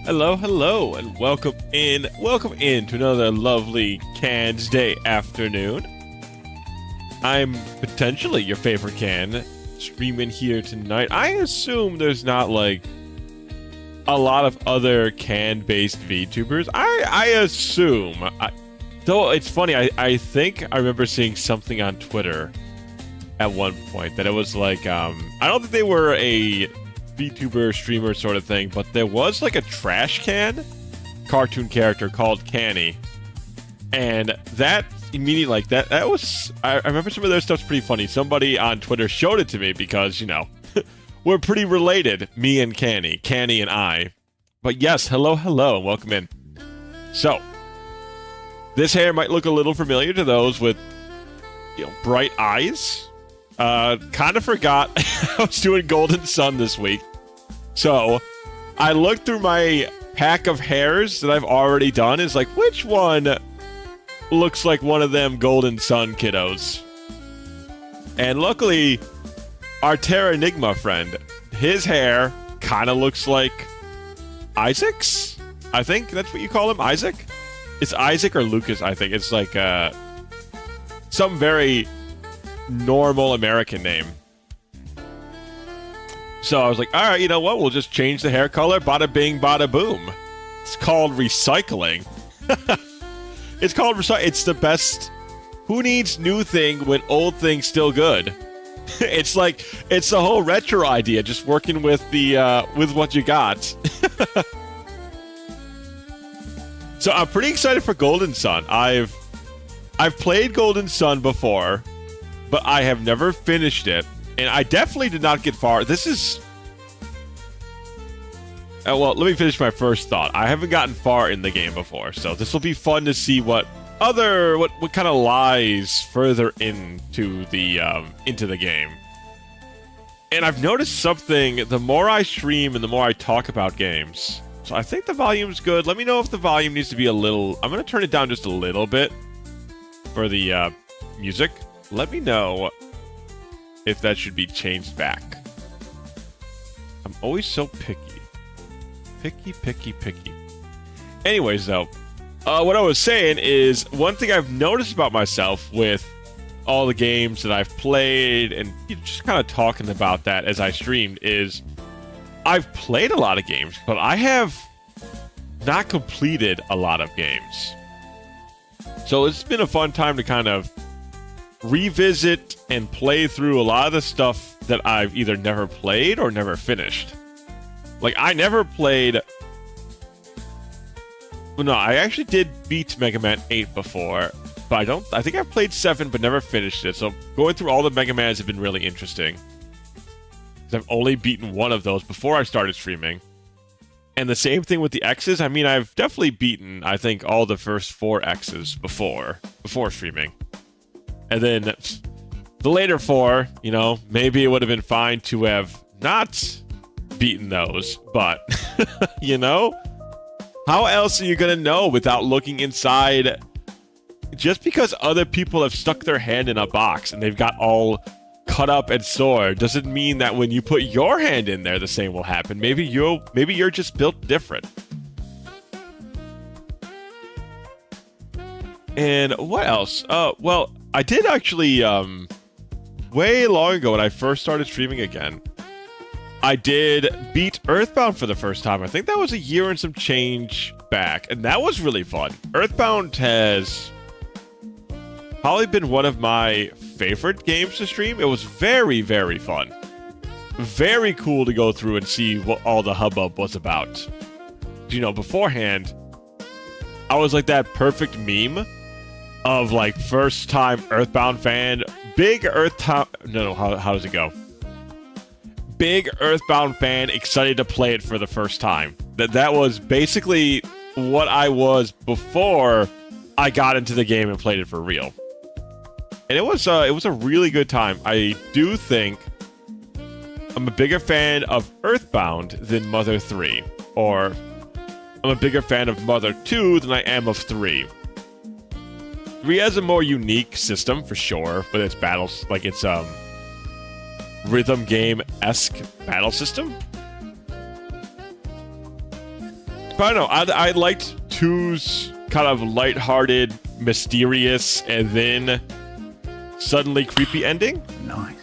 Hello, hello, and welcome in to another lovely Cans Day afternoon. I'm potentially your favorite can, streaming here tonight. I assume there's not, like, a lot of other can-based VTubers. I assume. Though it's funny, I think I remember seeing something on Twitter at one point that it was like, I don't think they were a VTuber streamer sort of thing, but there was like a trash can cartoon character called Canny, and that immediately, like, that was, I remember some of their stuff's pretty funny. Somebody on Twitter showed it to me because, you know, we're pretty related, me and Canny and I. But yes, hello, and welcome in. So, this hair might look a little familiar to those with, you know, bright eyes. Kind of forgot I was doing Golden Sun this week. So, I looked through my pack of hairs that I've already done. Is like, which one looks like one of them Golden Sun kiddos? And luckily, our Terra Enigma friend, his hair kind of looks like Isaac's? I think that's what you call him, Isaac? It's Isaac or Lucas, I think. It's like, some very normal American name. So I was like, alright, you know what? We'll just change the hair color. Bada bing, bada boom. It's called recycling. It's called recycling. It's the best. Who needs new thing when old thing's still good? It's like, it's the whole retro idea, just working with the, with what you got. So I'm pretty excited for Golden Sun. I've played Golden Sun before, but I have never finished it, and I definitely did not get far. This is... well, let me finish my first thought. I haven't gotten far in the game before, so this will be fun to see what kind of lies further into the game. And I've noticed something, the more I stream and the more I talk about games. So I think the volume's good. Let me know if the volume needs to be a little... I'm going to turn it down just a little bit for the music. Let me know if that should be changed back. I'm always so picky. Picky. Anyways, though, what I was saying is, one thing I've noticed about myself with all the games that I've played, and just kind of talking about that as I streamed, is I've played a lot of games, but I have not completed a lot of games. So it's been a fun time to kind of revisit and play through a lot of the stuff that I've either never played or never finished. Like, I never played... Well, no, I actually did beat Mega Man 8 before, but I think I've played 7 but never finished it, so going through all the Mega Mans have been really interesting. I've only beaten one of those before I started streaming. And the same thing with the X's. I mean, I've definitely beaten, I think, all the first 4 X's before streaming. And then the later 4, you know, maybe it would have been fine to have not beaten those, but, you know, how else are you going to know without looking inside? Just because other people have stuck their hand in a box and they've got all cut up and sore doesn't mean that when you put your hand in there, the same will happen. Maybe you're just built different. And what else? Well, I did actually, way long ago when I first started streaming again, I did beat Earthbound for the first time. I think that was a year and some change back, and that was really fun. Earthbound has probably been one of my favorite games to stream. It was very, very fun. Very cool to go through and see what all the hubbub was about. You know, beforehand, I was like that perfect meme of, like, first time Earthbound fan, big how does it go? Big Earthbound fan, excited to play it for the first time. That was basically what I was before I got into the game and played it for real. And it was a really good time. I do think I'm a bigger fan of Earthbound than Mother 3, or I'm a bigger fan of Mother 2 than I am of 3. 3 has a more unique system, for sure, with its battles, like its rhythm game-esque battle system. But I don't know, I liked 2's kind of lighthearted, mysterious, and then suddenly creepy ending. Nice.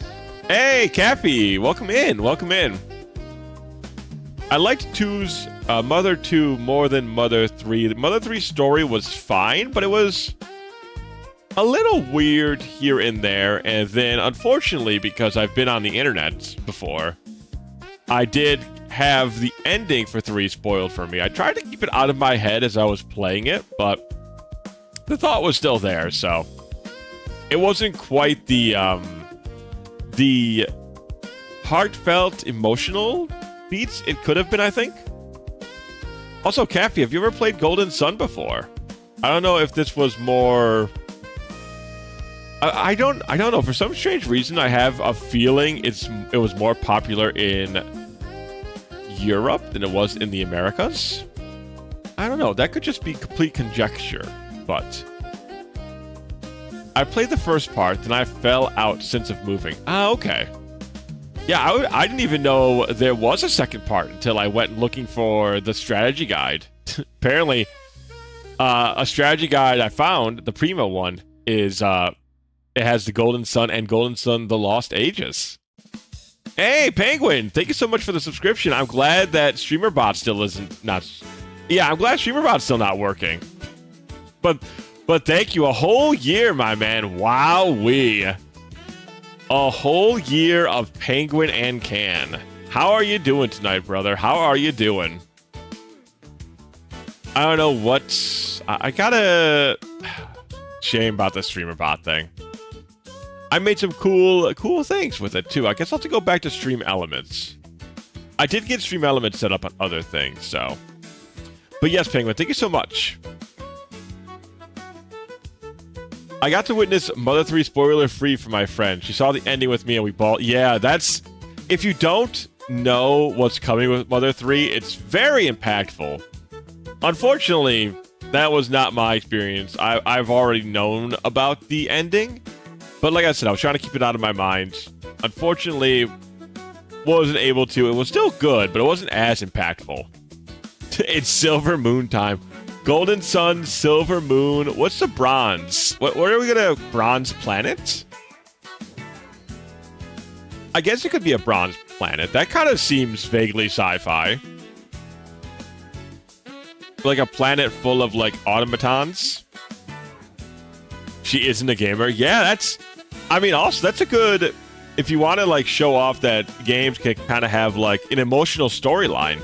Hey, Cappy, welcome in, welcome in. I liked 2's Mother 2 more than Mother 3. The Mother 3 story was fine, but it was a little weird here and there. And then, unfortunately, because I've been on the internet before, I did have the ending for 3 spoiled for me. I tried to keep it out of my head as I was playing it, but the thought was still there, so it wasn't quite the heartfelt, emotional beats it could have been, I think. Also, Cappy, have you ever played Golden Sun before? I don't know if this was more... I don't know. For some strange reason, I have a feeling it was more popular in Europe than it was in the Americas. I don't know. That could just be complete conjecture, but I played the first part, then I fell out since of moving. Ah, okay. Yeah, I didn't even know there was a second part until I went looking for the strategy guide. Apparently, a strategy guide I found, the Prima one, is it has the Golden Sun and Golden Sun: The Lost Ages. Hey, Penguin! Thank you so much for the subscription. I'm glad that StreamerBot still isn't not. Yeah, I'm glad StreamerBot's still not working. But thank you. A whole year, my man. Wowee. A whole year of Penguin and Can. How are you doing tonight, brother? How are you doing? I don't know what... I gotta... Shame about the StreamerBot thing. I made some cool things with it, too. I guess I'll have to go back to Stream Elements. I did get Stream Elements set up on other things, so... But yes, Penguin, thank you so much. I got to witness Mother 3 spoiler-free for my friend. She saw the ending with me and we bawled. Yeah, that's... If you don't know what's coming with Mother 3, it's very impactful. Unfortunately, that was not my experience. I've already known about the ending. But like I said, I was trying to keep it out of my mind. Unfortunately, wasn't able to. It was still good, but it wasn't as impactful. It's Silver Moon time. Golden Sun, Silver Moon. What's the bronze? What are we gonna... Bronze planet? I guess it could be a bronze planet. That kind of seems vaguely sci-fi. Like a planet full of, like, automatons. She isn't a gamer. Yeah, that's... I mean, also, that's a good... If you want to, like, show off that games can kind of have, like, an emotional storyline.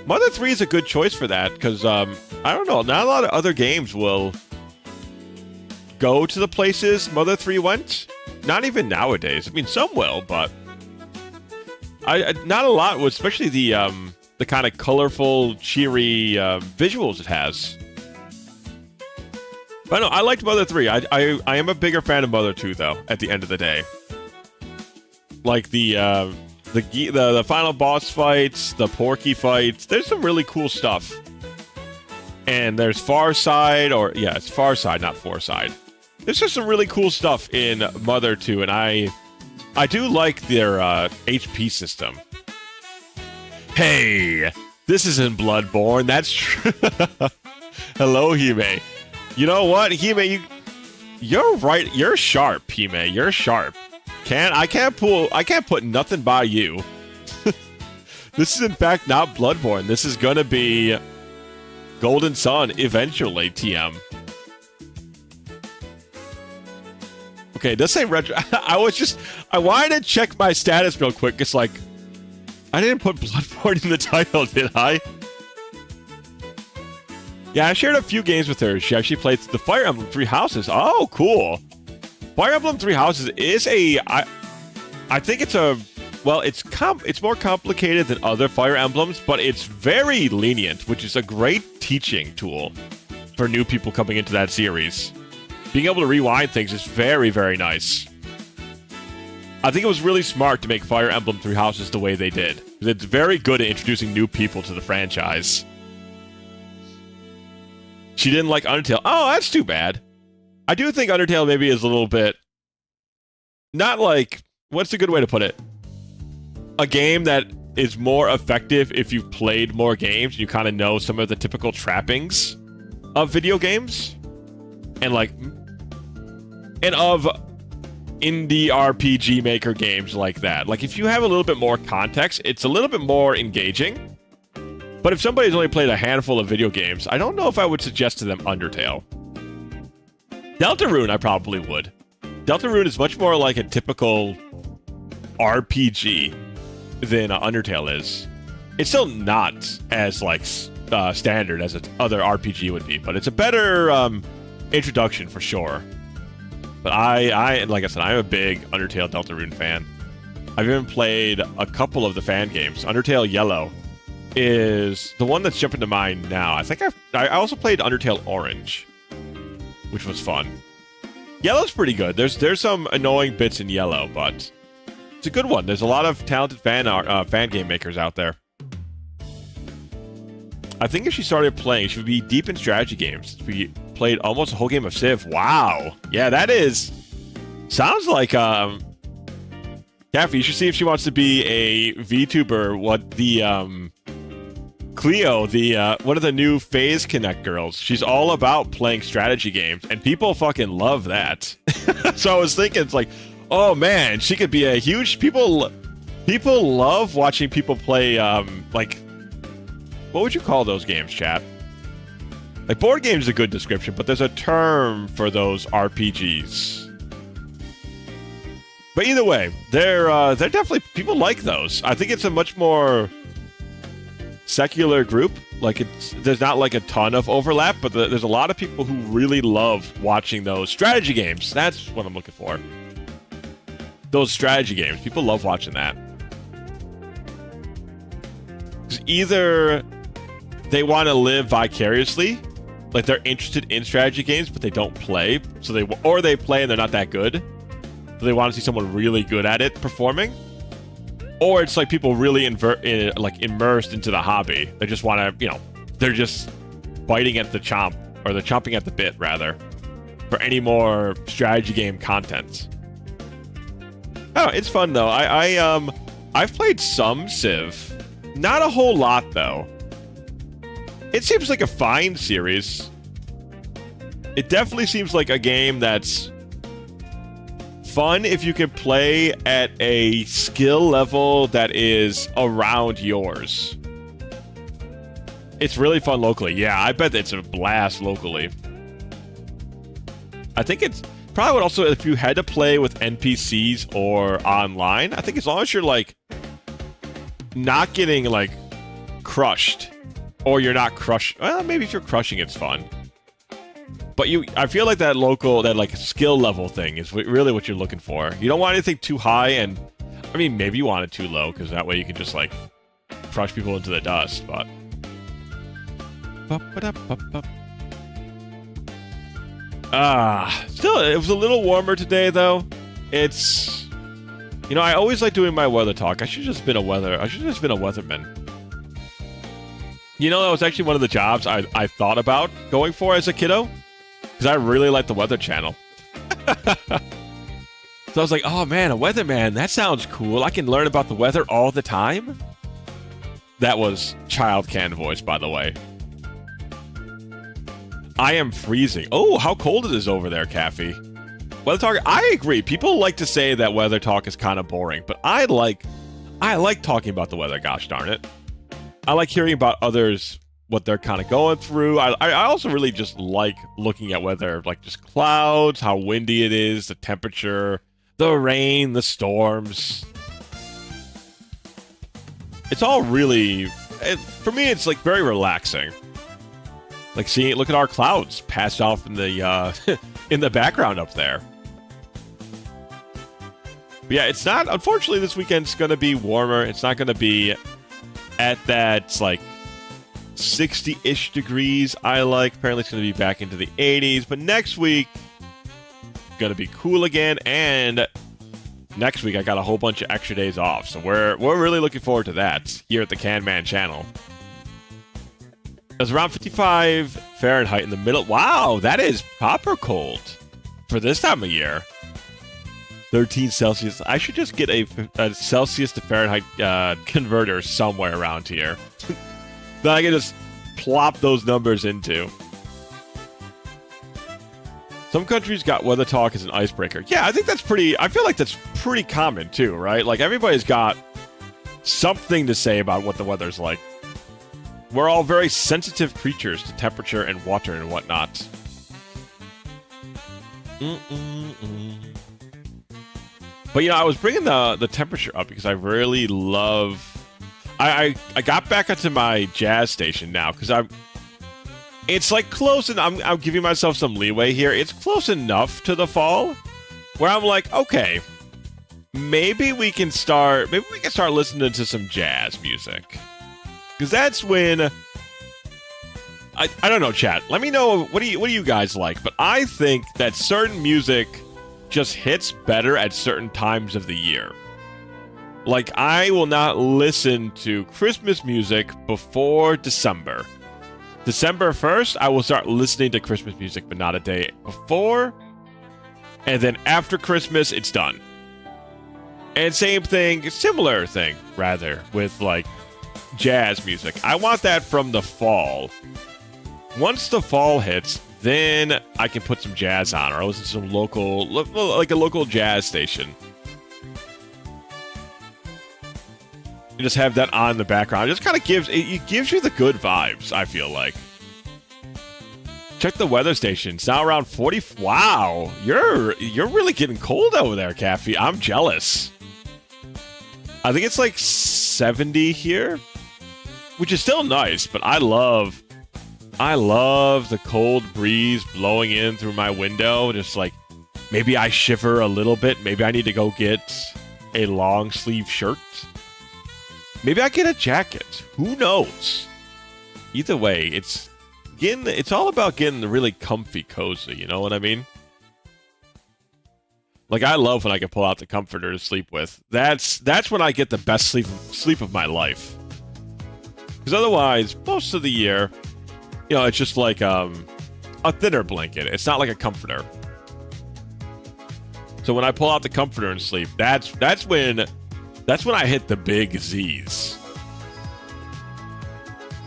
Mother 3 is a good choice for that, because, I don't know, not a lot of other games will go to the places Mother 3 went. Not even nowadays. I mean, some will, but... not a lot, especially the kind of colorful, cheery visuals it has. But no, I liked Mother 3. I am a bigger fan of Mother 2, though, at the end of the day. Like the final boss fights, the Porky fights, there's some really cool stuff. And there's Farside, or yeah, it's Farside, not Forside. There's just some really cool stuff in Mother 2, and I do like their HP system. Hey, this isn't Bloodborne, that's true. Hello, Hime. You know what, Hime, you're right, you're sharp, Hime, you're sharp. I can't put nothing by you. This is in fact not Bloodborne. This is gonna be Golden Sun eventually, TM. Okay, this ain't retro. I wanted to check my status real quick. It's like, I didn't put Bloodborne in the title, did I? Yeah, I shared a few games with her. She actually played the Fire Emblem Three Houses. Oh, cool. Fire Emblem Three Houses is I think it's a... Well, it's more complicated than other Fire Emblems, but it's very lenient, which is a great teaching tool for new people coming into that series. Being able to rewind things is very, very nice. I think it was really smart to make Fire Emblem Three Houses the way they did. It's very good at introducing new people to the franchise. She didn't like Undertale. Oh, that's too bad. I do think Undertale maybe is a little bit... Not like... What's a good way to put it? A game that is more effective if you've played more games. You kind of know some of the typical trappings of video games, and of indie RPG Maker games like that. Like, if you have a little bit more context, it's a little bit more engaging. But if somebody's only played a handful of video games, I don't know if I would suggest to them Undertale. Deltarune, I probably would. Deltarune is much more like a typical RPG than Undertale is. It's still not as standard as other RPG would be, but it's a better introduction for sure. But I like I said, I'm a big Undertale Deltarune fan. I've even played a couple of the fan games. Undertale Yellow is the one that's jumping to mind now. I think I also played Undertale Orange, which was fun. Yellow's pretty good. There's some annoying bits in Yellow, but it's a good one. There's a lot of talented fan game makers out there. I think if she started playing, she would be deep in strategy games. We played almost a whole game of Civ. Wow. Yeah, sounds like Kathy, you should see if she wants to be a VTuber. What the Cleo, one of the new Phase Connect girls. She's all about playing strategy games, and people fucking love that. So I was thinking, it's like, oh man, she could be a huge people love watching people play what would you call those games, chat? Like, board games is a good description, but there's a term for those RPGs. But either way, they're definitely, people like those. I think it's a much more secular group. Like, there's not like a ton of overlap, but there's a lot of people who really love watching those strategy games. That's what I'm looking for. Those strategy games. People love watching that. 'Cause either they want to live vicariously, like they're interested in strategy games, but they don't play, or they play and they're not that good, so they want to see someone really good at it performing, or it's like people really immersed into the hobby. They just want to, they're just biting at the chomp, or they're chomping at the bit rather, for any more strategy game content. Oh, it's fun though. I've played some Civ, not a whole lot though. It seems like a fine series. It definitely seems like a game that's fun if you can play at a skill level that is around yours. It's really fun locally. Yeah, I bet it's a blast locally. I think it's probably would also, if you had to play with NPCs or online, I think as long as you're not getting crushed, or you're not crushed. Well, maybe if you're crushing, it's fun. But I feel like that skill level thing is really what you're looking for. You don't want anything too high, and I mean, maybe you want it too low, because that way you can just crush people into the dust. But still, it was a little warmer today, though. It's, I always like doing my weather talk. I should have just been a weatherman. That was actually one of the jobs I thought about going for as a kiddo, because I really like the Weather Channel. So I was like, oh man, a weatherman, that sounds cool. I can learn about the weather all the time. That was child canned voice, by the way. I am freezing. Oh, how cold it is over there, Kathy. Weather talk, I agree. People like to say that weather talk is kind of boring, but I like talking about the weather, gosh darn it. I like hearing about others, what they're kind of going through. I also really just like looking at weather, just clouds, how windy it is, the temperature, the rain, the storms. It's all really, for me, it's very relaxing. Look at our clouds pass off in the in the background up there. But yeah, it's not, unfortunately, this weekend's going to be warmer. It's not going to be at that 60-ish degrees Apparently it's going to be back into the 80s, but next week going to be cool again, and next week I got a whole bunch of extra days off, so we're really looking forward to that here at the Can Man channel. It was around 55 Fahrenheit in the middle. Wow, that is proper cold for this time of year. 13 Celsius. I should just get a Celsius to Fahrenheit converter somewhere around here. Then I can just plop those numbers into. Some countries got weather talk as an icebreaker. Yeah, I think that's pretty... I feel like that's pretty common, too, right? Like, everybody's got something to say about what the weather's like. We're all very sensitive creatures to temperature and water and whatnot. But, you know, I was bringing the temperature up because I really love... I got back onto my jazz station now because it's like close, and I'm giving myself some leeway here. It's close enough to the fall where I'm like, okay, maybe we can start listening to some jazz music. Because that's when I don't know, chat. Let me know what do you guys like, but I think that certain music just hits better at certain times of the year. Like, I will not listen to Christmas music before December. December 1st, I will start listening to Christmas music, but not a day before. And then after Christmas, it's done. And similar thing, rather, with, like, jazz music. I want that from the fall. Once the fall hits, then I can put some jazz on, or listen to some like a local jazz station. You just have that on in the background. It just kind of gives you the good vibes, I feel like. Check the weather station. It's now around 40. Wow, you're really getting cold over there, Caffey. I'm jealous. I think it's like 70 here, which is still nice, but I love the cold breeze blowing in through my window. Just like, maybe I shiver a little bit. Maybe I need to go get a long sleeve shirt. Maybe I get a jacket. Who knows? Either way, it's all about getting really comfy cozy, you know what I mean? Like, I love when I can pull out the comforter to sleep with. That's when I get the best sleep of my life. Because otherwise, most of the year, you know, it's just like a thinner blanket. It's not like a comforter. So when I pull out the comforter and sleep, that's when I hit the big Z's.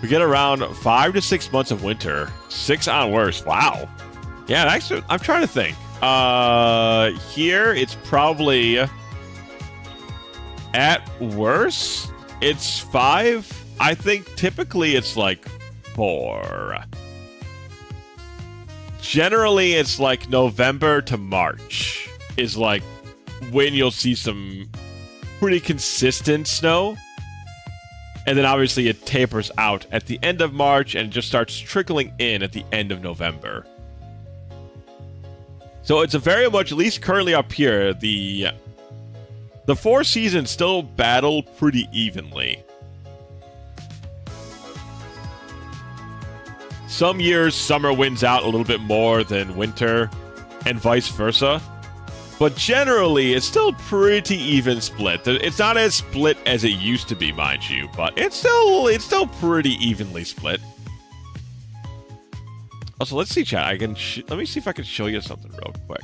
We get around 5 to 6 months of winter. 6 on worse. Wow. Yeah, actually, I'm trying to think. Here, it's probably... At worst, it's 5. I think typically it's like 4. Generally, it's like November to March is like when you'll see some pretty consistent snow. And then obviously it tapers out at the end of March and just starts trickling in at the end of November. So it's a very much, at least currently up here, the 4 seasons still battle pretty evenly. Some years, summer wins out a little bit more than winter, and vice versa. But generally, it's still pretty even split. It's not as split as it used to be, mind you, but it's still pretty evenly split. Also, let's see, chat. Let me see if I can show you something real quick.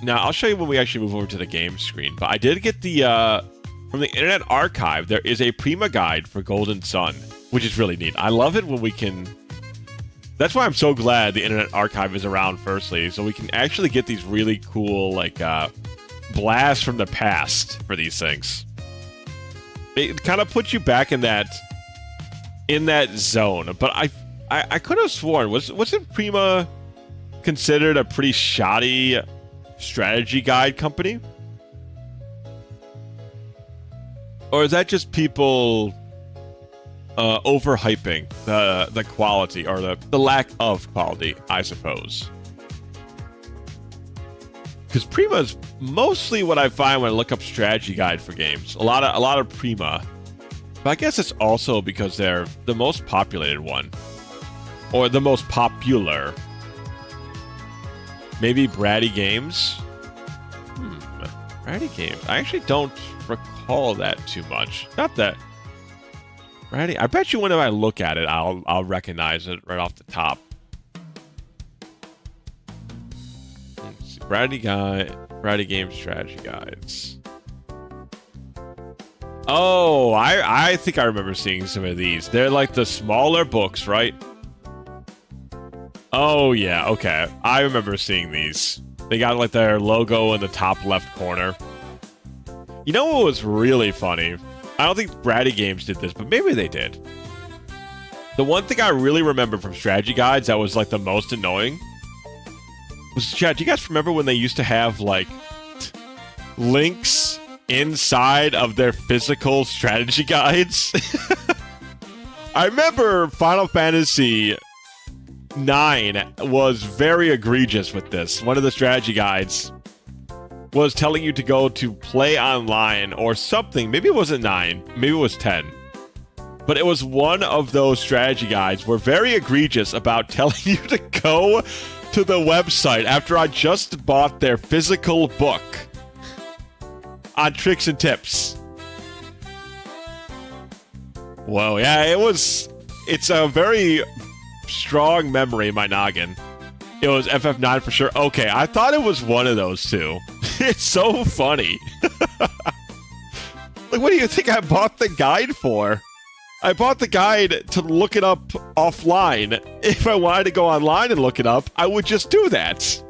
Now, I'll show you when we actually move over to the game screen. But I did get from the Internet Archive, there is a Prima guide for Golden Sun, which is really neat. I love it when we can... That's why I'm so glad the Internet Archive is around, firstly, so we can actually get these really cool, like, blasts from the past for these things. It kind of puts you back in that zone. But I could have sworn, wasn't Prima considered a pretty shoddy strategy guide company? Or is that just people... overhyping the quality, or the lack of quality, I suppose. Because Prima's mostly what I find when I look up strategy guide for games. A lot of Prima. But I guess it's also because they're the most populated one. Or the most popular. Maybe Bratty Games? Bratty Games. I actually don't recall that too much. Not that... Bratty, I bet you whenever I look at it, I'll recognize it right off the top. Let's Bratty Game Strategy Guides. Oh, I think I remember seeing some of these. They're like the smaller books, right? Oh, yeah, okay. I remember seeing these. They got like their logo in the top left corner. You know what was really funny? I don't think Bratty Games did this, but maybe they did. The one thing I really remember from strategy guides that was like the most annoying was, Chad, do you guys remember when they used to have like links inside of their physical strategy guides? I remember Final Fantasy 9 was very egregious with this. One of the strategy guides was telling you to go to Play Online or something. Maybe it wasn't 9, maybe it was 10. But it was one of those strategy guides were very egregious about telling you to go to the website after I just bought their physical book on tricks and tips. Whoa, yeah, it's a very strong memory in my noggin. It was FF9 for sure. Okay, I thought it was one of those two. It's so funny. Like, what do you think I bought the guide for? I bought the guide to look it up offline. If I wanted to go online and look it up, I would just do that.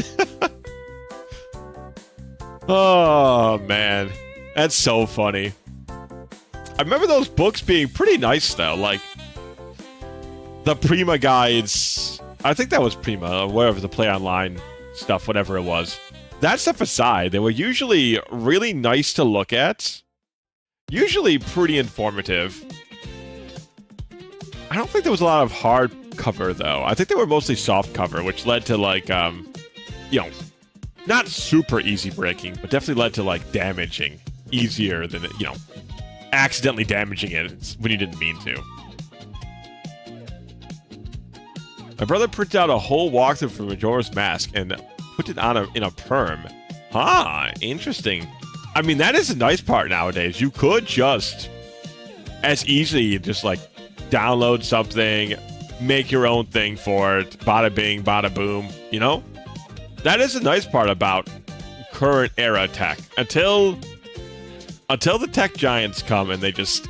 Oh, man. That's so funny. I remember those books being pretty nice, though. Like, the Prima guides. I think that was Prima, whatever, the Play Online stuff, whatever it was. That stuff aside, they were usually really nice to look at. Usually pretty informative. I don't think there was a lot of hardcover, though. I think they were mostly soft cover, which led to, like, you know, not super easy breaking, but definitely led to, like, damaging easier than, you know, accidentally damaging it when you didn't mean to. My brother printed out a whole walkthrough for Majora's Mask and put it on in a perm. Ah, interesting. I mean, that is a nice part nowadays. You could just as easily just, like, download something, make your own thing for it, bada bing, bada boom, you know? That is a nice part about current era tech. Until the tech giants come and they just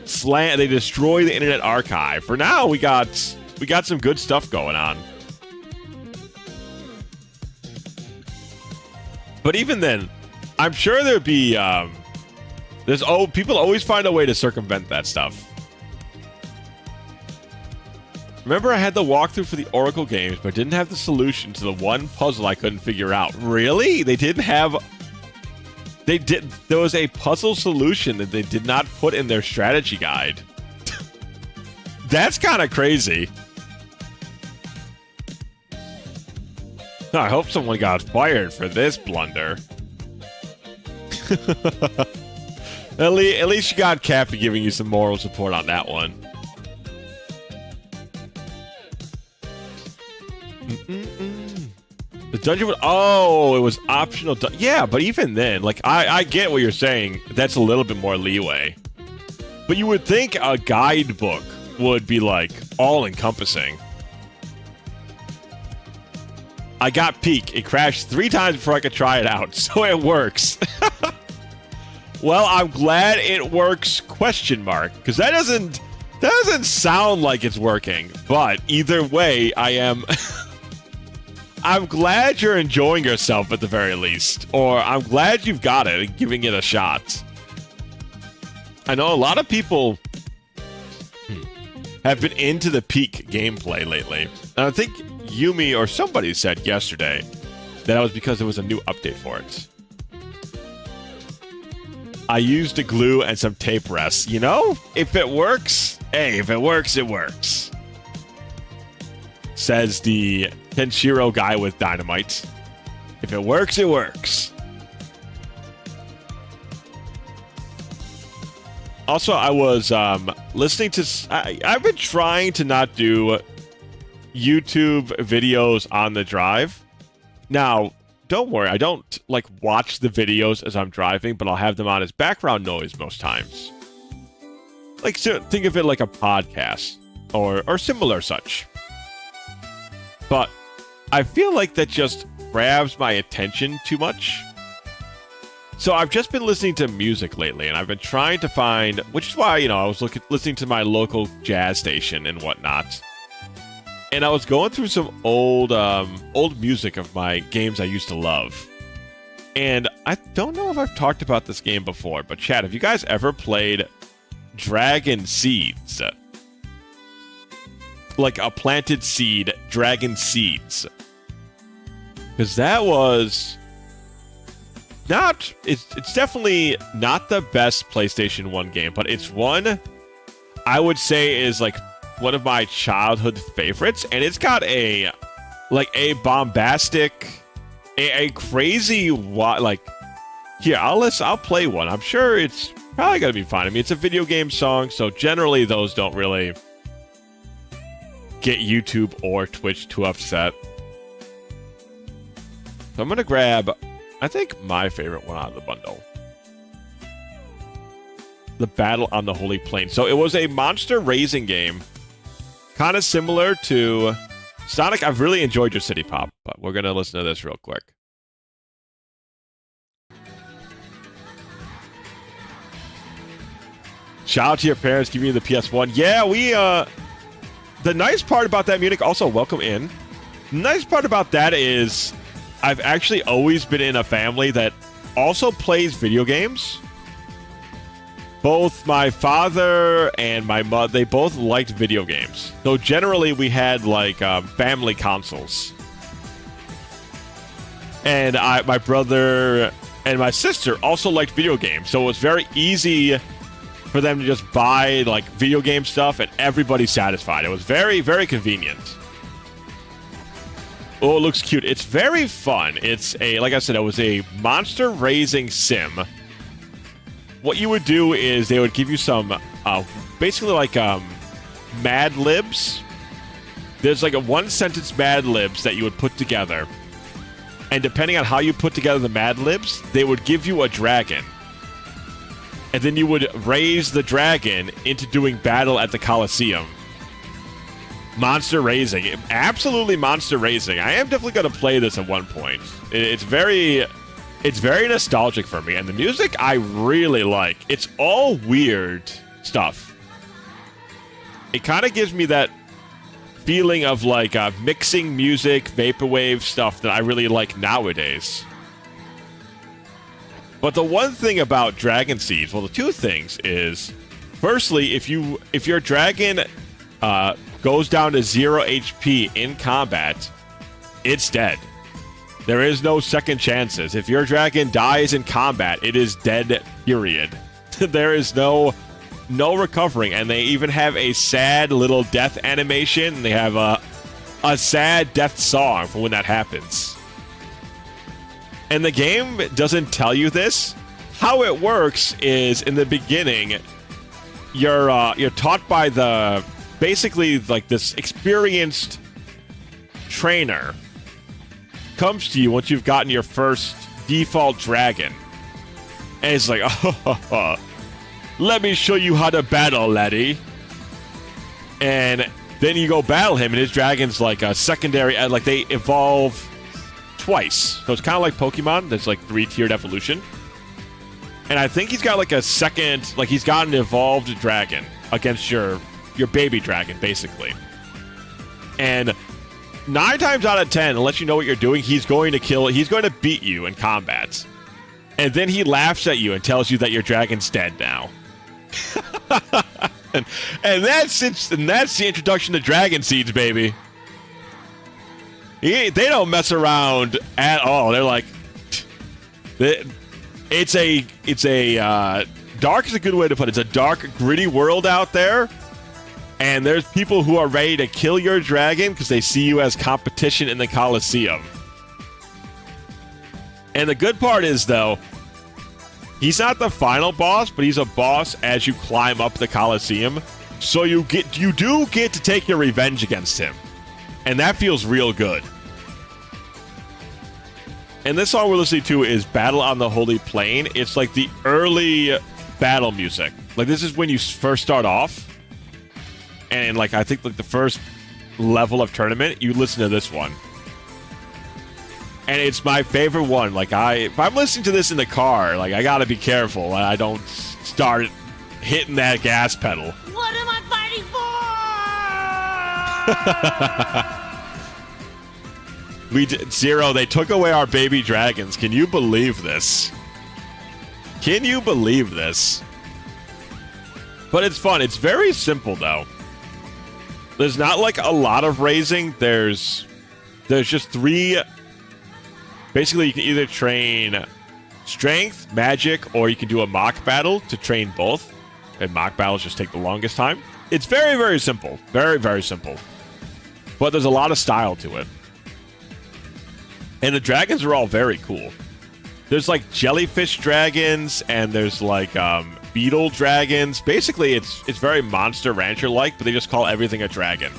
they destroy the Internet Archive. For now, we got some good stuff going on. But even then, I'm sure there'd be people always find a way to circumvent that stuff. Remember, I had the walkthrough for the Oracle games, but didn't have the solution to the one puzzle I couldn't figure out. Really? They didn't have... There was a puzzle solution that they did not put in their strategy guide. That's kind of crazy. I hope someone got fired for this blunder. At least you got Cappy giving you some moral support on that one. The dungeon was... Oh, it was optional. Yeah, but even then, like, I get what you're saying. That's a little bit more leeway. But you would think a guidebook would be, like, all-encompassing. I got Peak. It crashed 3 times before I could try it out, so it works. Well, I'm glad it works, question mark. Because that doesn't sound like it's working. But either way, I am... I'm glad you're enjoying yourself at the very least. Or I'm glad you've got it and giving it a shot. I know a lot of people have been into the Peak gameplay lately. And I think Yumi or somebody said yesterday that it was because there was a new update for it. I used a glue and some tape rests. You know, if it works, hey, if it works, it works. Says the Kenshiro guy with dynamite. If it works, it works. Also, I was listening to... I've been trying to not do YouTube videos on the drive. Now, don't worry. I don't, like, watch the videos as I'm driving, but I'll have them on as background noise most times. Like, so think of it like a podcast or similar such. But I feel like that just grabs my attention too much. So I've just been listening to music lately, and I've been trying to find, which is why, I was listening to my local jazz station and whatnot. And I was going through some old music of my games I used to love. And I don't know if I've talked about this game before, but chat, have you guys ever played Dragon Seeds? Like a planted seed, Dragon Seeds. Because that was not... It's definitely not the best PlayStation 1 game, but it's one I would say is like one of my childhood favorites. And it's got a bombastic... A crazy, like, here, I'll play one. I'm sure it's probably going to be fine. I mean, it's a video game song, so generally those don't really get YouTube or Twitch too upset. So I'm going to grab, I think, my favorite one out of the bundle. The Battle on the Holy Plain. So it was a monster raising game, kind of similar to... Sonic, I've really enjoyed your City Pop, but we're going to listen to this real quick. Shout out to your parents giving you the PS1. Yeah, the nice part about that, Munich, also welcome in. The nice part about that is I've actually always been in a family that also plays video games. Both my father and my mother, they both liked video games. So generally we had like family consoles. And my brother and my sister also liked video games. So it was very easy for them to just buy like video game stuff and everybody's satisfied. It was very, very convenient. Oh, it looks cute. It's very fun. It's like I said, it was a monster raising sim. What you would do is they would give you some, basically like Mad Libs. There's like a one-sentence Mad Libs that you would put together. And depending on how you put together the Mad Libs, they would give you a dragon. And then you would raise the dragon into doing battle at the Colosseum. Monster raising. Absolutely monster raising. I am definitely going to play this at one point. It's very nostalgic for me, and the music I really like. It's all weird stuff. It kind of gives me that feeling of like mixing music, vaporwave stuff that I really like nowadays. But the one thing about Dragon Seeds, well, the two things is, firstly, if your dragon goes down to 0 HP in combat, it's dead. There is no second chances. If your dragon dies in combat, it is dead, period. There is no recovering. And they even have a sad little death animation. They have a sad death song for when that happens. And the game doesn't tell you this. How it works is, in the beginning, you're taught by basically like this experienced trainer comes to you once you've gotten your first default dragon. And it's like, oh, let me show you how to battle, laddie. And then you go battle him, and his dragon's like a secondary, like they evolve twice. So it's kind of like Pokemon. There's like 3-tiered evolution. And I think he's got like a second, like he's got an evolved dragon against your baby dragon, basically. And 9 times out of 10, unless you know what you're doing, he's going to beat you in combat. And then he laughs at you and tells you that your dragon's dead now. and that's the introduction to Dragon Seeds, baby. They don't mess around at all. They're like, it's a dark is a good way to put it. It's a dark, gritty world out there. And there's people who are ready to kill your dragon because they see you as competition in the Colosseum. And the good part is, though, he's not the final boss, but he's a boss as you climb up the Colosseum. So you do get to take your revenge against him. And that feels real good. And this song we're listening to is Battle on the Holy Plain. It's like the early battle music. Like, this is when you first start off. And, like, I think, like, the first level of tournament, you listen to this one. And it's my favorite one. Like, if I'm listening to this in the car, like, I gotta be careful. I don't start hitting that gas pedal. What am I fighting for? Zero, they took away our baby dragons. Can you believe this? Can you believe this? But it's fun. It's very simple, though. There's not, like, a lot of raising. There's just 3... Basically, you can either train strength, magic, or you can do a mock battle to train both. And mock battles just take the longest time. It's very, very simple. Very, very simple. But there's a lot of style to it. And the dragons are all very cool. There's like jellyfish dragons, and there's like beetle dragons. Basically, it's very Monster Rancher-like, but they just call everything a dragon.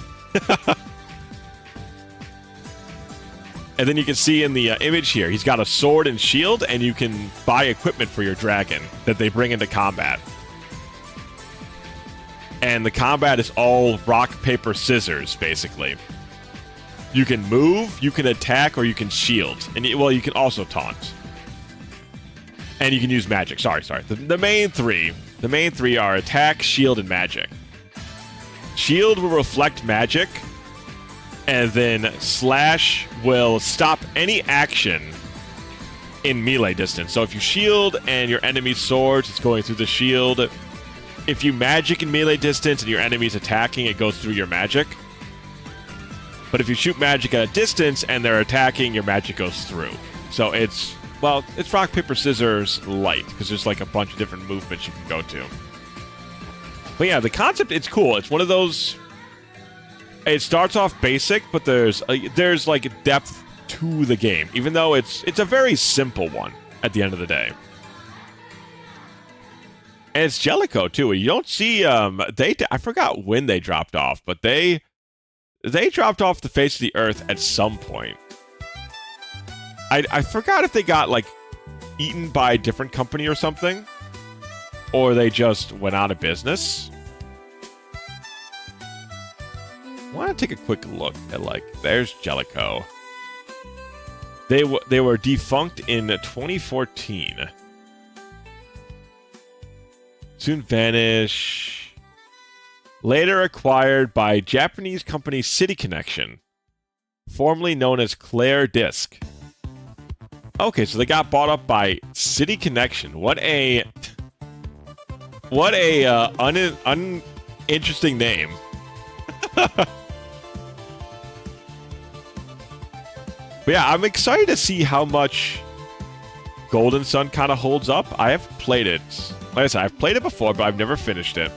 And then you can see in the image here, he's got a sword and shield, and you can buy equipment for your dragon that they bring into combat. And the combat is all rock, paper, scissors, basically. You can move, you can attack, or you can shield. And well, you can also taunt. And you can use magic. Sorry. The main three are attack, shield, and magic. Shield will reflect magic. And then Slash will stop any action in melee distance. So if you shield and your enemy's sword is going through the shield, if you magic in melee distance and your enemy's attacking, it goes through your magic. But if you shoot magic at a distance and they're attacking, your magic goes through. So it's rock, paper, scissors light, because there's like a bunch of different movements you can go to. But yeah, the concept, it's cool. It's one of those... It starts off basic, but there's like depth to the game, even though it's a very simple one at the end of the day. And it's Jellicoe too. You don't see I forgot when they dropped off, but they dropped off the face of the earth at some point. I forgot if they got like eaten by a different company or something, or they just went out of business. I want to take a quick look at, like, there's Jellicoe. They were defunct in 2014. Soon vanish. Later acquired by Japanese company City Connection, formerly known as Claire Disc. Okay, so they got bought up by City Connection. What a uninteresting name. But yeah, I'm excited to see how much Golden Sun kind of holds up. I have played it. Like I said, I've played it before, but I've never finished it.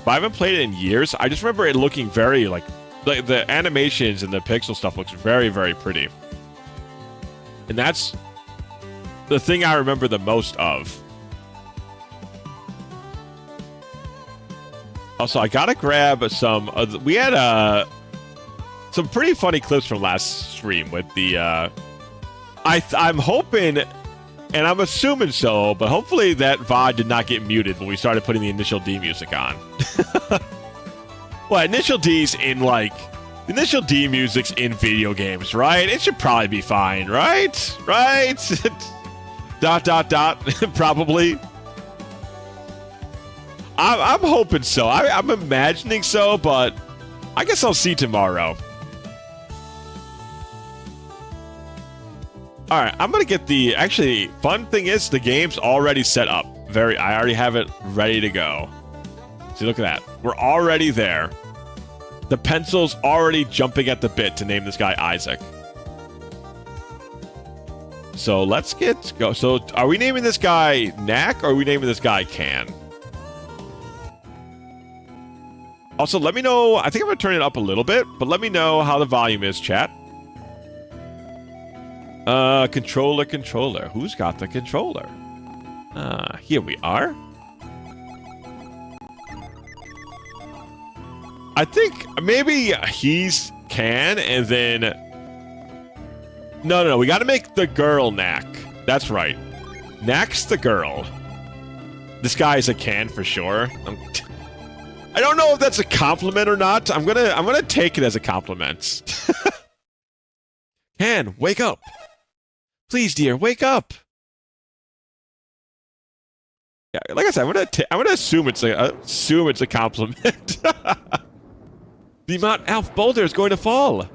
But I haven't played it in years. I just remember it looking very, like the animations and the pixel stuff looks very, very pretty. And that's the thing I remember the most of. Also, I gotta grab some... we had some pretty funny clips from last stream with the... I'm hoping, and I'm assuming so, but hopefully that VOD did not get muted when we started putting the Initial D music on. Well, Initial D's in, like... Initial D music's in video games, right? It should probably be fine, right? Right? ... Probably. I'm hoping so. I'm imagining so, but I guess I'll see tomorrow. Alright, I'm gonna get the... Actually, fun thing is, the game's already set up. I already have it ready to go. See, look at that. We're already there. The pencil's already jumping at the bit to name this guy Isaac. So let's go. So are we naming this guy Knack, or are we naming this guy Can? Also, let me know. I think I'm going to turn it up a little bit, but let me know how the volume is, chat. Controller. Who's got the controller? Here we are. I think maybe he's Can, and then... No. We got to make the girl Knack. That's right. Knack's the girl. This guy's a Can for sure. I don't know if that's a compliment or not. I'm gonna take it as a compliment. Can, wake up. Please, dear, wake up. Yeah, like I said, I'm gonna assume it's a compliment. The Mount Alf boulder is going to fall.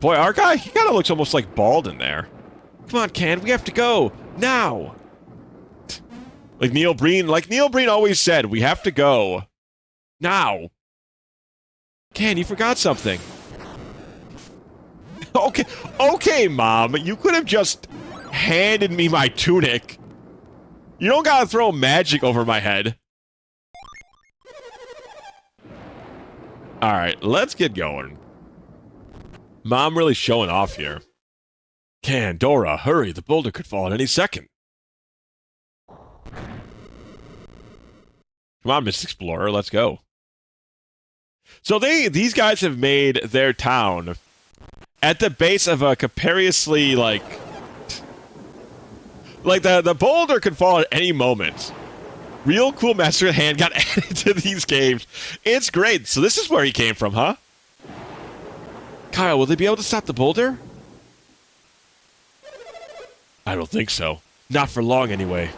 Boy, our guy, he kind of looks almost like bald in there. Come on, Can, we have to go now. Like Neil Breen always said, we have to go now. Can, you forgot something. Okay, Mom, you could have just handed me my tunic. You don't gotta throw magic over my head. Alright, let's get going. Mom really showing off here. Can, Dora, hurry, the boulder could fall at any second. Come on, Miss Explorer, let's go. So these guys have made their town at the base of a capriciously, like the boulder could fall at any moment. Real cool Master Hand got added to these games. It's great. So this is where he came from, huh? Kyle, will they be able to stop the boulder? I don't think so. Not for long, anyway.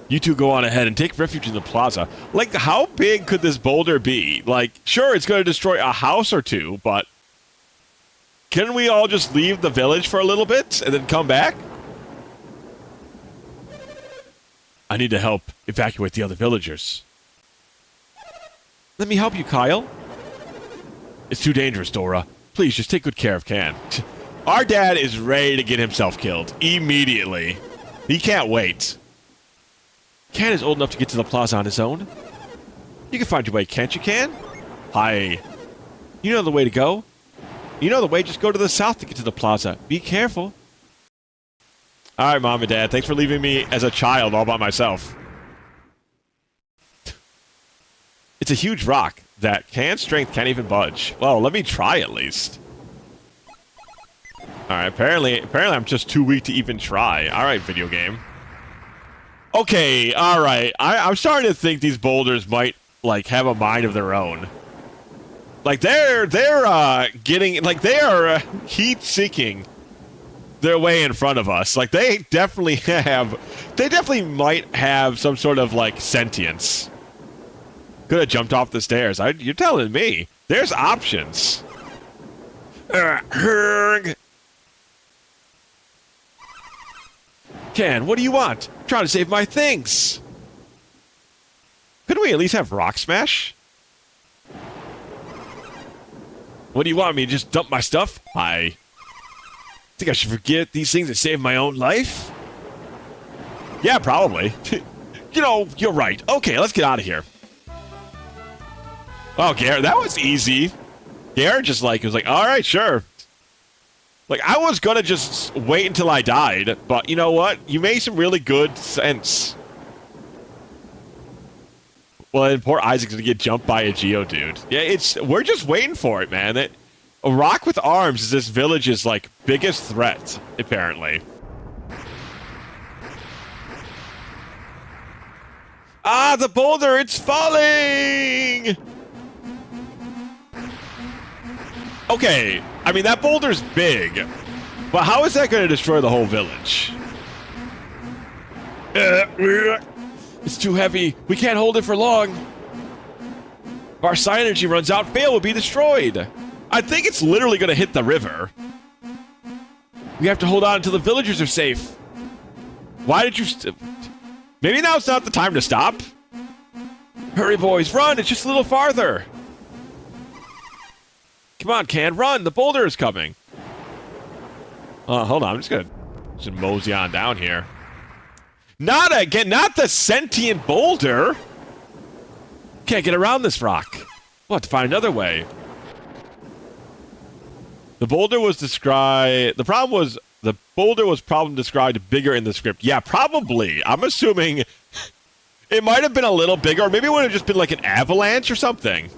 You two go on ahead and take refuge in the plaza. Like, how big could this boulder be? Like, sure, it's going to destroy a house or two, but can we all just leave the village for a little bit and then come back? I need to help evacuate the other villagers. Let me help you, Kyle. It's too dangerous, Dora. Please, just take good care of Can. Our dad is ready to get himself killed. Immediately. He can't wait. Can is old enough to get to the plaza on his own. You can find your way, can't you, Can? Hi. You know the way to go. You know the way, just go to the south to get to the plaza. Be careful. Alright, Mom and Dad, thanks for leaving me as a child all by myself. It's a huge rock that Can's strength can't even budge. Well, let me try at least. Alright, apparently I'm just too weak to even try. Alright, video game. Okay, alright. I'm starting to think these boulders might, like, have a mind of their own. Like, they're getting, like, they are heat-seeking their way in front of us. Like, they definitely might have some sort of, like, sentience. Could have jumped off the stairs. You're telling me. There's options. Can, what do you want? I'm trying to save my things. Couldn't we at least have Rock Smash? What do you want me to just dump my stuff? I think I should forget these things and save my own life? Yeah, probably. You know, you're right. Okay, let's get out of here. Oh, Garrett, that was easy. Garrett just was like, all right, sure. Like, I was gonna just wait until I died, but you know what? You made some really good sense. Well, and poor Isaac's gonna get jumped by a Geodude. Yeah, we're just waiting for it, man. A rock with arms is this village's, like, biggest threat, apparently. Ah, the boulder, it's falling! Okay, I mean, that boulder's big, but how is that going to destroy the whole village? It's too heavy. We can't hold it for long. If our psi energy runs out, Vale will be destroyed. I think it's literally going to hit the river. We have to hold on until the villagers are safe. Why did you... Maybe now it's not the time to stop. Hurry, boys, run. It's just a little farther. Come on, Can, run! The boulder is coming! Hold on, I'm just gonna mosey on down here. Not the sentient boulder! Can't get around this rock. We'll have to find another way. The boulder was described... The boulder was probably described bigger in the script. Yeah, probably. I'm assuming it might have been a little bigger, or maybe it would have just been like an avalanche or something.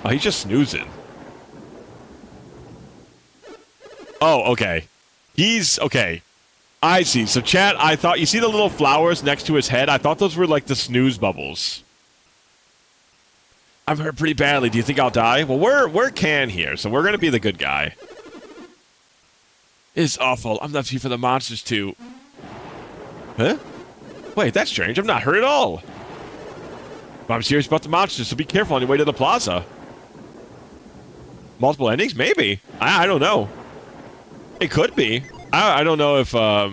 Oh, he's just snoozing. Oh, okay. Okay. I see. So, chat, I thought... You see the little flowers next to his head? I thought those were like the snooze bubbles. I'm hurt pretty badly. Do you think I'll die? Well, we're Can here, so we're gonna be the good guy. It's awful. I'm left here for the monsters too. Huh? Wait, that's strange. I'm not hurt at all. But I'm serious about the monsters, so be careful on your way to the plaza. Multiple endings? Maybe. I don't know. It could be. I don't know if a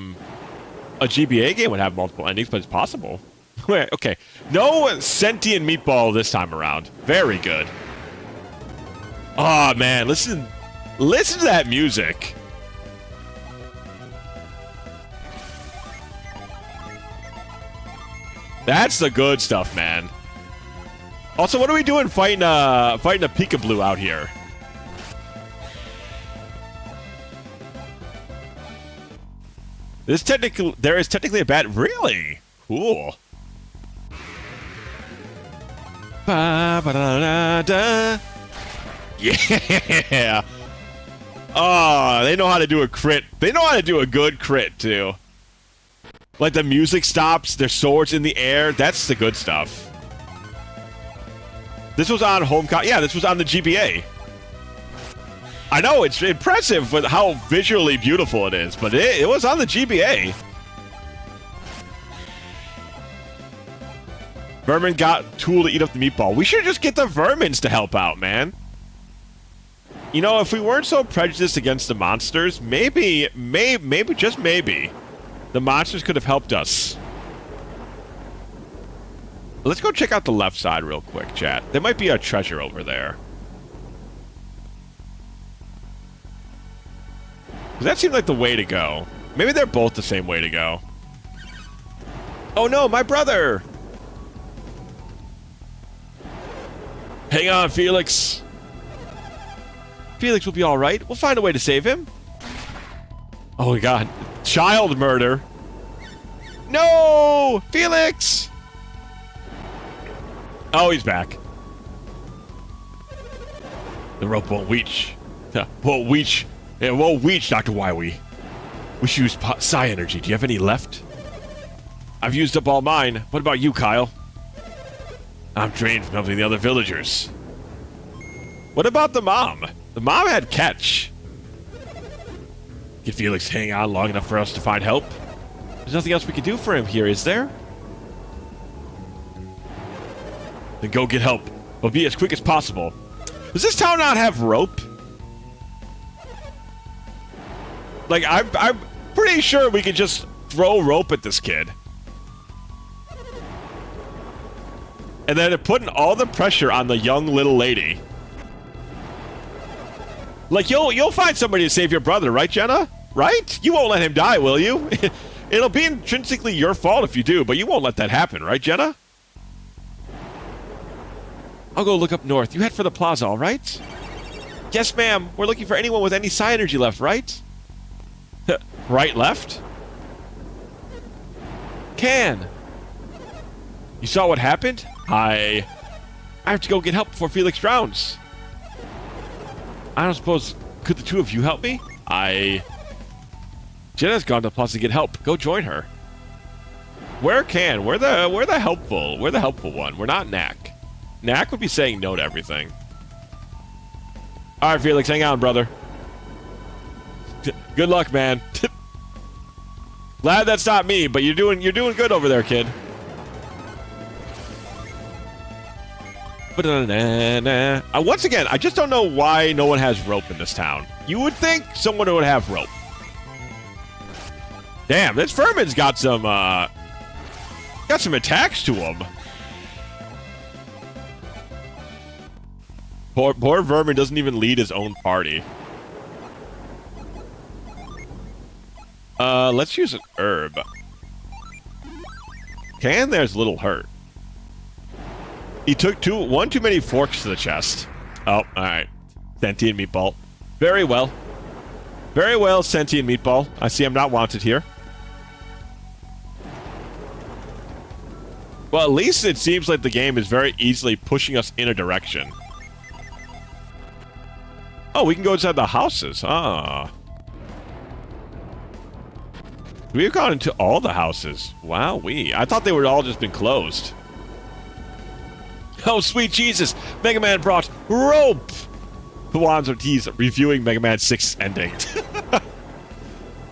GBA game would have multiple endings, but it's possible. Wait, okay. No sentient meatball this time around. Very good. Oh, man. Listen to that music. That's the good stuff, man. Also, what are we doing fighting a Peekaboo out here? There is technically a bat. Really? Cool. Ba-ba-da-da-da. Yeah. Oh, they know how to do a crit. They know how to do a good crit, too. Like, the music stops, their swords in the air. That's the good stuff. This was on Homecom. Yeah, this was on the GBA. I know, it's impressive with how visually beautiful it is, but it was on the GBA. Vermin got Tool to eat up the meatball. We should just get the Vermins to help out, man. You know, if we weren't so prejudiced against the monsters, maybe, just maybe, the monsters could have helped us. Let's go check out the left side real quick, chat. There might be a treasure over there. Does that seem like the way to go? Maybe they're both the same way to go. Oh no, my brother! Hang on, Felix. Felix will be alright. We'll find a way to save him. Oh my god. Child murder. No! Felix! Oh, he's back. The rope won't reach. Won't reach. It won't reach, Dr. Wily. We should use Psi energy. Do you have any left? I've used up all mine. What about you, Kyle? I'm drained from helping the other villagers. What about the mom? The mom had catch. Can Felix hang on long enough for us to find help? There's nothing else we can do for him here, is there? Then go get help. But be as quick as possible. Does this town not have rope? Like, I'm pretty sure we could just throw rope at this kid. And then putting all the pressure on the young little lady. Like, you'll find somebody to save your brother, right, Jenna? Right? You won't let him die, will you? It'll be intrinsically your fault if you do, but you won't let that happen, right, Jenna? I'll go look up north. You head for the plaza, all right? Yes, ma'am. We're looking for anyone with any psi energy left, right? Right, left? Can. You saw what happened? I have to go get help before Felix drowns. I don't suppose... Could the two of you help me? Jenna's gone to the plaza to get help. Go join her. Where Can? We're the helpful one. We're not Knack. Knack would be saying no to everything. Alright, Felix, hang on, brother. Good luck, man. Glad that's not me, but you're doing good over there, kid. Once again, I just don't know why no one has rope in this town. You would think someone would have rope. Damn, this Vermin's got some attacks to him. Poor Vermin doesn't even lead his own party. Let's use an herb. Can there's a little hurt. He took one too many forks to the chest. Oh, alright. Sentient meatball. Very well. Very well, sentient meatball. I see I'm not wanted here. Well, at least it seems like the game is very easily pushing us in a direction. Oh, we can go inside the houses. Ah. We've gone into all the houses. Wow, I thought they were all just been closed. Oh, sweet Jesus! Mega Man brought rope! Juan Ortiz reviewing Mega Man 6 ending.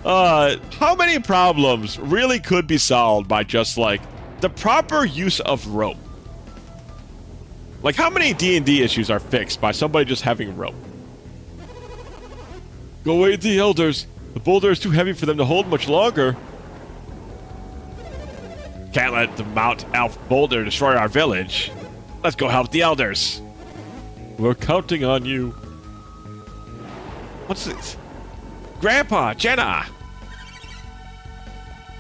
How many problems really could be solved by just, like, the proper use of rope? Like, how many D&D issues are fixed by somebody just having rope? Go aid the elders. The boulder is too heavy for them to hold much longer. Can't let the Mount Elf boulder destroy our village. Let's go help the elders. We're counting on you. What's this? Grandpa, Jenna!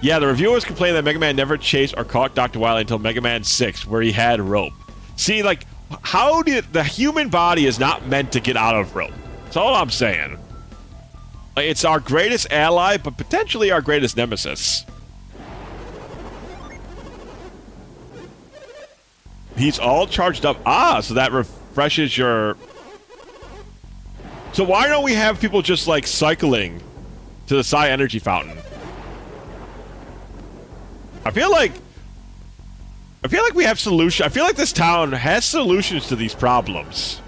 Yeah, the reviewers complained that Mega Man never chased or caught Dr. Wily until Mega Man 6, where he had rope. See, like, how did the human body is not meant to get out of rope? That's all I'm saying. It's our greatest ally, but potentially our greatest nemesis. He's all charged up. Ah, so that refreshes your... So why don't we have people just, like, cycling to the Psi Energy Fountain? I feel like we have solutions. I feel like this town has solutions to these problems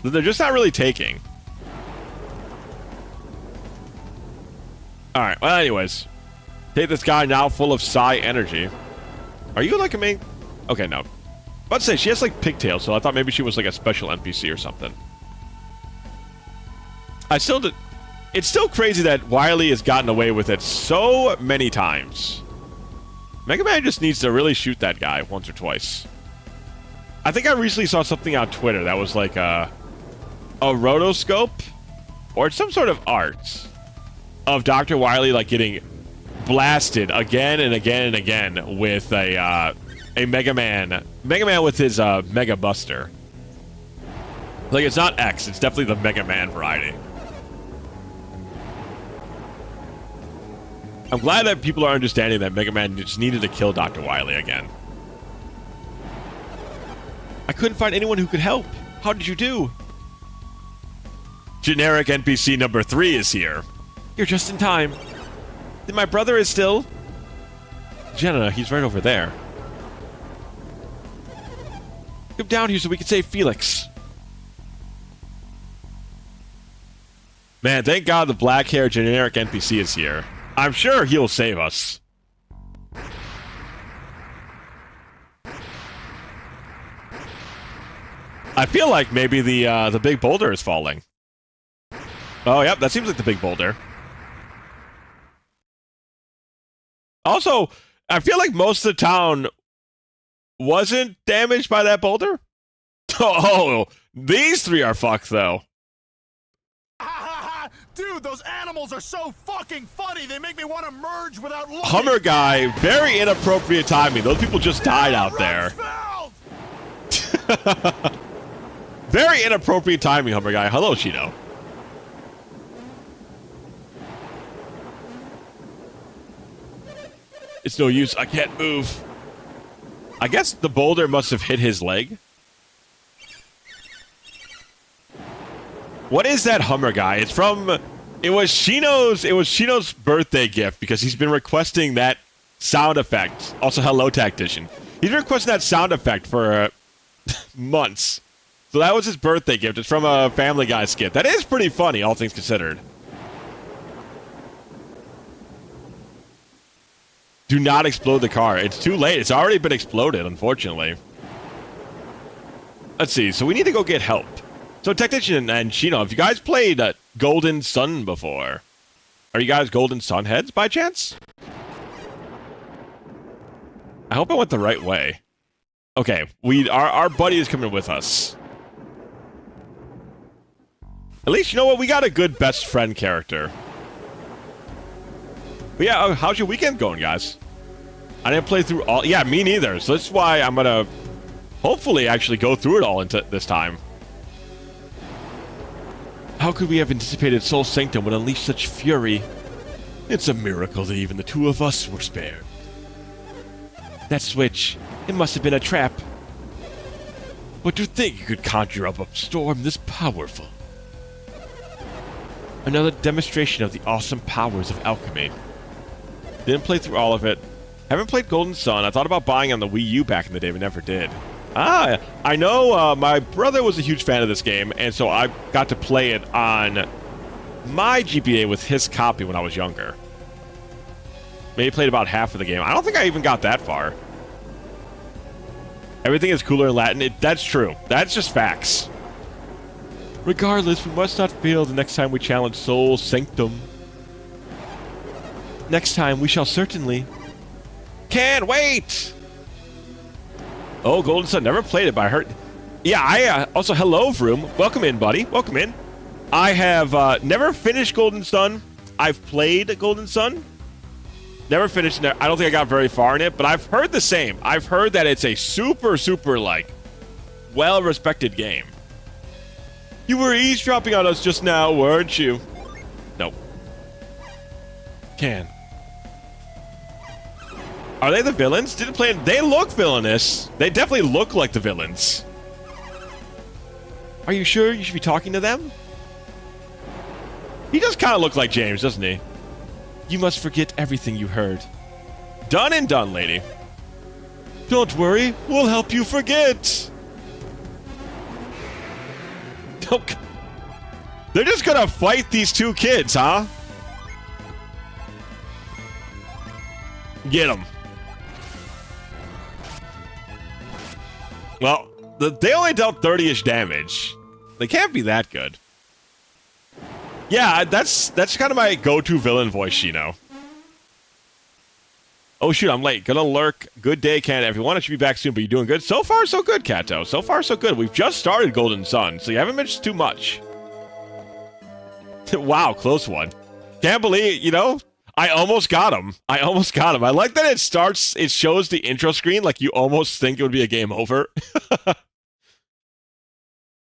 that they're just not really taking. Alright, well, anyways. Take this guy now full of Psi Energy. Are you like a main? Okay, no. About to say, she has like pigtails, so I thought maybe she was like a special NPC or something. It's still crazy that Wily has gotten away with it so many times. Mega Man just needs to really shoot that guy once or twice. I think I recently saw something on Twitter that was like a rotoscope or some sort of art of Dr. Wily like getting blasted again and again and again with a Mega Man with his Mega Buster. Like, it's not X, it's definitely the Mega Man variety. I'm glad that people are understanding that Mega Man just needed to kill Dr. Wily again. I couldn't find anyone who could help. How did you do? Generic NPC number 3 is here. You're just in time. My brother is still... Jenna, he's right over there. Come down here so we can save Felix. Man, thank God the black-haired generic NPC is here. I'm sure he'll save us. I feel like maybe the big boulder is falling. Oh, yep, that seems like the big boulder. Also, I feel like most of the town wasn't damaged by that boulder. Oh, these 3 are fucked, though. Dude, those animals are so fucking funny. They make me want to merge without looking. Hummer guy, very inappropriate timing. Those people just died out there. Very inappropriate timing, Hummer guy. Hello, Shino. It's no use. I can't move. I guess the boulder must have hit his leg. What is that Hummer guy? It's from... It was Shino's birthday gift because he's been requesting that sound effect. Also, hello, Tactician. He's been requesting that sound effect for months. So that was his birthday gift. It's from a Family Guy skit. That is pretty funny, all things considered. Do not explode the car. It's too late. It's already been exploded, unfortunately. Let's see. So we need to go get help. So Tactician and Shino, have you guys played Golden Sun before? Are you guys Golden Sun heads by chance? I hope I went the right way. Okay, our buddy is coming with us. At least, you know what? We got a good best friend character. But yeah, how's your weekend going, guys? I didn't play through all... Yeah, me neither. So that's why I'm going to hopefully actually go through it all into this time. How could we have anticipated Soul Sanctum would unleash such fury? It's a miracle that even the 2 of us were spared. That switch, it must have been a trap. But to think you could conjure up a storm this powerful. Another demonstration of the awesome powers of alchemy. Didn't play through all of it. Haven't played Golden Sun. I thought about buying on the Wii U back in the day, but never did. Ah, I know my brother was a huge fan of this game, and so I got to play it on my GBA with his copy when I was younger. Maybe played about half of the game. I don't think I even got that far. Everything is cooler in Latin. That's true. That's just facts. Regardless, we must not fail the next time we challenge Sol Sanctum. Next time, we shall certainly... Can't wait! Oh, Golden Sun. Never played it, but I heard... Yeah, I also... Hello, Vroom. Welcome in, buddy. Welcome in. I have never finished Golden Sun. I've played Golden Sun. Never finished it. I don't think I got very far in it, but I've heard the same. I've heard that it's a super, super, like, well-respected game. You were eavesdropping on us just now, weren't you? Nope. Can. Are they the villains? Didn't play. They look villainous. They definitely look like the villains. Are you sure you should be talking to them? He does kind of look like James, doesn't he? You must forget everything you heard. Done and done, lady. Don't worry, we'll help you forget. Don't. They're just gonna fight these two kids, huh? Get them. Well, they only dealt 30-ish damage. They can't be that good. Yeah, that's kind of my go-to villain voice, you know. Oh, shoot, I'm late. Gonna lurk. Good day, Cat. Everyone, I should be back soon, but you're doing good? So far, so good, Kato. So far, so good. We've just started Golden Sun, so you haven't missed too much. Wow, close one. Can't believe, you know, I almost got him. I almost got him. I like that it shows the intro screen like you almost think it would be a game over.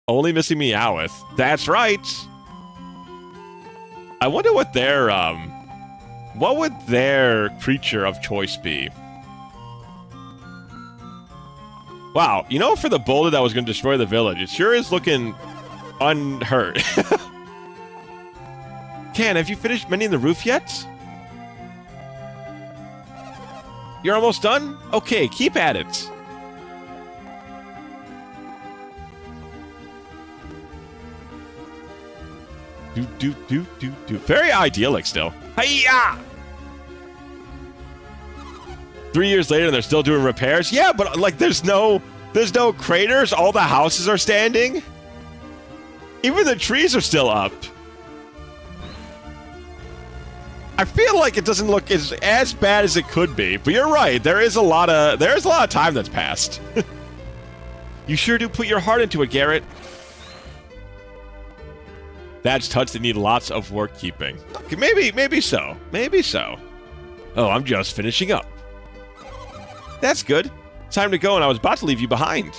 Only missing Meowth. That's right. I wonder what would their creature of choice be? Wow, you know, for the boulder that was going to destroy the village, it sure is looking unhurt. Can, have you finished mending the roof yet? You're almost done? Okay, keep at it. Do. Very idyllic still. Hiya! 3 years later, and they're still doing repairs. Yeah, but like, there's no craters. All the houses are standing. Even the trees are still up. I feel like it doesn't look as bad as it could be, but you're right. There is a lot of time that's passed. You sure do put your heart into it, Garrett. Badge tuts that need lots of work keeping. Okay, maybe so. Maybe so. Oh, I'm just finishing up. That's good. Time to go, and I was about to leave you behind.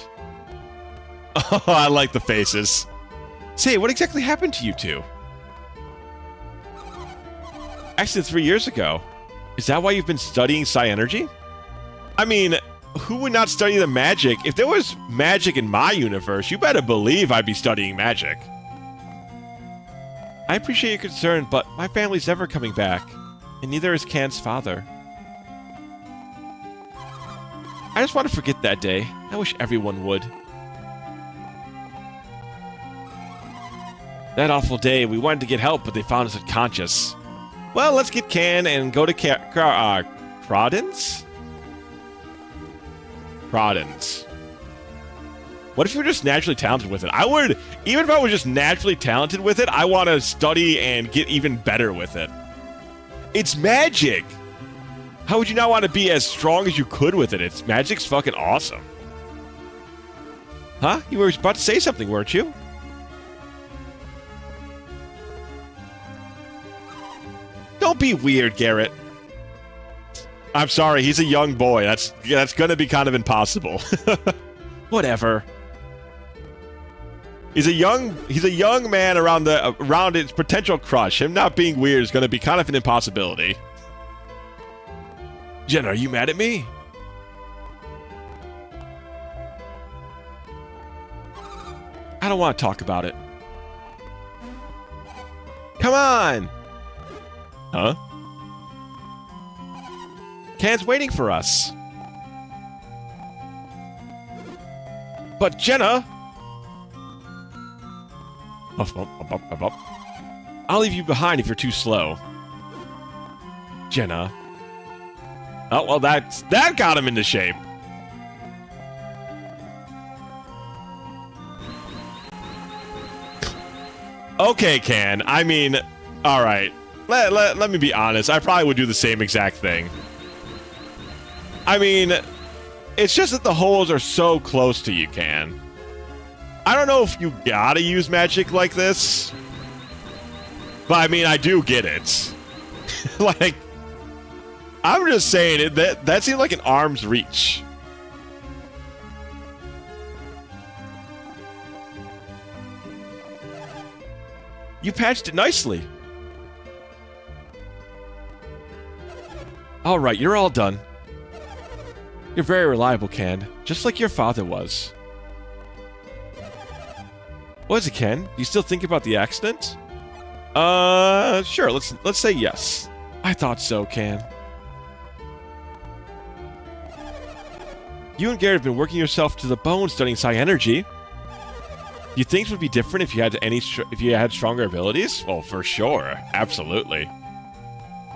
Oh, I like the faces. Say, what exactly happened to you two? Actually, 3 years ago. Is that why you've been studying Psi Energy? I mean, who would not study the magic? If there was magic in my universe, you better believe I'd be studying magic. I appreciate your concern, but my family's never coming back, and neither is Can's father. I just want to forget that day. I wish everyone would. That awful day, we wanted to get help, but they found us unconscious. Well, let's get Can and go to Crawdon's? Crawdon's. What if you were just naturally talented with it? I would, even if I was just naturally talented with it, I want to study and get even better with it. It's magic! How would you not want to be as strong as you could with it? Magic's fucking awesome. Huh? You were about to say something, weren't you? Don't be weird, Garrett. I'm sorry, he's a young boy. That's gonna be kind of impossible. Whatever. He's a young man around his potential crush. Him not being weird is gonna be kind of an impossibility. Jenna, are you mad at me? I don't want to talk about it. Come on! Huh? Can's waiting for us. But Jenna... I'll leave you behind if you're too slow. Jenna. Oh, well, that got him into shape. Okay, Can. I mean, all right. Let me be honest. I probably would do the same exact thing. I mean, it's just that the holes are so close to you, Can. I don't know if you gotta use magic like this. But, I mean, I do get it. Like, I'm just saying, that seemed like an arm's reach. You patched it nicely. All right, you're all done. You're very reliable, Can, just like your father was. What is it, Ken? Do you still think about the accident? Sure, let's say yes. I thought so, Can. You and Garrett have been working yourself to the bone studying psi energy. You think it would be different if you had stronger abilities? Well, for sure. Absolutely.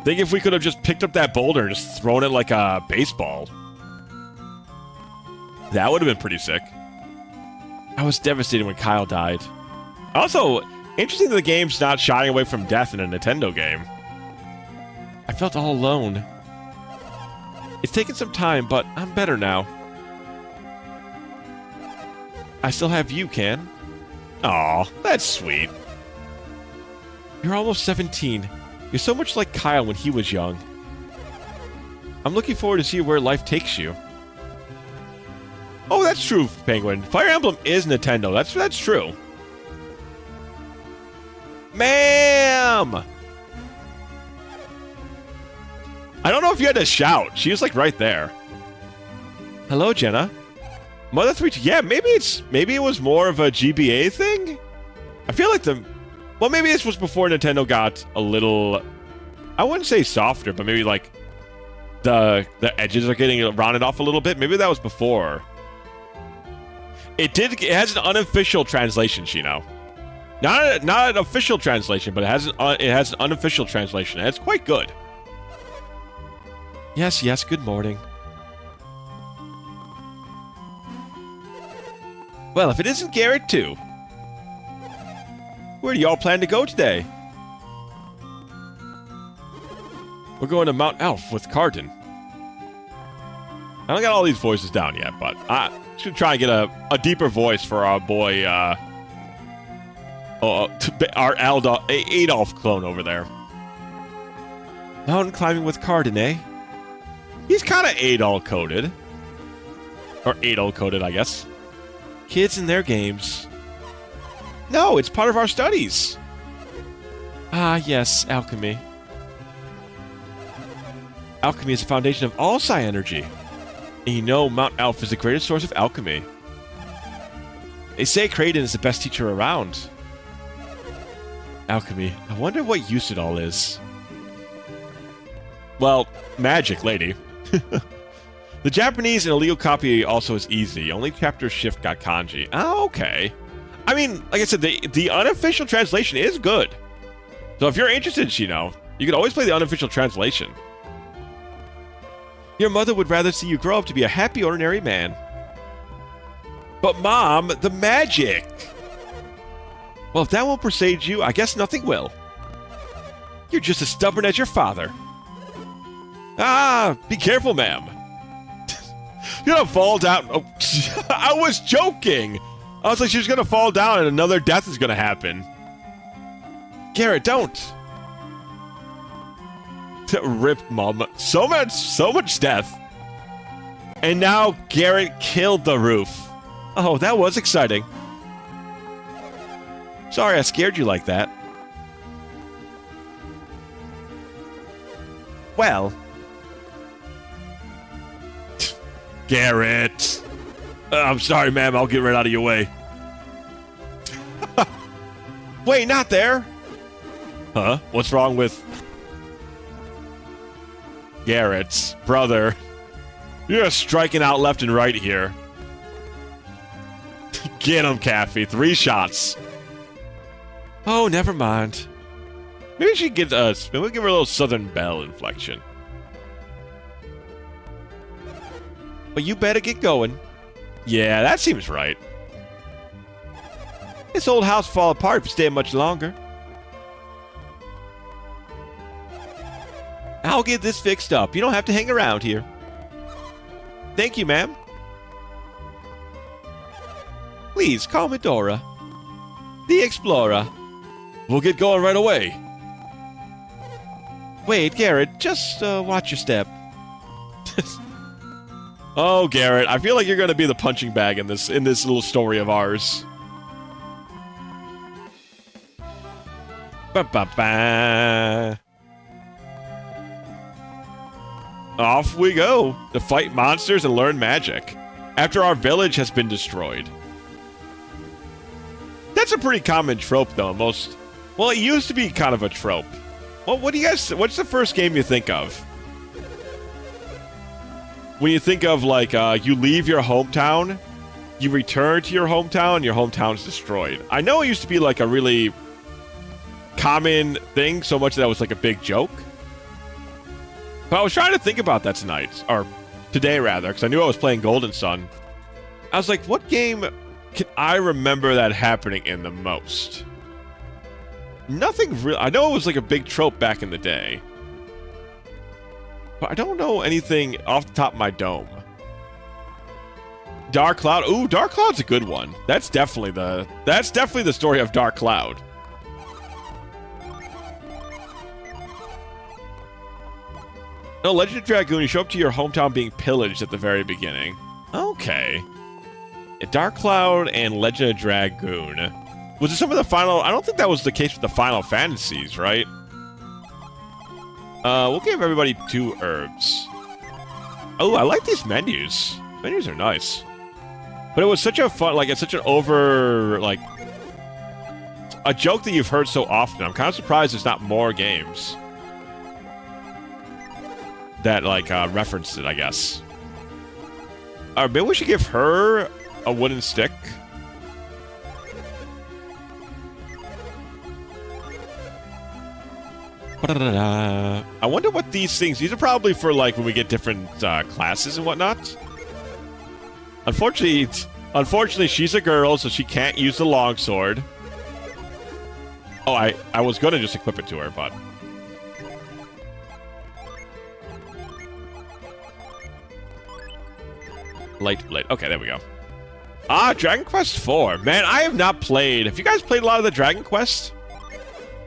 Think if we could have just picked up that boulder and just thrown it like a baseball. That would have been pretty sick. I was devastated when Kyle died. Also, interesting that the game's not shying away from death in a Nintendo game. I felt all alone. It's taken some time, but I'm better now. I still have you, Can. Aw, that's sweet. You're almost 17. You're so much like Kyle when he was young. I'm looking forward to see where life takes you. Oh, that's true, Penguin. Fire Emblem is Nintendo. That's true. Ma'am! I don't know if you had to shout. She was like right there. Hello, Jenna. Mother 3... Yeah, maybe it was more of a GBA thing? I feel like well, maybe this was before Nintendo got a little... I wouldn't say softer, but maybe like the edges are getting rounded off a little bit. Maybe that was before. It has an unofficial translation, Shino. Not an official translation, but it has an unofficial translation, and it's quite good. Yes, good morning. Well, if it isn't Garrett, too. Where do y'all plan to go today? We're going to Mount Elf with Cardin. I don't got all these voices down yet, but I should try and get a deeper voice for our boy, our Adolf clone over there. Mountain climbing with Cardin, eh? He's kind of Adol-coded. Or Adol-coded, I guess. Kids and their games. No, it's part of our studies. Ah, yes, alchemy. Alchemy is the foundation of all psi energy. And you know Mount Elf is the greatest source of alchemy. They say Kraden is the best teacher around. Alchemy. I wonder what use it all is. Well, magic, lady. The Japanese and illegal copy also is easy. Only chapter shift got kanji. Oh, okay. I mean, like I said, the unofficial translation is good. So if you're interested, Shino, you can always play the unofficial translation. Your mother would rather see you grow up to be a happy, ordinary man. But Mom, the magic! Well, if that won't persuade you, I guess nothing will. You're just as stubborn as your father. Ah, be careful, ma'am. You're gonna fall down. Oh, I was joking. I was like, she's gonna fall down and another death is gonna happen. Garrett, don't. Rip, Mom. So much death. And now Garrett killed the roof. Oh, that was exciting. Sorry I scared you like that. Well. Garrett. I'm sorry, ma'am. I'll get right out of your way. Wait, not there. Huh? What's wrong with... Garrett, brother. You're just striking out left and right here. Get him, Cappy. 3 shots. Oh, never mind. Maybe we should get maybe we'll give her a little Southern Belle inflection. But you better get going. Yeah, that seems right. This old house will fall apart if you stay much longer. I'll get this fixed up. You don't have to hang around here. Thank you, ma'am. Please, call me Dora. The Explorer. We'll get going right away. Wait, Garrett, just watch your step. Oh, Garrett, I feel like you're going to be the punching bag in this little story of ours. Ba-ba-ba. Off we go to fight monsters and learn magic after our village has been destroyed. That's a pretty common trope, though. Well, it used to be kind of a trope. Well, what do you guys? What's the first game you think of when you think of like you leave your hometown, you return to your hometown, and your hometown's destroyed? I know it used to be like a really common thing, so much that it was like a big joke. But I was trying to think about that tonight, or today rather, because I knew I was playing Golden Sun. I was like, what game can I remember that happening in the most? Nothing real. I know it was like a big trope back in the day, but I don't know anything off the top of my dome. Dark Cloud. Ooh, Dark Cloud's a good one. That's definitely the story of Dark Cloud. No, Legend of Dragoon, you show up to your hometown being pillaged at the very beginning. Okay. Dark Cloud and Legend of Dragoon. Was it some of the final... I don't think that was the case with the Final Fantasies, right? We'll give everybody 2 herbs. Oh, I like these menus. Menus are nice. But it was such a fun... Like, it's such an over... Like... A joke that you've heard so often. I'm kind of surprised there's not more games that, like, referenced it, I guess. Maybe we should give her a wooden stick. I wonder what these things... These are probably for, like, when we get different classes and whatnot. Unfortunately, she's a girl, so she can't use the longsword. Oh, I was going to just equip it to her, but... Light blade. Okay, there we go. Dragon Quest 4. Man, I have not played... Have you guys played a lot of the Dragon Quest?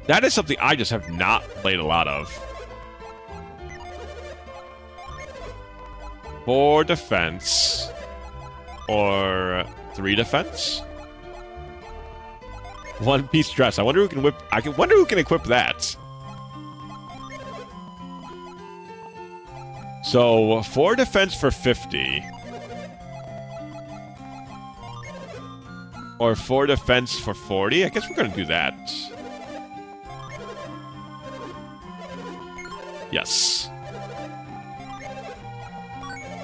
That is something I just have not played a lot of. 4 defense. Or 3 defense? 1 piece dress. I wonder who can whip... wonder who can equip that. So, 4 defense for 50. Or 4 defense for 40? I guess we're going to do that. Yes.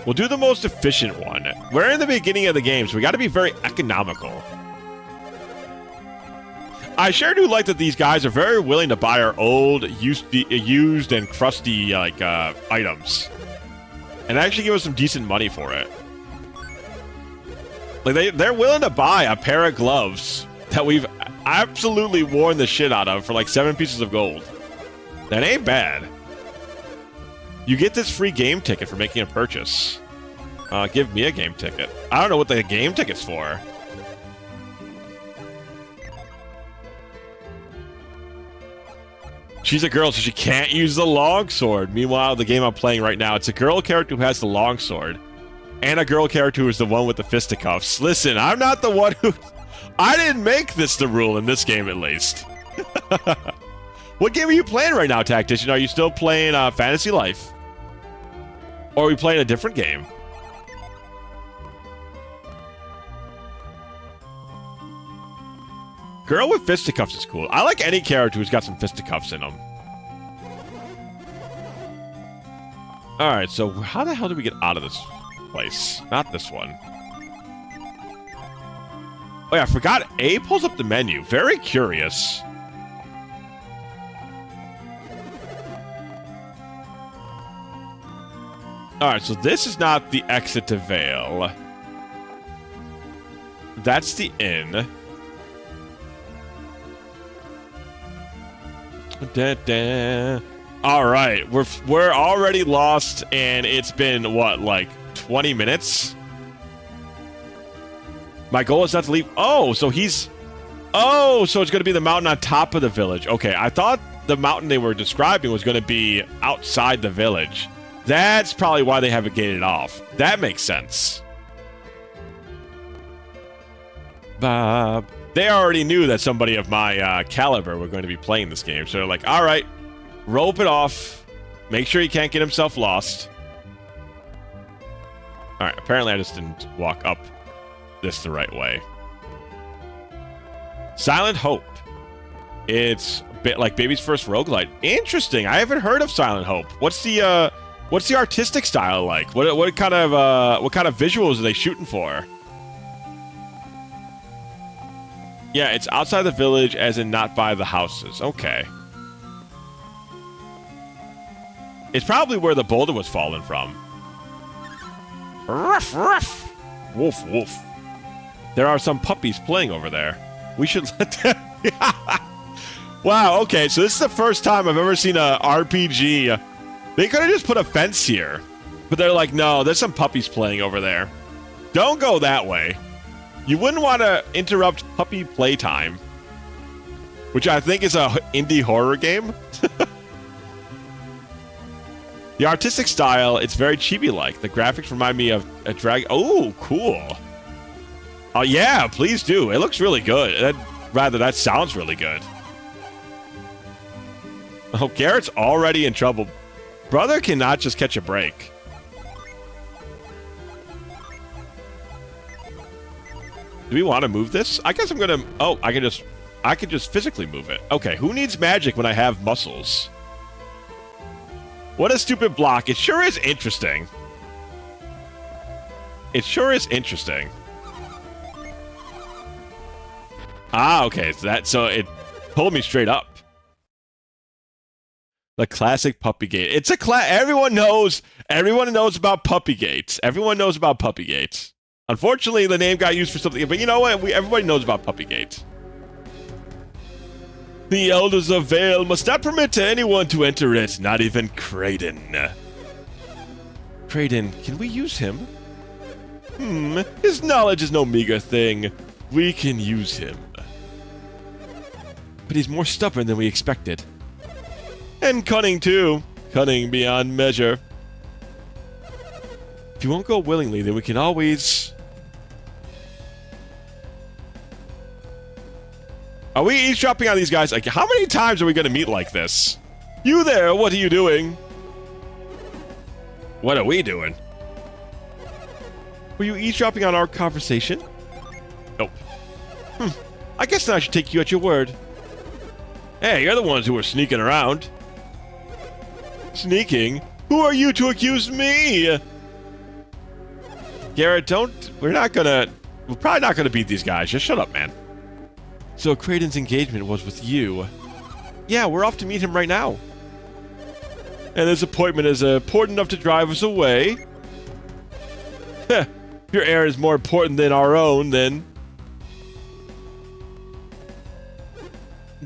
We'll do the most efficient one. We're in the beginning of the game, so we got to be very economical. I sure do like that these guys are very willing to buy our old, used and crusty items. And actually give us some decent money for it. Like, they're willing to buy a pair of gloves that we've absolutely worn the shit out of for like 7 pieces of gold. That ain't bad. You get this free game ticket for making a purchase. Give me a game ticket. I don't know what the game ticket's for. She's a girl, so she can't use the longsword. Meanwhile, the game I'm playing right now, it's a girl character who has the longsword. And a girl character who is the one with the fisticuffs. Listen, I'm not the one who... I didn't make this the rule in this game, at least. What game are you playing right now, Tactician? Are you still playing Fantasy Life? Or are we playing a different game? Girl with fisticuffs is cool. I like any character who's got some fisticuffs in them. Alright, so how the hell do we get out of this place? Not this one. Oh yeah, I forgot A pulls up the menu. Very curious. Alright, so this is not the exit to Vale. That's the inn. Da, da. All right, we're already lost, and it's been what, like 20 minutes? My goal is not to leave. Oh, so he's. Oh, so it's going to be the mountain on top of the village. Okay, I thought the mountain they were describing was going to be outside the village. That's probably why they have it gated off. That makes sense. Bob. They already knew that somebody of my caliber were going to be playing this game, so they're like, all right, rope it off. Make sure he can't get himself lost. All right, apparently I just didn't walk up this the right way. Silent Hope. It's a bit like Baby's First Roguelite. Interesting. I haven't heard of Silent Hope. What's the artistic style like? What kind of visuals are they shooting for? Yeah, it's outside the village, as in not by the houses. Okay. It's probably where the boulder was fallen from. Ruff, ruff. Woof, woof. There are some puppies playing over there. We should let them... Wow, okay, so this is the first time I've ever seen a RPG. They could have just put a fence here. But they're like, no, there's some puppies playing over there. Don't go that way. You wouldn't want to interrupt puppy playtime, which I think is a indie horror game. The artistic style, it's very chibi-like. The graphics remind me of a drag. Oh, cool. Oh, yeah, please do. It looks really good. That sounds really good. Oh, Garrett's already in trouble. Brother cannot just catch a break. Do we want to move this? I guess I'm gonna... Oh, I can just physically move it. Okay, who needs magic when I have muscles? What a stupid block. It sure is interesting. It sure is interesting. Ah, okay. So it pulled me straight up. The classic Puppygate. It's a everyone knows about Puppygate. Everyone knows about Puppygate. Unfortunately, the name got used for something, but you know what? Everybody knows about Puppygate. The Elders of Vale must not permit to anyone to enter it, not even Kraden. Kraden, can we use him? His knowledge is no meager thing. We can use him. But he's more stubborn than we expected. And cunning, too. Cunning beyond measure. If you won't go willingly, then we can always... Are we eavesdropping on these guys? Like, how many times are we going to meet like this? You there, what are you doing? What are we doing? Were you eavesdropping on our conversation? Nope. I guess then I should take you at your word. Hey, you're the ones who were sneaking around. Sneaking? Who are you to accuse me? Garrett, we're probably not gonna beat these guys. Just shut up, man. So Kraden's engagement was with you. Yeah, we're off to meet him right now. And this appointment is important enough to drive us away. Heh, if your errand is more important than our own, then...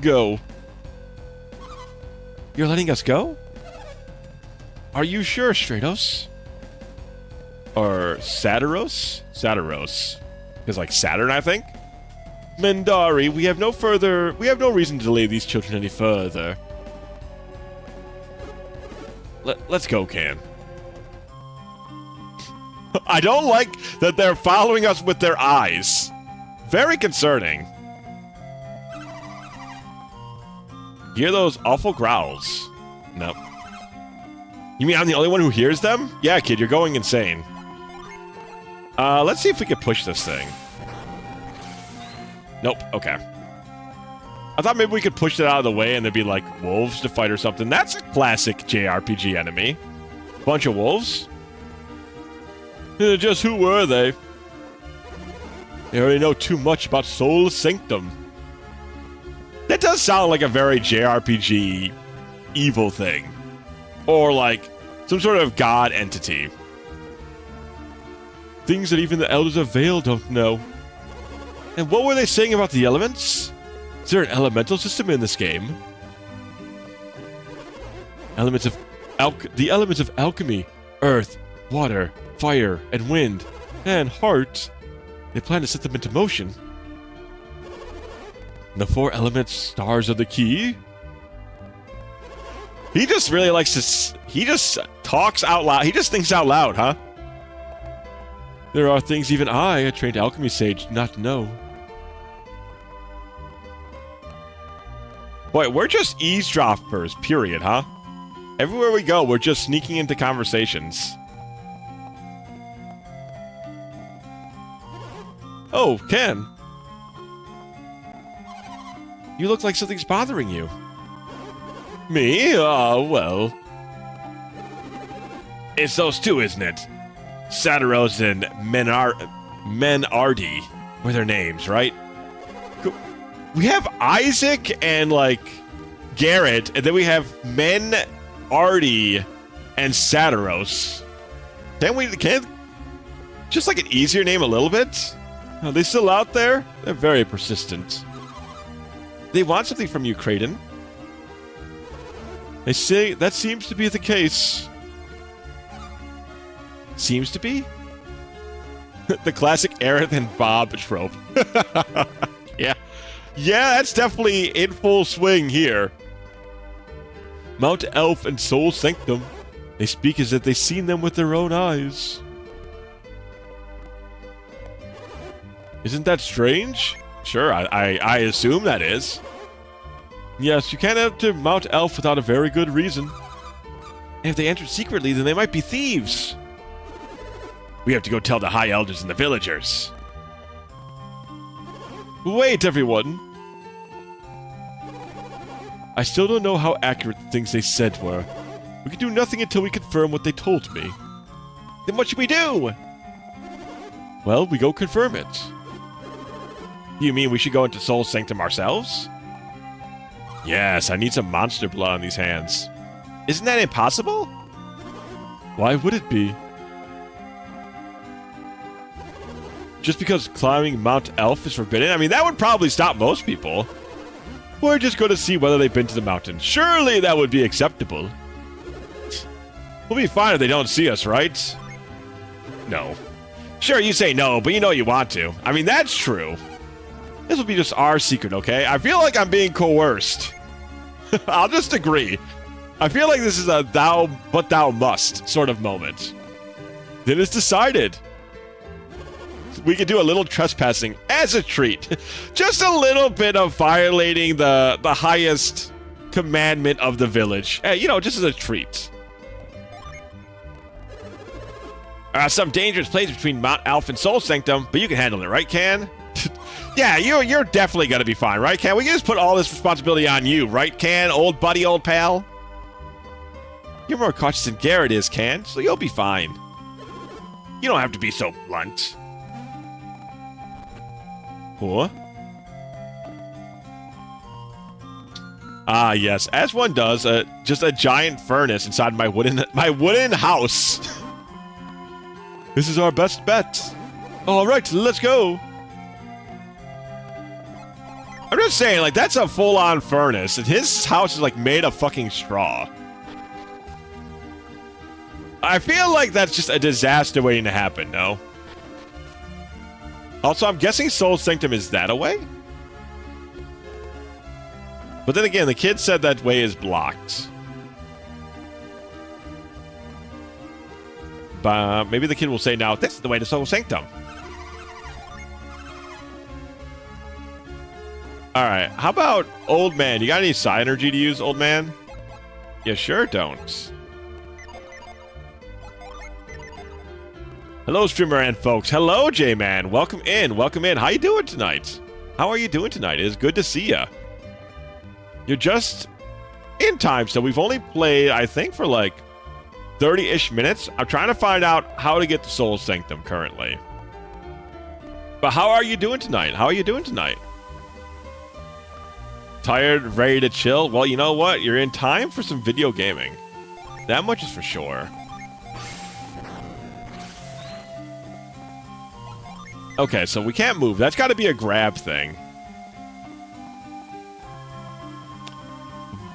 Go. You're letting us go? Are you sure, Stratos? Or Satiros? Satiros. Because like Saturn, I think? Mendari, we have no reason to delay these children any further. Let's go, Can. I don't like that they're following us with their eyes. Very concerning. Hear those awful growls? Nope. You mean I'm the only one who hears them? Yeah, kid, you're going insane. Let's see if we can push this thing. Nope, okay. I thought maybe we could push it out of the way and there'd be like wolves to fight or something. That's a classic JRPG enemy. Bunch of wolves? Just who were they? They already know too much about Soul Sanctum. That does sound like a very JRPG evil thing. Or like some sort of god entity. Things that even the Elders of Vale don't know. And what were they saying about the elements? Is there an elemental system in this game? The elements of alchemy, earth, water, fire, and wind, and heart. They plan to set them into motion. And the 4 elements, stars of the key. He just really likes to... He just talks out loud. He just thinks out loud, huh? There are things even I, a trained alchemy sage, do not know. Boy, we're just eavesdroppers, period, huh? Everywhere we go, we're just sneaking into conversations. Oh, Ken. You look like something's bothering you. Me? Well... It's those two, isn't it? Satiros and Menardi were their names, right? We have Isaac and, like, Garrett, and then we have Menardi and Satiros. Can just like an easier name a little bit? Are they still out there? They're very persistent. They want something from you, Kraden. They say that seems to be the case. Seems to be? The classic Aerith and Bob trope. Yeah. Yeah, that's definitely in full swing here. Mount Elf and Soul Sanctum. They speak as if they've seen them with their own eyes. Isn't that strange? Sure, I assume that is. Yes, you can't enter Mount Elf without a very good reason. And if they entered secretly, then they might be thieves. We have to go tell the High Elders and the villagers. Wait, everyone. I still don't know how accurate the things they said were. We can do nothing until we confirm what they told me. Then what should we do? Well, we go confirm it. You mean we should go into Soul Sanctum ourselves? Yes, I need some monster blood on these hands. Isn't that impossible? Why would it be? Just because climbing Mount Elf is forbidden? I mean, that would probably stop most people. We're just going to see whether they've been to the mountain. Surely that would be acceptable. We'll be fine if they don't see us, right? No. Sure, you say no, but you know you want to. I mean, that's true. This will be just our secret, okay? I feel like I'm being coerced. I'll just agree. I feel like this is a thou, but thou must sort of moment. Then it's decided. We could do a little trespassing as a treat. Just a little bit of violating the highest commandment of the village. Hey, you know, just as a treat. Some dangerous place between Mount Elf and Soul Sanctum, but you can handle it, right, Can? Yeah, you're definitely gonna be fine, right, Can? We can just put all this responsibility on you, right, Can? Old buddy, old pal? You're more cautious than Garrett is, Can, so you'll be fine. You don't have to be so blunt. What? Ah, yes, as one does, just a giant furnace inside my wooden house. This is our best bet. All right, let's go. I'm just saying, like, that's a full-on furnace, and his house is, like, made of fucking straw. I feel like that's just a disaster waiting to happen, no? Also, I'm guessing Soul Sanctum is that away? But then again, the kid said that way is blocked. But maybe the kid will say now, this is the way to Soul Sanctum. Alright, how about Old Man? You got any psi energy to use, Old Man? You sure don't. Hello, streamer and folks. Hello, J-Man. Welcome in. Welcome in. How you doing tonight? How are you doing tonight? It is good to see ya. You're just in time, so we've only played, I think, for like 30-ish minutes. I'm trying to find out how to get to Soul Sanctum currently. But how are you doing tonight? How are you doing tonight? Tired, ready to chill? Well, you know what? You're in time for some video gaming. That much is for sure. Okay, so we can't move. That's got to be a grab thing.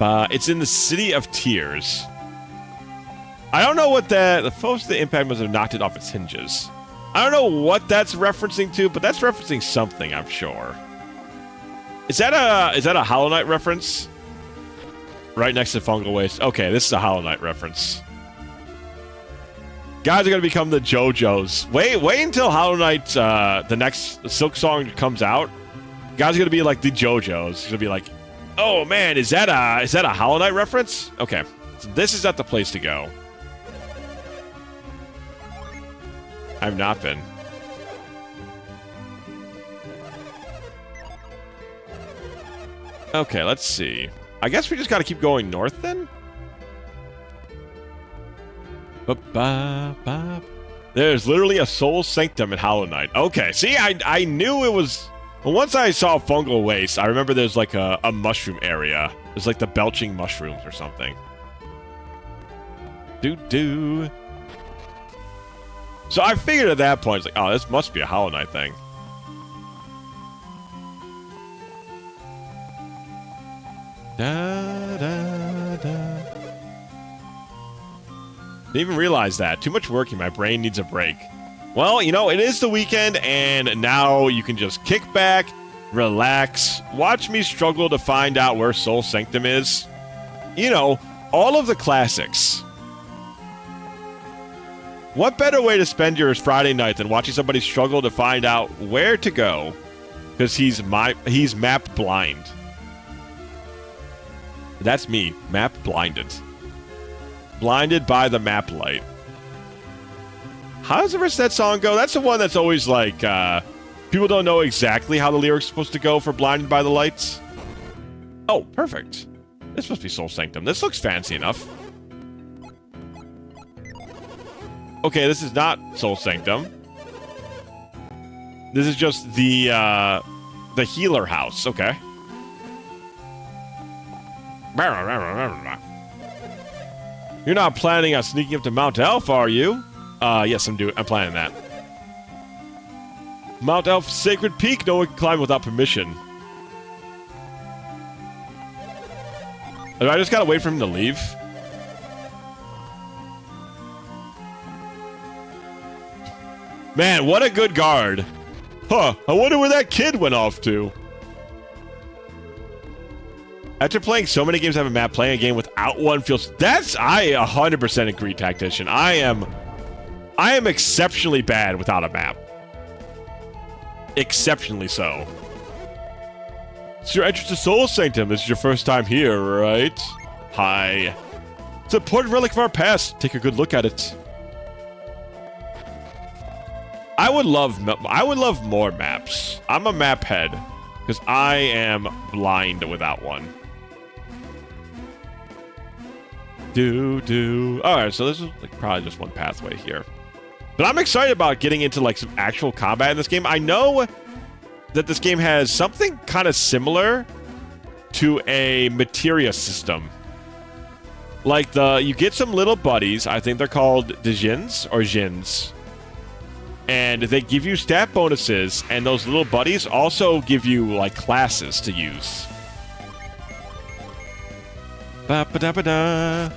It's in the City of Tears. I don't know what that... The force of the impact must have knocked it off its hinges. I don't know what that's referencing to, but that's referencing something, I'm sure. Is that a Hollow Knight reference? Right next to Fungal Waste. Okay, this is a Hollow Knight reference. Guys are gonna become the JoJos. Wait until Hollow Knight, the next Silk Song comes out. Guys are gonna be like the JoJos. It's gonna be like, oh man, is that a Hollow Knight reference? Okay, so this is not the place to go. I've not been. Okay, let's see. I guess we just gotta keep going north then? There's literally a Soul Sanctum in Hollow Knight. Okay, see, I knew it was... Well, once I saw Fungal Waste, I remember there's like a mushroom area. There's like the belching mushrooms or something. Do. So I figured at that point, it's like, oh, this must be a Hollow Knight thing. Didn't even realize that. Too much working. My brain needs a break. Well, you know, it is the weekend, and now you can just kick back, relax, watch me struggle to find out where Soul Sanctum is. You know, all of the classics. What better way to spend your Friday night than watching somebody struggle to find out where to go? Because he's map blind. That's me, map blinded. Blinded by the map light. How does the rest of that song go? That's the one that's always like, people don't know exactly how the lyrics are supposed to go for Blinded by the Lights. Oh, perfect. This must be Soul Sanctum. This looks fancy enough. Okay, this is not Soul Sanctum. This is just the healer house. Okay. You're not planning on sneaking up to Mount Elf, are you? Yes, I'm planning that. Mount Elf Sacred Peak, no one can climb without permission. I just gotta wait for him to leave. Man, what a good guard. Huh, I wonder where that kid went off to. After playing so many games on a map, playing a game without one feels... I 100% agree, Tactician. I am exceptionally bad without a map. Exceptionally so. It's your entrance to Soul Sanctum. This is your first time here, right? Hi. It's an important relic of our past. Take a good look at it. I would love more maps. I'm a map head because I am blind without one. Alright, so this is like probably just one pathway here. But I'm excited about getting into like some actual combat in this game. I know that this game has something kind of similar to a materia system. Like you get some little buddies, I think they're called Djinns or Jins. And they give you stat bonuses, and those little buddies also give you like classes to use. Ba-ba-da-ba-da.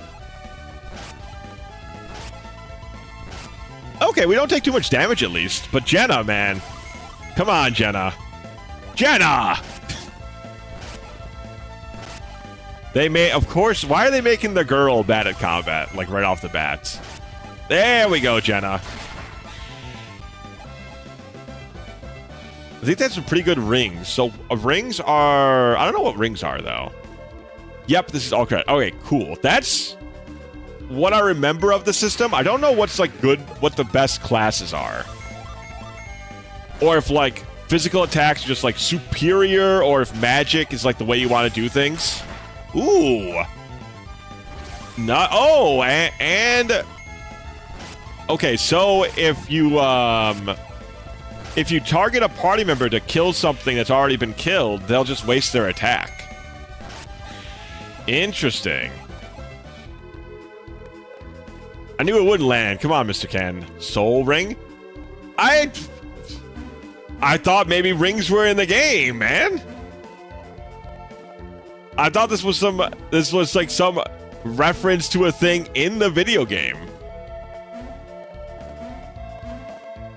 Okay, we don't take too much damage at least. But Jenna, man. Come on, Jenna. Jenna! They may, of course, why are they making the girl bad at combat? Like right off the bat. There we go, Jenna. I think that's some pretty good rings. So rings are... I don't know what rings are, though. Yep, this is all correct. Okay, cool. That's what I remember of the system. I don't know what's, like, good... What the best classes are. Or if, like, physical attacks are just, like, superior. Or if magic is, like, the way you want to do things. Ooh. Not... Oh, and Okay, so if you target a party member to kill something that's already been killed, they'll just waste their attack. Interesting. I knew it wouldn't land. Come on, Mr. Ken. Soul Ring? I thought maybe rings were in the game, man. I thought this was like some reference to a thing in the video game.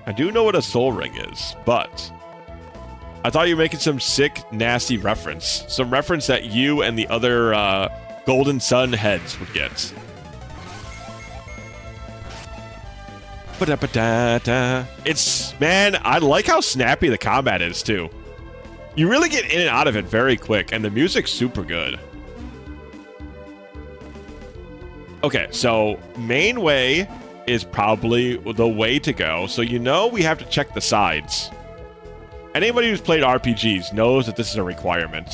I do know what a soul ring is, but I thought you were making some sick, nasty reference. Some reference that you and the other Golden Sun heads would get. It's, man, I like how snappy the combat is, too. You really get in and out of it very quick, and the music's super good. Okay, so main way is probably the way to go. So you know we have to check the sides. Anybody who's played RPGs knows that this is a requirement.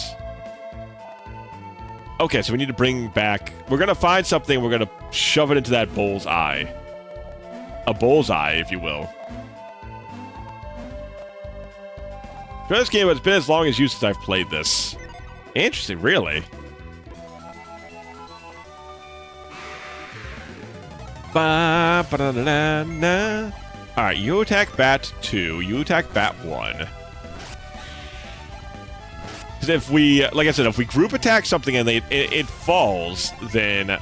Okay, so we need to bring back... We're going to find something, we're going to shove it into that bull's eye. A bullseye, if you will. This game has been as long as you since I've played this. Interesting, really. Alright, you attack Bat 2, you attack Bat 1. Because if we, like I said, if we group attack something and it falls, then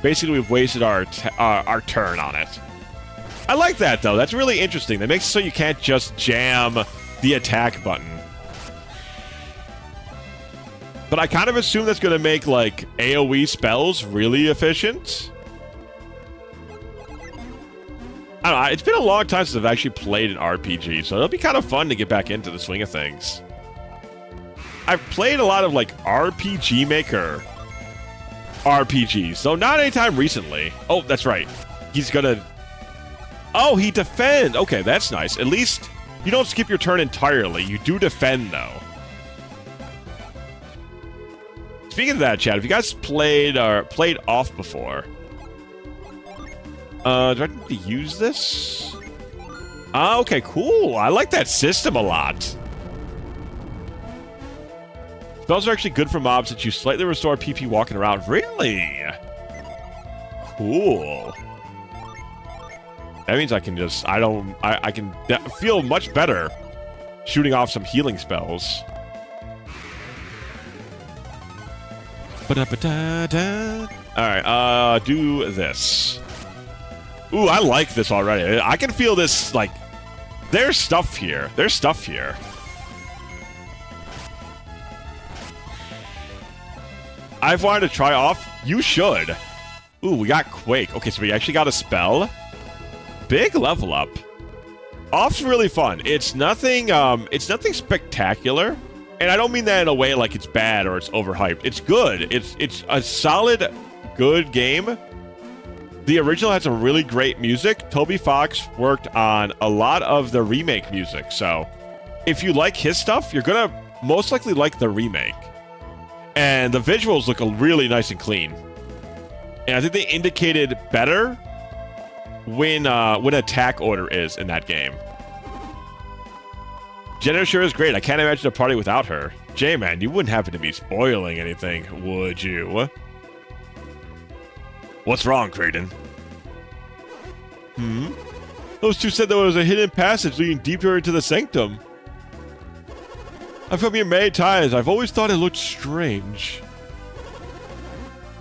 basically we've wasted our turn on it. I like that, though. That's really interesting. That makes it so you can't just jam the attack button. But I kind of assume that's going to make, like, AoE spells really efficient. I don't know. It's been a long time since I've actually played an RPG, so it'll be kind of fun to get back into the swing of things. I've played a lot of, like, RPG Maker RPGs, so not anytime recently. Oh, that's right. He's gonna... Oh, he defend. Okay, that's nice. At least you don't skip your turn entirely. You do defend, though. Speaking of that, chat, have you guys played off before? Do I need to use this? Ah, okay, cool. I like that system a lot. Spells are actually good for mobs that you slightly restore PP walking around. Really? Cool. That means I can just, I can feel much better shooting off some healing spells. Alright, do this. Ooh, I like this already. I can feel this, like, there's stuff here. There's stuff here. I've wanted to try off. You should. Ooh, we got Quake. Okay, so we actually got a spell. Big level up. Off's really fun. It's nothing spectacular. And I don't mean that in a way like it's bad or it's overhyped. It's good. It's a solid, good game. The original had some really great music. Toby Fox worked on a lot of the remake music. So if you like his stuff, you're going to most likely like the remake. And the visuals look really nice and clean. And I think they indicated better when attack order is in that game. Jenna sure is great. I can't imagine a party without her. J-Man, you wouldn't happen to be spoiling anything, would you? What's wrong, Kraden? Those two said there was a hidden passage leading deeper into the sanctum. I've come here many times. I've always thought it looked strange.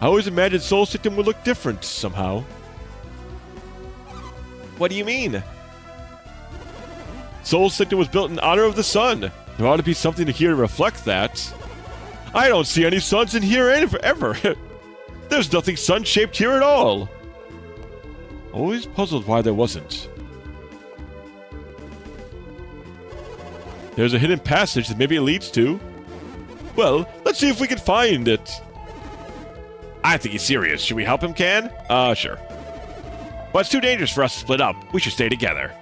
I always imagined Soul Sanctum would look different somehow. What do you mean? Soul Sanctum was built in honor of the sun. There ought to be something here to reflect that. I don't see any suns in here ever. There's nothing sun-shaped here at all. Always puzzled why there wasn't. There's a hidden passage that maybe it leads to. Well, let's see if we can find it. I think he's serious. Should we help him, Can? Sure. But it's too dangerous for us to split up. We should stay together.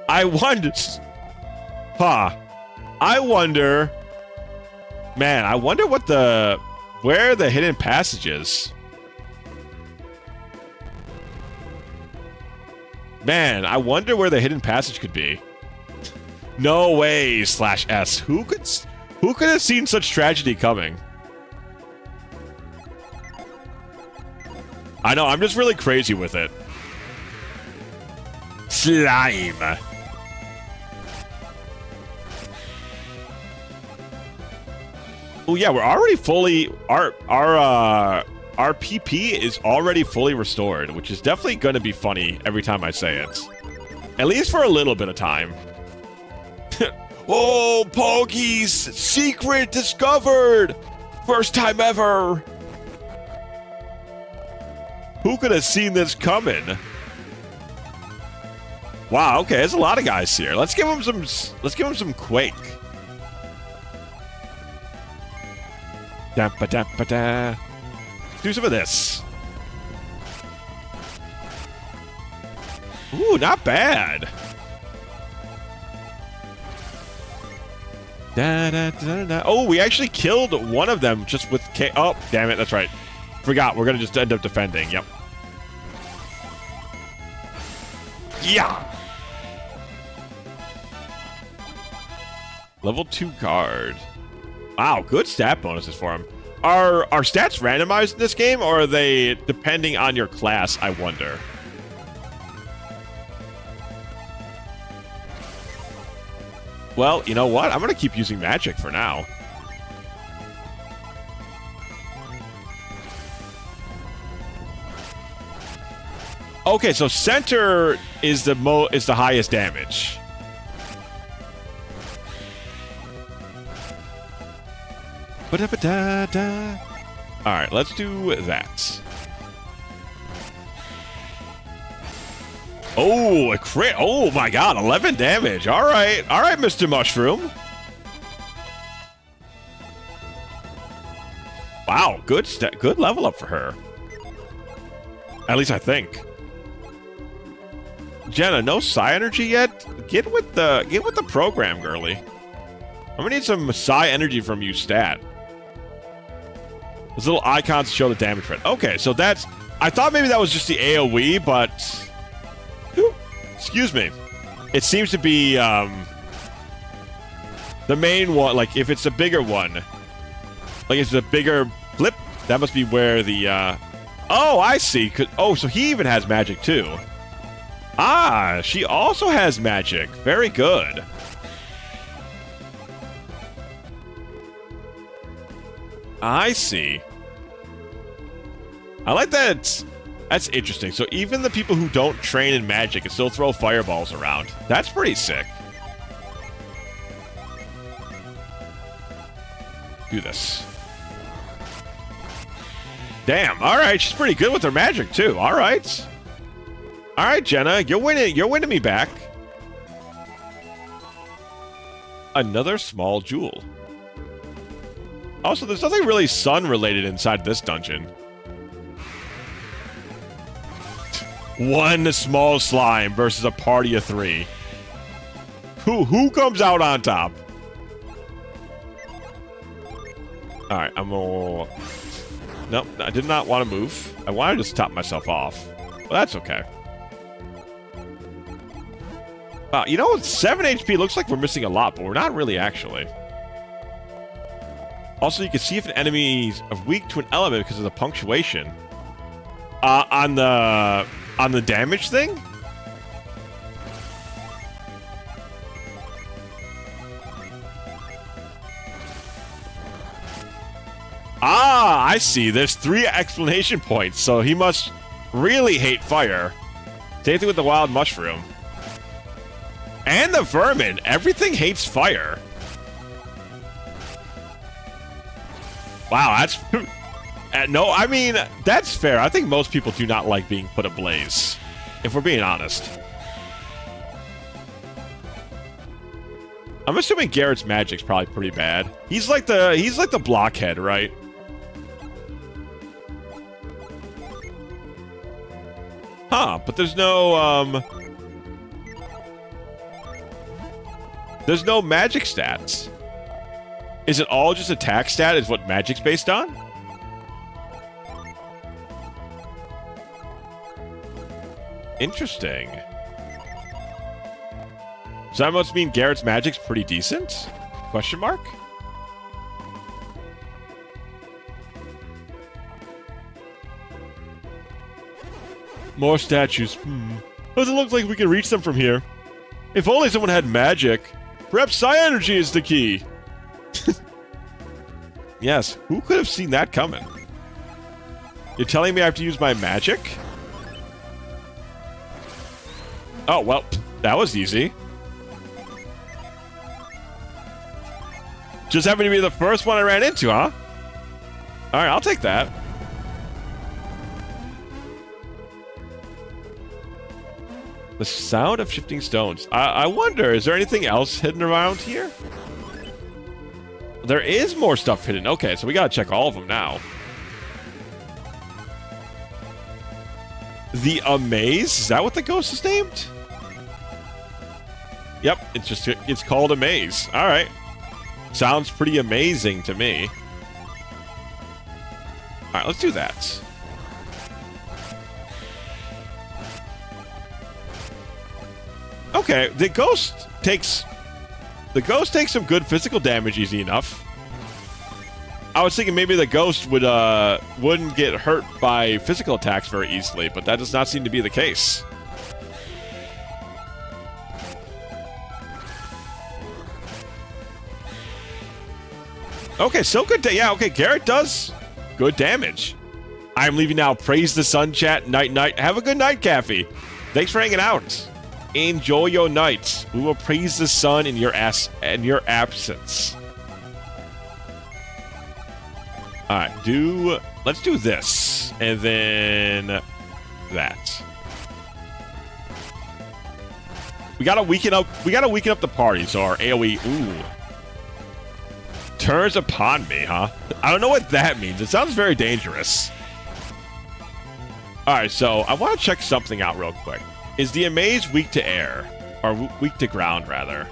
I wonder... I wonder... Man, I wonder what where the hidden passage is. Man, I wonder where the hidden passage could be. No way, /S. Who could have seen such tragedy coming? I know, I'm just really crazy with it. Slime. Oh yeah, we're already fully our PP is already fully restored, which is definitely going to be funny every time I say it. At least for a little bit of time. Oh, Poggy's secret discovered! First time ever! Who could have seen this coming? Wow, okay, there's a lot of guys here. Let's give him some Quake. Da-ba-da-ba-da. Do some of this. Ooh, not bad. Da-da-da-da. Oh, we actually killed one of them just with K. Oh, damn it, that's right. Forgot, we're gonna just end up defending, yep. Yeah! Level 2 card. Wow, good stat bonuses for him. Are stats randomized in this game, or are they depending on your class, I wonder? Well, you know what? I'm going to keep using magic for now. Okay, so center is the highest damage. Ba-da-ba-da-da. All right, let's do that. Oh, a crit. Oh my god, 11 damage. All right, Mr. Mushroom. Wow, good level up for her. At least I think. Jenna, no Psi energy yet? Get with the program, girly. I'm gonna need some Psi energy from you, stat. Those little icons show the damage rate. Okay, so that's... I thought maybe that was just the AoE, but... Excuse me. It seems to be, the main one, like, if it's a bigger one. Like, it's a bigger flip, that must be where the, Oh, I see. Oh, so he even has magic, too. Ah, she also has magic. Very good. I see. I like that. That's interesting. So even the people who don't train in magic can still throw fireballs around. That's pretty sick. Do this. Damn. All right. She's pretty good with her magic, too. All right. All right, Jenna. You're winning. You're winning me back. Another small jewel. Also, there's nothing really sun-related inside this dungeon. One small slime versus a party of 3. Who comes out on top? Alright, I'm gonna... Nope, I did not want to move. I wanted to top myself off. Well, that's okay. Wow, you know, 7 HP looks like we're missing a lot, but we're not really, actually. Also, you can see if an enemy is weak to an element because of the punctuation. On the damage thing? Ah, I see. There's 3 explanation points, so he must really hate fire. Same thing with the wild mushroom. And the vermin. Everything hates fire. Wow, that's... No, I mean, that's fair. I think most people do not like being put ablaze, if we're being honest. I'm assuming Garrett's magic's probably pretty bad. He's like the blockhead, right? Huh, but there's no magic stats. Is it all just attack stat is what magic's based on? Interesting. So that must mean Garrett's magic's pretty decent? Question mark? More statues. Doesn't look like we can reach them from here. If only someone had magic. Perhaps psi energy is the key. Yes, who could have seen that coming? You're telling me I have to use my magic? Oh, well, that was easy. Just happened to be the first one I ran into, huh? Alright, I'll take that. The sound of shifting stones. I wonder, is there anything else hidden around here? There is more stuff hidden. Okay, so we gotta check all of them now. The Amaze? Is that what the ghost is named? Yep, it's called Amaze. Alright. Sounds pretty amazing to me. Alright, let's do that. Okay, the ghost takes some good physical damage easy enough. I was thinking maybe the ghost wouldn't get hurt by physical attacks very easily, but that does not seem to be the case. Okay, so good. Yeah, okay, Garrett does good damage. I'm leaving now. Praise the sun, chat. Night, night. Have a good night, Caffey. Thanks for hanging out. Enjoy your night. We will praise the sun in your absence. All right, let's do this, and then that. We gotta weaken up the party, so our AoE. Ooh. Turns upon me, huh? I don't know what that means. It sounds very dangerous. Alright, so I want to check something out real quick. Is the Amaze weak to air? Or weak to ground, rather?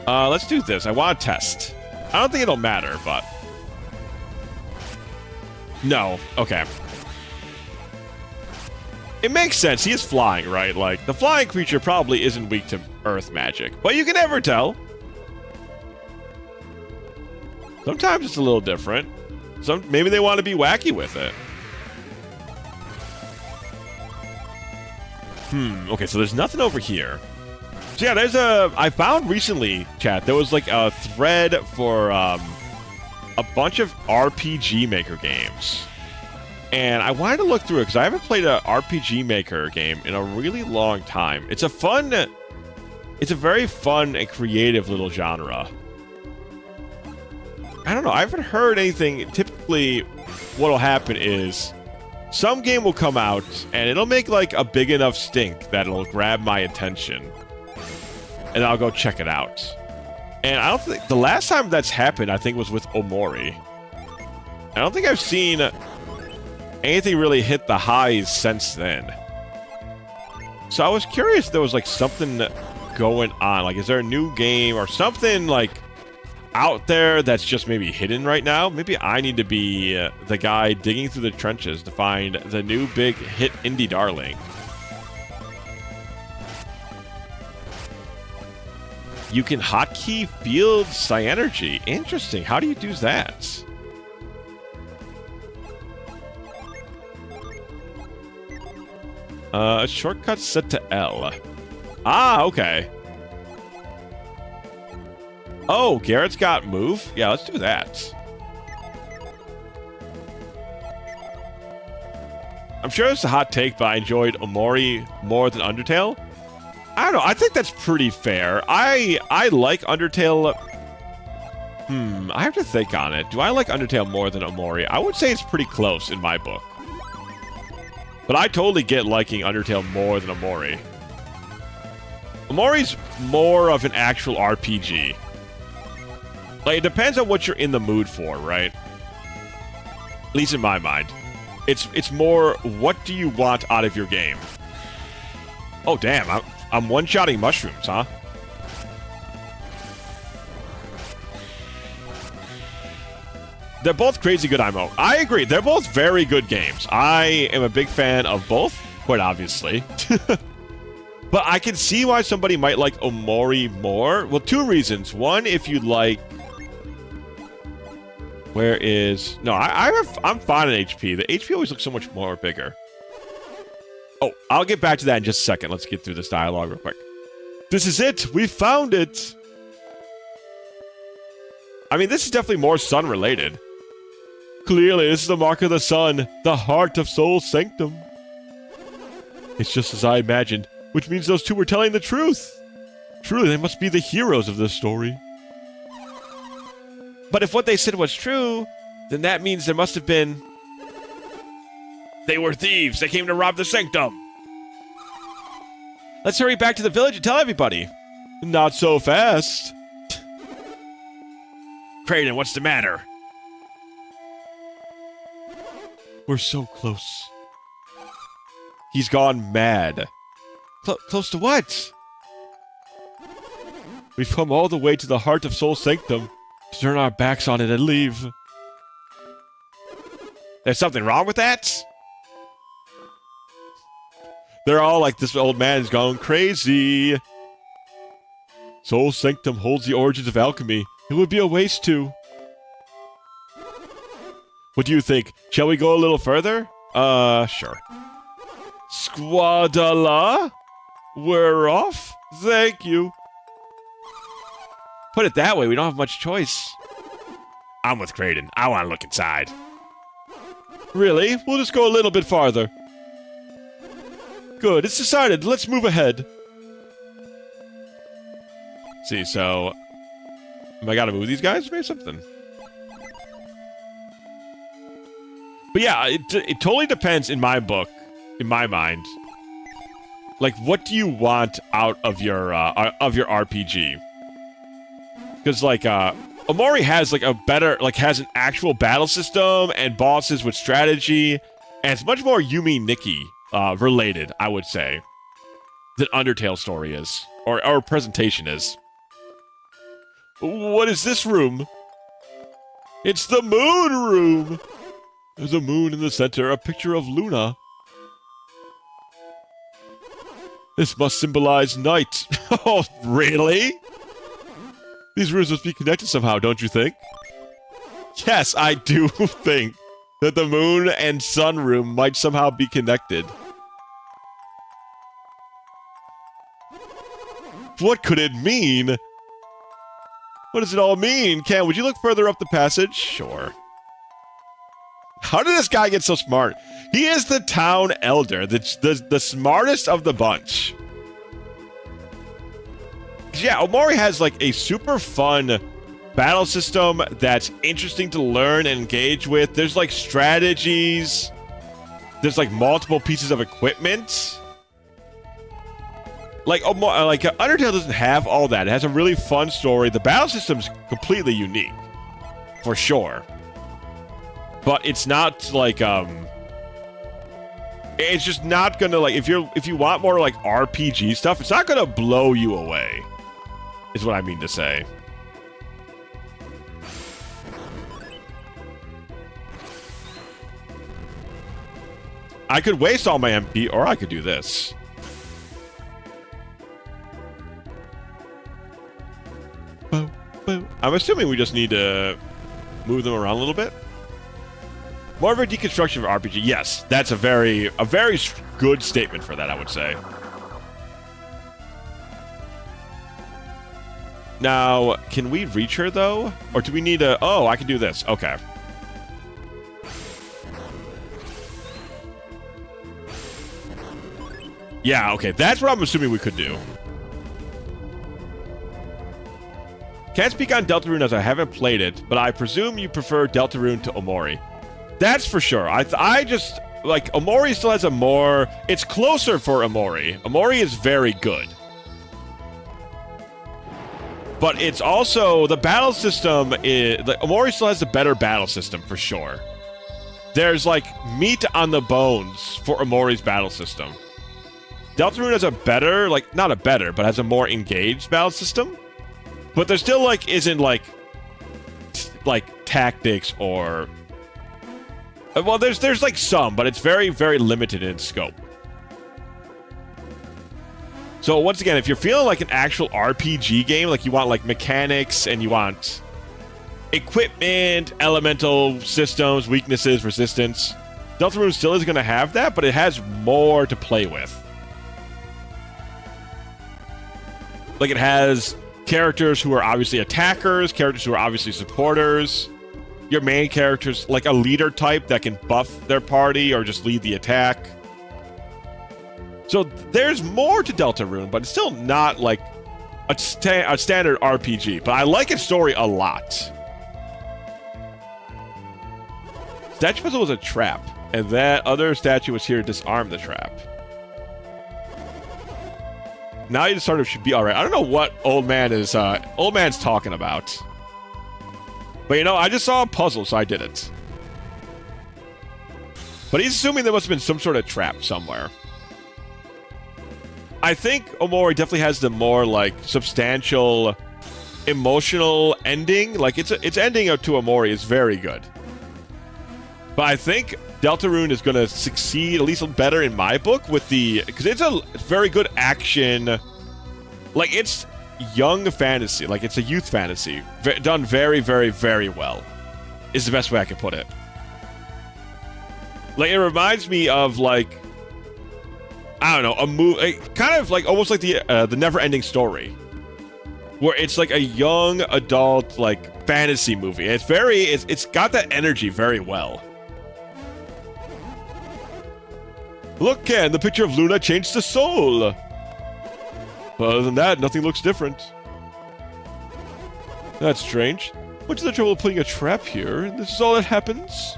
Let's do this. I want to test. I don't think it'll matter, but... No. Okay. It makes sense. He is flying, right? Like, the flying creature probably isn't weak to earth magic. But you can never tell. Sometimes it's a little different. Maybe they want to be wacky with it. Okay, so there's nothing over here. So yeah, I found recently, chat, there was like a thread for a bunch of RPG Maker games. And I wanted to look through it because I haven't played an RPG Maker game in a really long time. It's a very fun and creative little genre. I don't know, I haven't heard anything. Typically, what'll happen is some game will come out and it'll make like a big enough stink that it'll grab my attention. And I'll go check it out. And I don't think the last time that's happened, I think, was with Omori. I don't think I've seen anything really hit the highs since then. So I was curious if there was like something going on. Like, is there a new game or something like out there that's just maybe hidden right now? Maybe I need to be the guy digging through the trenches to find the new big hit indie darling. You can hotkey field Psy-Energy. Interesting. How do you do that? Shortcut set to L. Ah, okay. Oh, Garrett's got move? Yeah, let's do that. I'm sure it's a hot take, but I enjoyed Omori more than Undertale. I don't know. I think that's pretty fair. I like Undertale. I have to think on it. Do I like Undertale more than Omori? I would say it's pretty close in my book. But I totally get liking Undertale more than Omori. Omori's more of an actual RPG. Like, it depends on what you're in the mood for, right? At least in my mind. It's more, what do you want out of your game? Oh, damn. I'm one-shotting mushrooms, huh? They're both crazy good IMO. I agree. They're both very good games. I am a big fan of both, quite obviously. But I can see why somebody might like Omori more. Well, two reasons. One, if you like... Where is... No, I'm fine on HP. The HP always looks so much more bigger. Oh, I'll get back to that in just a second. Let's get through this dialogue real quick. This is it! We found it! I mean, this is definitely more sun-related. Clearly, this is the mark of the sun, the heart of Soul Sanctum. It's just as I imagined, which means those two were telling the truth. Truly, they must be the heroes of this story. But if what they said was true, then that means there must have been... They were thieves. They came to rob the sanctum. Let's hurry back to the village and tell everybody. Not so fast. Kraden, what's the matter? We're so close. He's gone mad. Close to what? We've come all the way to the heart of Soul Sanctum to turn our backs on it and leave. There's something wrong with that? They're all like, this old man is going crazy. Soul Sanctum holds the origins of alchemy. It would be a waste to. What do you think? Shall we go a little further? Sure. Squadala? We're off? Thank you. Put it that way, we don't have much choice. I'm with Kraden. I want to look inside. Really? We'll just go a little bit farther. Good, it's decided. Let's move ahead. See, so... Am I gotta move these guys? Maybe something. But yeah, it totally depends in my book, in my mind. Like, what do you want out of your RPG? Because, like, Omori has, like, a better, like, has an actual battle system and bosses with strategy, and it's much more Yumi Nikki related, I would say, than Undertale story is, or presentation is. What is this room? It's the moon room! There's a moon in the center, a picture of Luna. This must symbolize night. Oh, really? These rooms must be connected somehow, don't you think? Yes, I do think that the moon and sun room might somehow be connected. What could it mean? What does it all mean? Cam, would you look further up the passage? Sure. How did this guy get so smart? He is the town elder, the smartest of the bunch. Yeah, Omori has like a super fun battle system that's interesting to learn and engage with. There's like strategies. There's like multiple pieces of equipment. Like Undertale doesn't have all that. It has a really fun story. The battle system's completely unique, for sure. But it's not like it's just not gonna like if you want more like RPG stuff, it's not gonna blow you away. Is what I mean to say. I could waste all my MP, or I could do this. I'm assuming we just need to move them around a little bit. More of a deconstruction of RPG. Yes, that's a very good statement for that, I would say. Now, can we reach her, though? Or do we need a... Oh, I can do this. Okay. Yeah, okay. That's what I'm assuming we could do. Can't speak on Deltarune as I haven't played it, but I presume you prefer Deltarune to Omori. That's for sure. I just... Like, Omori still has a more... It's closer for Omori. Omori is very good. But it's also... The battle system is... Like, Omori still has a better battle system, for sure. There's, like, meat on the bones for Omori's battle system. Deltarune has a better... Like, not a better, but has a more engaged battle system. But there still, like, isn't, like, tactics or... Well, there's, like, some, but it's very, very limited in its scope. So once again, if you're feeling like an actual RPG game, like you want like mechanics and you want equipment, elemental systems, weaknesses, resistance, Deltarune still is going to have that, but it has more to play with. Like it has characters who are obviously attackers, characters who are obviously supporters, your main characters like a leader type that can buff their party or just lead the attack. So there's more to Deltarune, but it's still not like a standard RPG. But I like its story a lot. Statue Puzzle was a trap, and that other statue was here to disarm the trap. Now you sort of should be all right. I don't know what old man's talking about. But you know, I just saw a puzzle, so I did it. But he's assuming there must have been some sort of trap somewhere. I think Omori definitely has the more like substantial, emotional ending. Like its ending to Omori is very good. But I think Deltarune is going to succeed at least better in my book with because it's a very good action. Like it's young fantasy, like it's a youth fantasy, done very, very, very well. Is the best way I can put it. Like it reminds me of like, I don't know, a movie, kind of like almost like the Never-Ending Story, where it's like a young adult like fantasy movie. It's got that energy very well. Look, Ken, the picture of Luna changed to Soul. But other than that, nothing looks different. That's strange. What's the trouble putting a trap here? This is all that happens?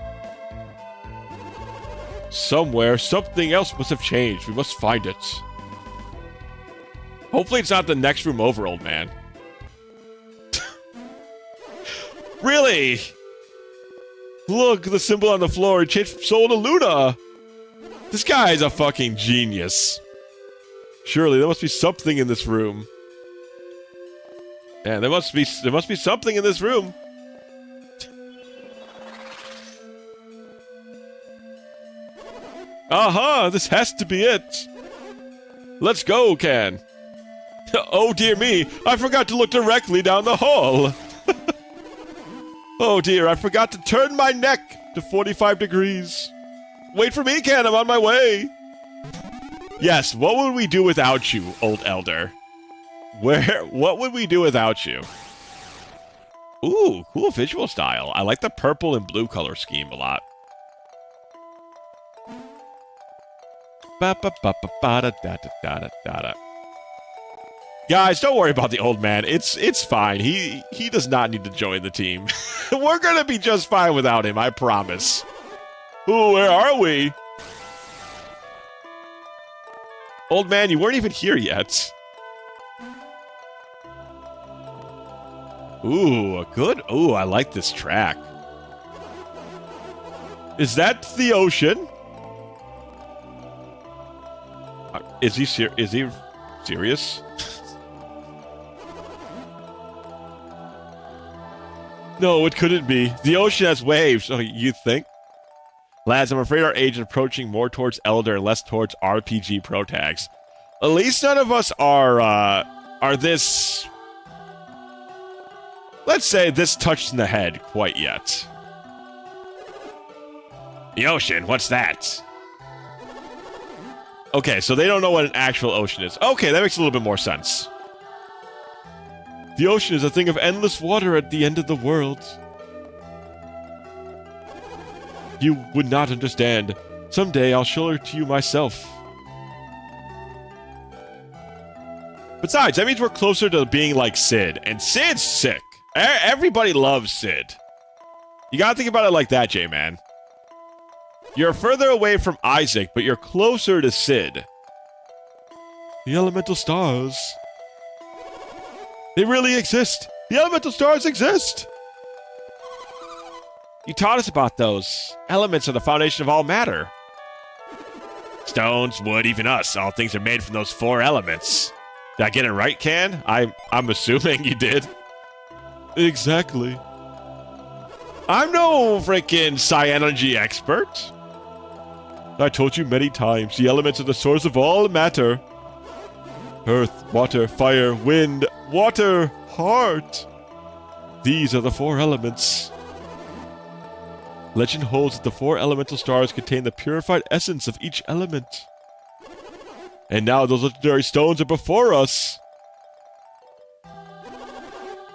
Somewhere, something else must have changed. We must find it. Hopefully it's not the next room over, old man. Really? Look, the symbol on the floor. It changed from Soul to Luna. This guy is a fucking genius. Surely there must be something in this room. Yeah, there must be something in this room. Aha, this has to be it. Let's go, Ken. Oh dear me, I forgot to look directly down the hall. Oh dear, I forgot to turn my neck to 45 degrees. Wait for me, Ken, I'm on my way. Yes, what would we do without you, old elder? What would we do without you? Ooh, cool visual style. I like the purple and blue color scheme a lot. Guys, don't worry about the old man. It's fine. He does not need to join the team. We're gonna be just fine without him, I promise. Ooh, where are we? Old man, you weren't even here yet. Ooh, good. Ooh, I like this track. Is that the ocean? Is he serious? No, it couldn't be. The ocean has waves, so you think? Lads, I'm afraid our age is approaching more towards Elder and less towards RPG protags. At least none of us are this... Let's say this touched in the head quite yet. The ocean, what's that? Okay, so they don't know what an actual ocean is. Okay, that makes a little bit more sense. The ocean is a thing of endless water at the end of the world. You would not understand. Someday I'll show her to you myself. Besides, that means we're closer to being like Sid. And Sid's sick. Everybody loves Sid. You gotta think about it like that, J-Man. You're further away from Isaac, but you're closer to Sid. The elemental stars. They really exist. The elemental stars exist. You taught us about those. Elements are the foundation of all matter. Stones, wood, even us. All things are made from those 4 elements. Did I get it right, Can? I'm assuming you did. Exactly. I'm no freaking Psy-energy expert. I told you many times, the elements are the source of all matter. Earth, water, fire, wind, water, heart. These are the 4 elements. Legend holds that the 4 elemental stars contain the purified essence of each element. And now those legendary stones are before us.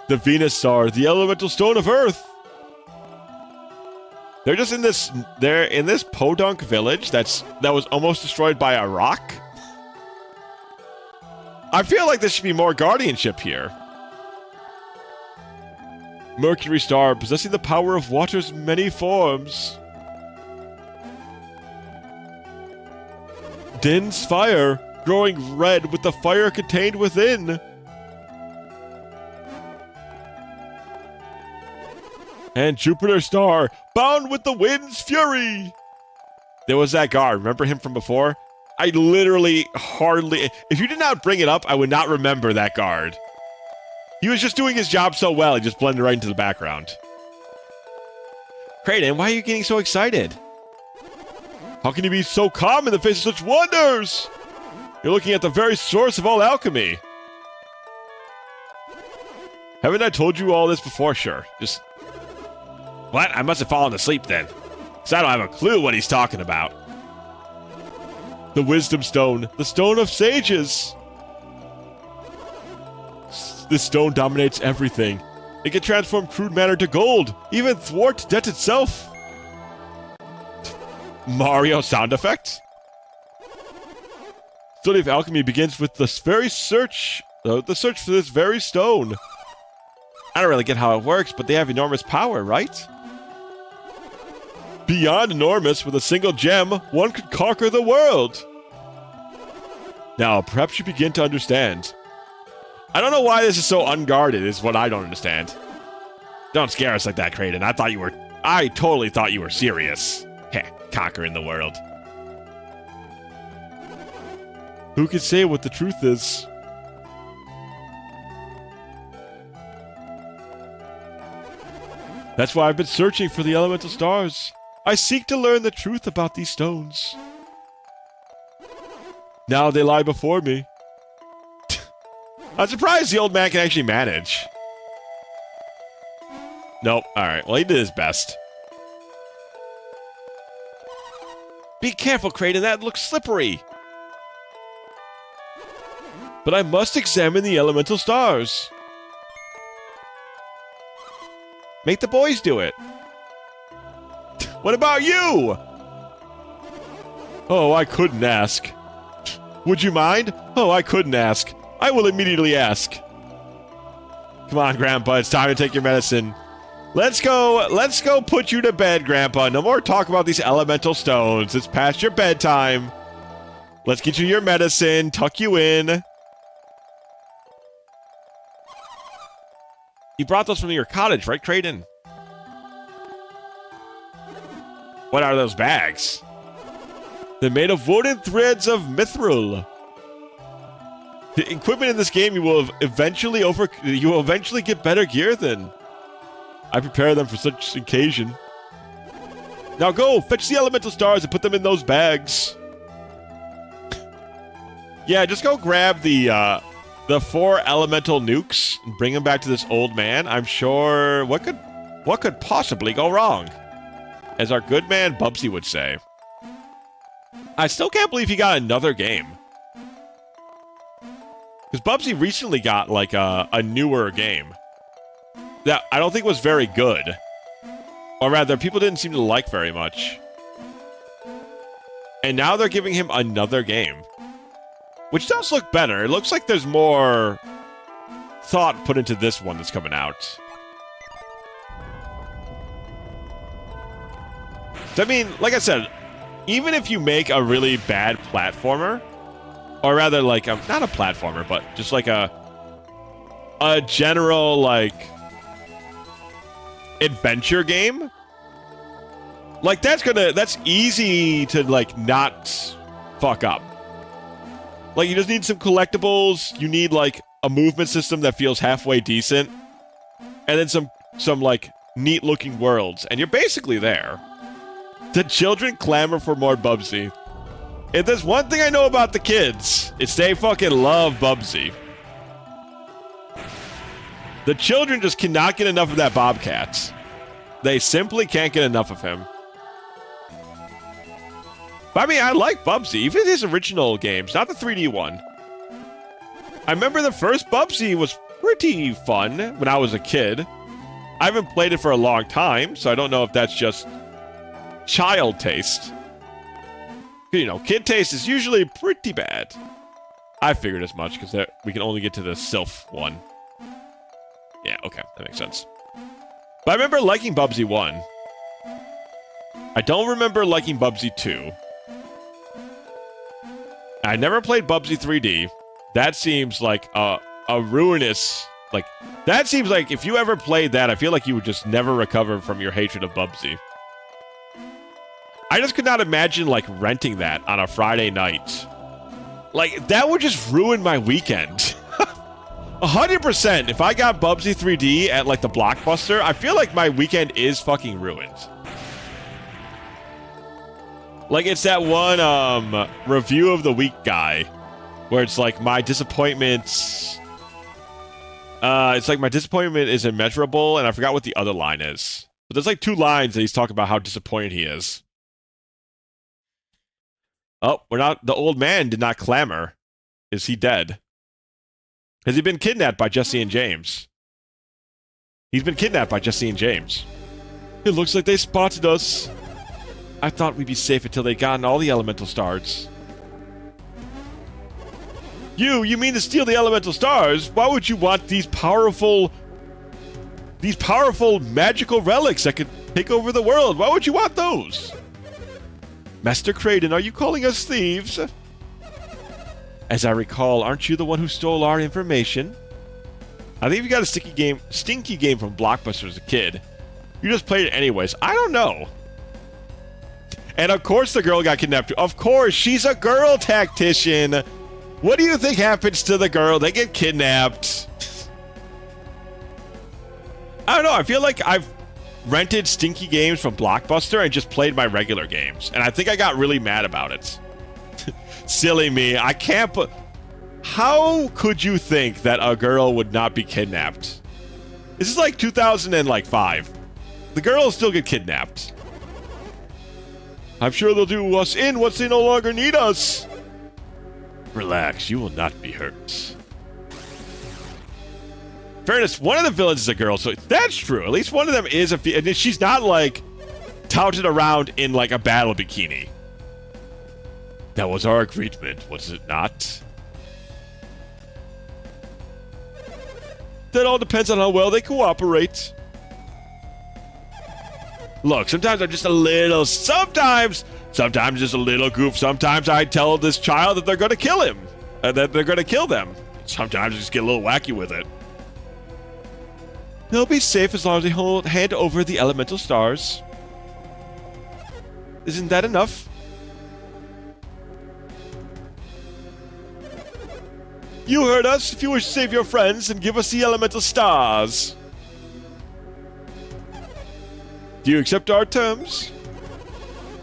The Venus star, the elemental stone of Earth. They're just in this. They're in this podunk village that was almost destroyed by a rock. I feel like there should be more guardianship here. Mercury star, possessing the power of water's many forms. Din's fire, growing red with the fire contained within. And Jupiter star, bound with the wind's fury. There was that guard. Remember him from before? I literally hardly... If you did not bring it up, I would not remember that guard. He was just doing his job so well, he just blended right into the background. Kraden, why are you getting so excited? How can you be so calm in the face of such wonders? You're looking at the very source of all alchemy. Haven't I told you all this before? Sure. Just... What? I must have fallen asleep then. Because I don't have a clue what he's talking about. The Wisdom Stone. The Stone of Sages. This stone dominates everything. It can transform crude matter to gold. Even thwart death itself. Mario sound effect? Study of alchemy begins with the search for this very stone. I don't really get how it works, but they have enormous power, right? Beyond enormous, with a single gem, one could conquer the world. Now, perhaps you begin to understand. I don't know why this is so unguarded, is what I don't understand. Don't scare us like that, Kraden. I totally thought you were serious. Heh, conquering the world. Who can say what the truth is? That's why I've been searching for the elemental stars. I seek to learn the truth about these stones. Now they lie before me. I'm surprised the old man can actually manage. Nope. Alright, well, he did his best. Be careful, Kraden, that looks slippery. But I must examine the elemental stars. Make the boys do it. What about you? Oh, I couldn't ask. Would you mind? Oh, I couldn't ask. I will immediately ask. Come on, Grandpa, it's time to take your medicine. Let's go put you to bed, Grandpa. No more talk about these elemental stones. It's past your bedtime. Let's get you your medicine, tuck you in. You brought those from your cottage, right, Kraden? What are those bags? They're made of wooden threads of mithril. The equipment in this game you will eventually get better gear than. I prepare them for such occasion. Now go, fetch the elemental stars and put them in those bags. Yeah, just go grab the 4 elemental nukes and bring them back to this old man. I'm sure what could possibly go wrong? As our good man Bubsy would say. I still can't believe he got another game. Because Bubsy recently got, like, a newer game. That I don't think was very good. Or rather, people didn't seem to like very much. And now they're giving him another game. Which does look better. It looks like there's more thought put into this one that's coming out. So, I mean, like I said, even if you make a really bad platformer, or rather, like, not a platformer, but just like a general, like, adventure game, like, that's easy to, like, not fuck up. Like, you just need some collectibles, you need, like, a movement system that feels halfway decent, and then some like, neat-looking worlds, and you're basically there. The children clamor for more Bubsy. If there's one thing I know about the kids, it's they fucking love Bubsy. The children just cannot get enough of that Bobcat. They simply can't get enough of him. But I mean, I like Bubsy, even his original games, not the 3D one. I remember the first Bubsy was pretty fun when I was a kid. I haven't played it for a long time, so I don't know if that's just child taste. You know, kid taste is usually pretty bad. I figured as much, because we can only get to the Sylph one. Yeah, okay, that makes sense. But I remember liking Bubsy 1. I don't remember liking Bubsy 2. I never played Bubsy 3D. That seems like a ruinous... Like, that seems like if you ever played that, I feel like you would just never recover from your hatred of Bubsy. I just could not imagine, like, renting that on a Friday night. Like, that would just ruin my weekend. 100%, if I got Bubsy 3D at, like, the Blockbuster, I feel like my weekend is fucking ruined. Like, it's that one, review of the week guy, where it's like, my disappointments... it's like, my disappointment is immeasurable, and I forgot what the other line is. But there's, like, 2 lines that he's talking about how disappointed he is. Oh, the old man did not clamor. Is he dead? Has he been kidnapped by Jesse and James? He's been kidnapped by Jesse and James. It looks like they spotted us. I thought we'd be safe until they gotten all the elemental stars. You mean to steal the elemental stars? Why would you want these powerful magical relics that could take over the world? Why would you want those? Master Kraden, are you calling us thieves? As I recall, aren't you the one who stole our information? I think you got a stinky game from Blockbuster as a kid. You just played it anyways. I don't know. And of course the girl got kidnapped. Of course, she's a girl tactician. What do you think happens to the girl? They get kidnapped. I don't know. I feel like I've rented stinky games from Blockbuster and just played my regular games. And I think I got really mad about it. Silly me. I can't put... How could you think that a girl would not be kidnapped? This is like 2005. The girls still get kidnapped. I'm sure they'll do us in once they no longer need us. Relax, you will not be hurt. Fairness, one of the villains is a girl, so that's true. At least one of them is and she's not, like, touted around in, like, a battle bikini. That was our agreement, was it not? That all depends on how well they cooperate. Look, sometimes I'm just a little... Sometimes just a little goof. Sometimes I tell this child that they're going to kill him. That they're going to kill them. Sometimes I just get a little wacky with it. They'll be safe as long as they hand over the elemental stars. Isn't that enough? You heard us. If you wish to save your friends, then give us the elemental stars. Do you accept our terms?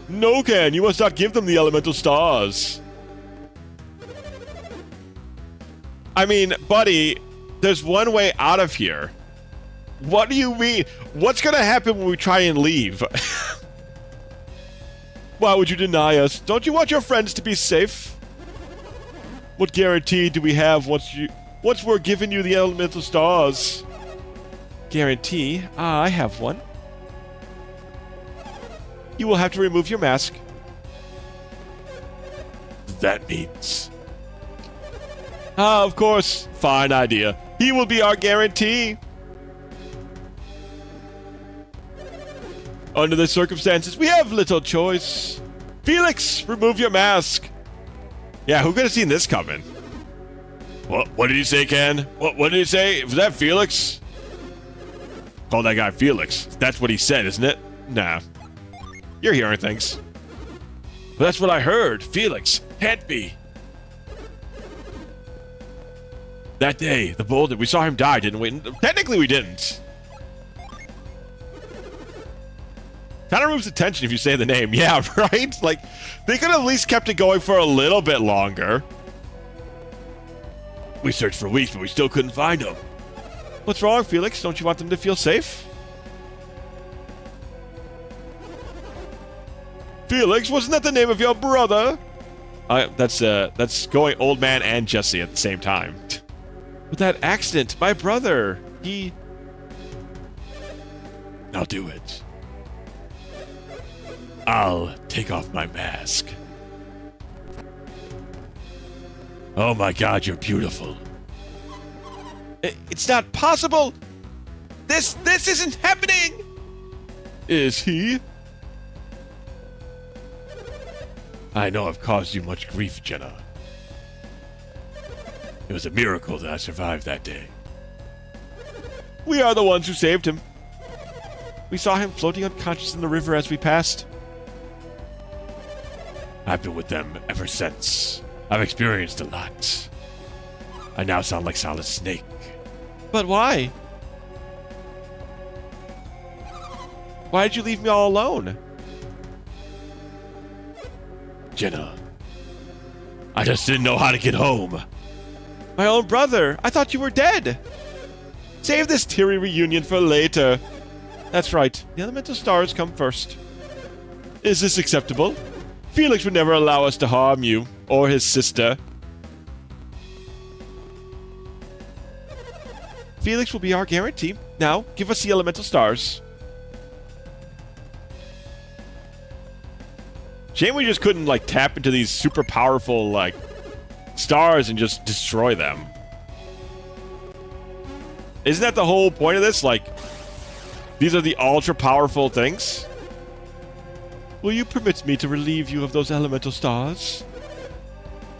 No, Ken. You must not give them the elemental stars. I mean, buddy, there's one way out of here. What do you mean? What's gonna happen when we try and leave? Why would you deny us? Don't you want your friends to be safe? What guarantee do we have once we're giving you the elemental stars? Guarantee? I have one. You will have to remove your mask. That means... of course. Fine idea. He will be our guarantee. Under the circumstances, we have little choice. Felix, remove your mask. Yeah, who could have seen this coming? What did he say, Ken? What did he say? Was that Felix? Call that guy Felix. That's what he said, isn't it? Nah. You're hearing things. But that's what I heard. Felix. Can't be. That day, the boulder, we saw him die, didn't we? Technically, we didn't. Kind of removes the tension if you say the name. Yeah, right? Like, they could have at least kept it going for a little bit longer. We searched for weeks, but we still couldn't find him. What's wrong, Felix? Don't you want them to feel safe? Felix, wasn't that the name of your brother? That's going old man and Jesse at the same time. With that accident, my brother, he... Now do it. I'll take off my mask. Oh my God, you're beautiful. It's not possible! This isn't happening! Is he? I know I've caused you much grief, Jenna. It was a miracle that I survived that day. We are the ones who saved him. We saw him floating unconscious in the river as we passed. I've been with them ever since. I've experienced a lot. I now sound like Solid Snake. But why? Why did you leave me all alone? Jenna, I just didn't know how to get home. My own brother, I thought you were dead. Save this teary reunion for later. That's right, the elemental stars come first. Is this acceptable? Felix would never allow us to harm you, or his sister. Felix will be our guarantee. Now, give us the elemental stars. Shame we just couldn't, like, tap into these super powerful, like, stars and just destroy them. Isn't that the whole point of this? Like, these are the ultra-powerful things? Will you permit me to relieve you of those elemental stars?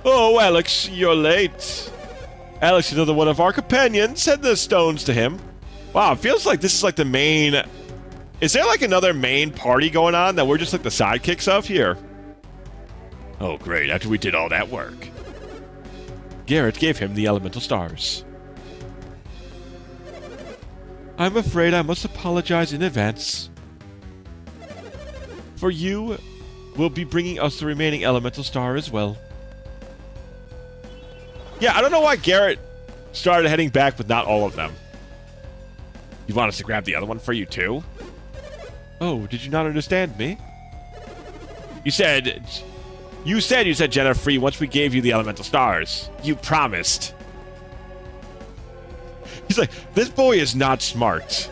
Oh, Alex, you're late. Alex is another one of our companions. Send the stones to him. Wow, it feels like this is like the main... Is there like another main party going on that we're just like the sidekicks of here? Oh, great. After we did all that work. Garrett gave him the elemental stars. I'm afraid I must apologize in advance. For you, will be bringing us the remaining elemental star as well. Yeah, I don't know why Garrett started heading back with not all of them. You want us to grab the other one for you too? Oh, did you not understand me? You said you set Jenna free once we gave you the elemental stars. You promised. He's like, this boy is not smart.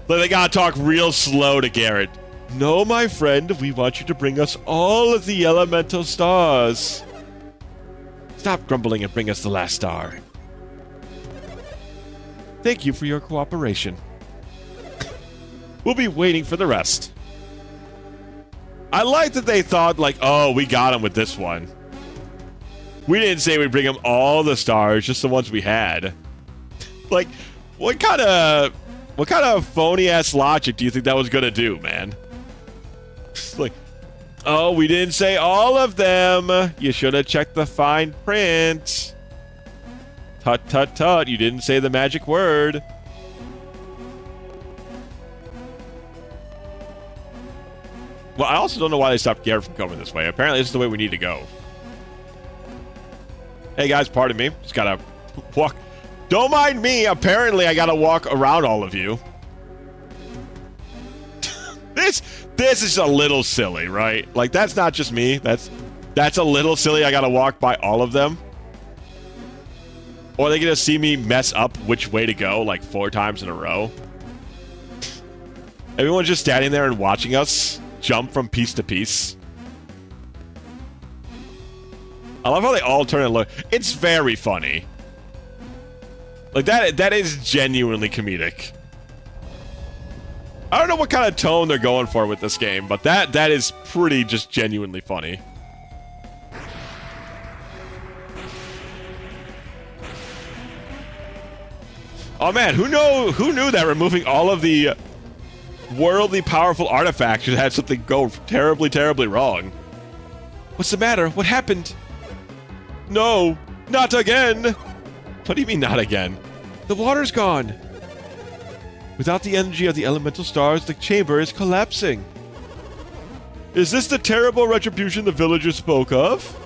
Like, they gotta talk real slow to Garrett. No, my friend, we want you to bring us all of the elemental stars. Stop grumbling and bring us the last star. Thank you for your cooperation. We'll be waiting for the rest. I like that they thought, like, oh, we got him with this one. We didn't say we'd bring him all the stars, just the ones we had. Like, what kind of phony-ass logic do you think that was gonna do, man? Like, oh, we didn't say all of them. You should have checked the fine print. Tut, tut, tut. You didn't say the magic word. Well, I also don't know why they stopped Garrett from coming this way. Apparently, this is the way we need to go. Hey, guys, pardon me. Just gotta walk. Don't mind me. Apparently, I gotta walk around all of you. This is a little silly, right? Like, that's not just me. That's a little silly. I gotta walk by all of them. Or are they gonna see me mess up which way to go, like, 4 times in a row? Everyone's just standing there and watching us jump from piece to piece. I love how they all turn and look. It's very funny. Like, that is genuinely comedic. I don't know what kind of tone they're going for with this game, but that is pretty just genuinely funny. Oh man, who knew that removing all of the worldly powerful artifacts should have something go terribly, terribly wrong? What's the matter? What happened? No, not again! What do you mean, not again? The water's gone. Without the energy of the elemental stars, the chamber is collapsing. Is this the terrible retribution the villagers spoke of?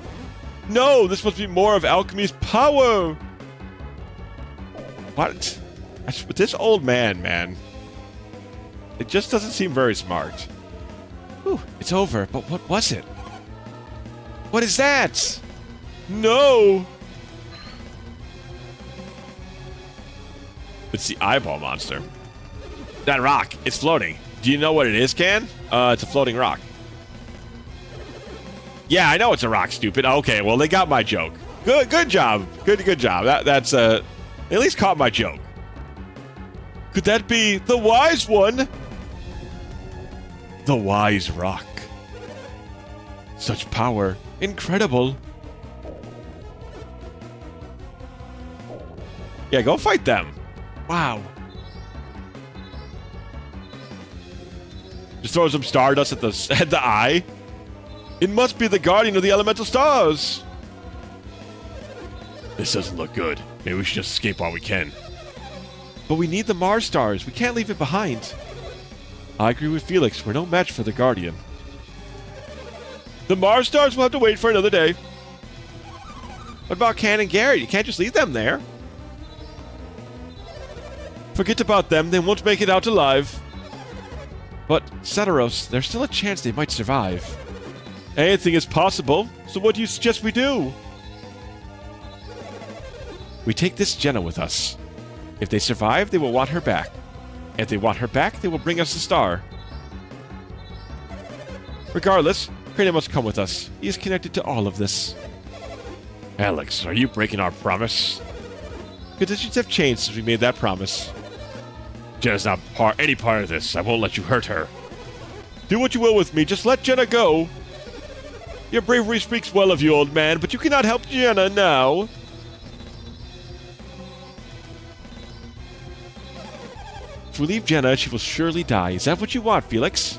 No, this must be more of alchemy's power. What? With this old man, it just doesn't seem very smart. Whew, it's over, but what was it? What is that? No! It's the eyeball monster. That rock, it's floating. Do you know what it is, Can? It's a floating rock. Yeah, I know it's a rock, stupid. Okay, well, they got my joke. Good job. Good job. That's at least caught my joke. Could that be the wise one? The wise rock. Such power. Incredible. Yeah, go fight them. Wow. Just throw some stardust at the eye. It must be the guardian of the elemental stars. This doesn't look good. Maybe we should just escape while we can. But we need the Mars stars. We can't leave it behind. I agree with Felix. We're no match for the guardian. The Mars stars will have to wait for another day. What about Can and Garrett? You can't just leave them there. Forget about them. They won't make it out alive. But, Setaros, there's still a chance they might survive. Anything is possible, so what do you suggest we do? We take this Jenna with us. If they survive, they will want her back. If they want her back, they will bring us the star. Regardless, Kratos must come with us. He is connected to all of this. Alex, are you breaking our promise? Conditions have changed since we made that promise. Jenna's not any part of this. I won't let you hurt her. Do what you will with me, just let Jenna go. Your bravery speaks well of you, old man, but you cannot help Jenna now. If we leave Jenna, she will surely die. Is that what you want, Felix?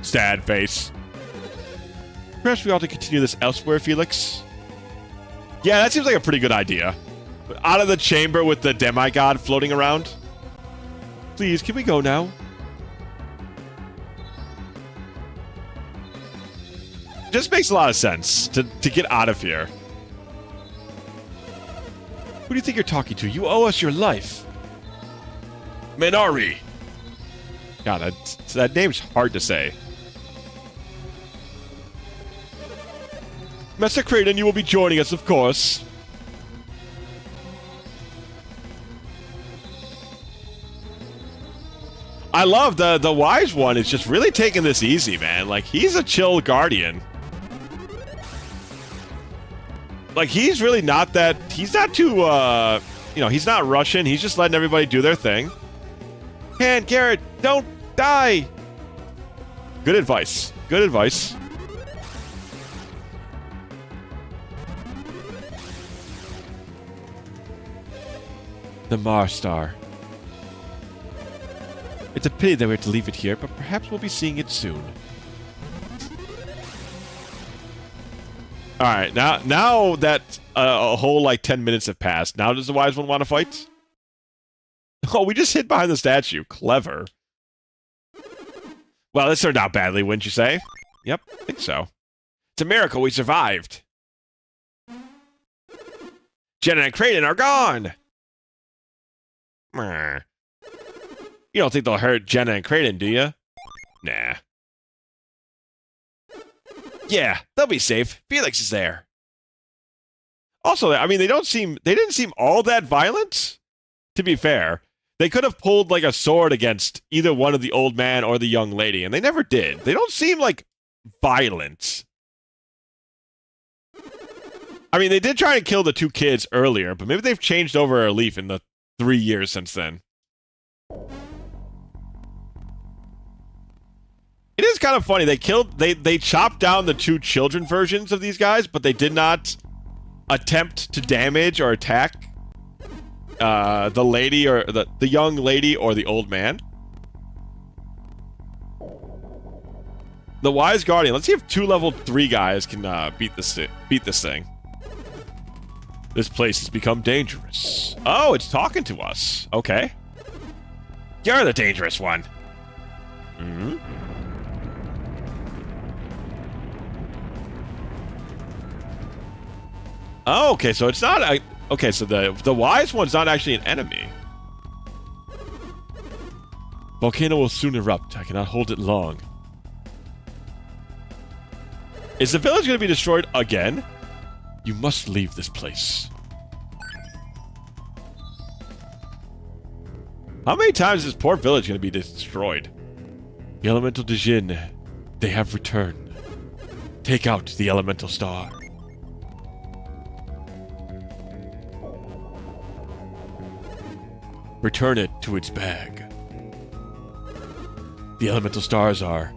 Sad face. Perhaps we ought to continue this elsewhere, Felix? Yeah, that seems like a pretty good idea. Out of the chamber with the demigod floating around. Please, can we go now? Just makes a lot of sense to get out of here. Who do you think you're talking to? You owe us your life. Minari. God, that name's hard to say. Master Kratos, you will be joining us, of course. I love the wise one is just really taking this easy, man. Like, he's a chill guardian. Like, he's really not that... He's not too, you know, he's not rushing. He's just letting everybody do their thing. And Garrett, don't die! Good advice. Good advice. The Mars Star. It's a pity that we have to leave it here, but perhaps we'll be seeing it soon. Alright, now that a whole, like, 10 minutes have passed, now does the Wise One want to fight? Oh, we just hid behind the statue. Clever. Well, this turned out badly, wouldn't you say? Yep, I think so. It's a miracle we survived. Jenna and Kratos are gone! You don't think they'll hurt Jenna and Kratos, do you? Nah. Yeah, they'll be safe. Felix is there. Also, I mean, they didn't seem all that violent, to be fair. They could have pulled, like, a sword against either one of the old man or the young lady, and they never did. They don't seem, like, violent. I mean, they did try and kill the two kids earlier, but maybe they've changed over a leaf in the 3 years since then. It is kind of funny. They chopped down the two children versions of these guys, but they did not attempt to damage or attack the lady or the young lady or the old man. The Wise Guardian. Let's see if 2 level 3 guys can beat this thing. This place has become dangerous. Oh, it's talking to us. Okay. You're the dangerous one. Hmm. Oh, okay, so it's not... okay, so the wise one's not actually an enemy. Volcano will soon erupt. I cannot hold it long. Is the village going to be destroyed again? You must leave this place. How many times is this poor village going to be destroyed? The Elemental Dijin, they have returned. Take out the Elemental Star. Return it to its bag. The Elemental Stars are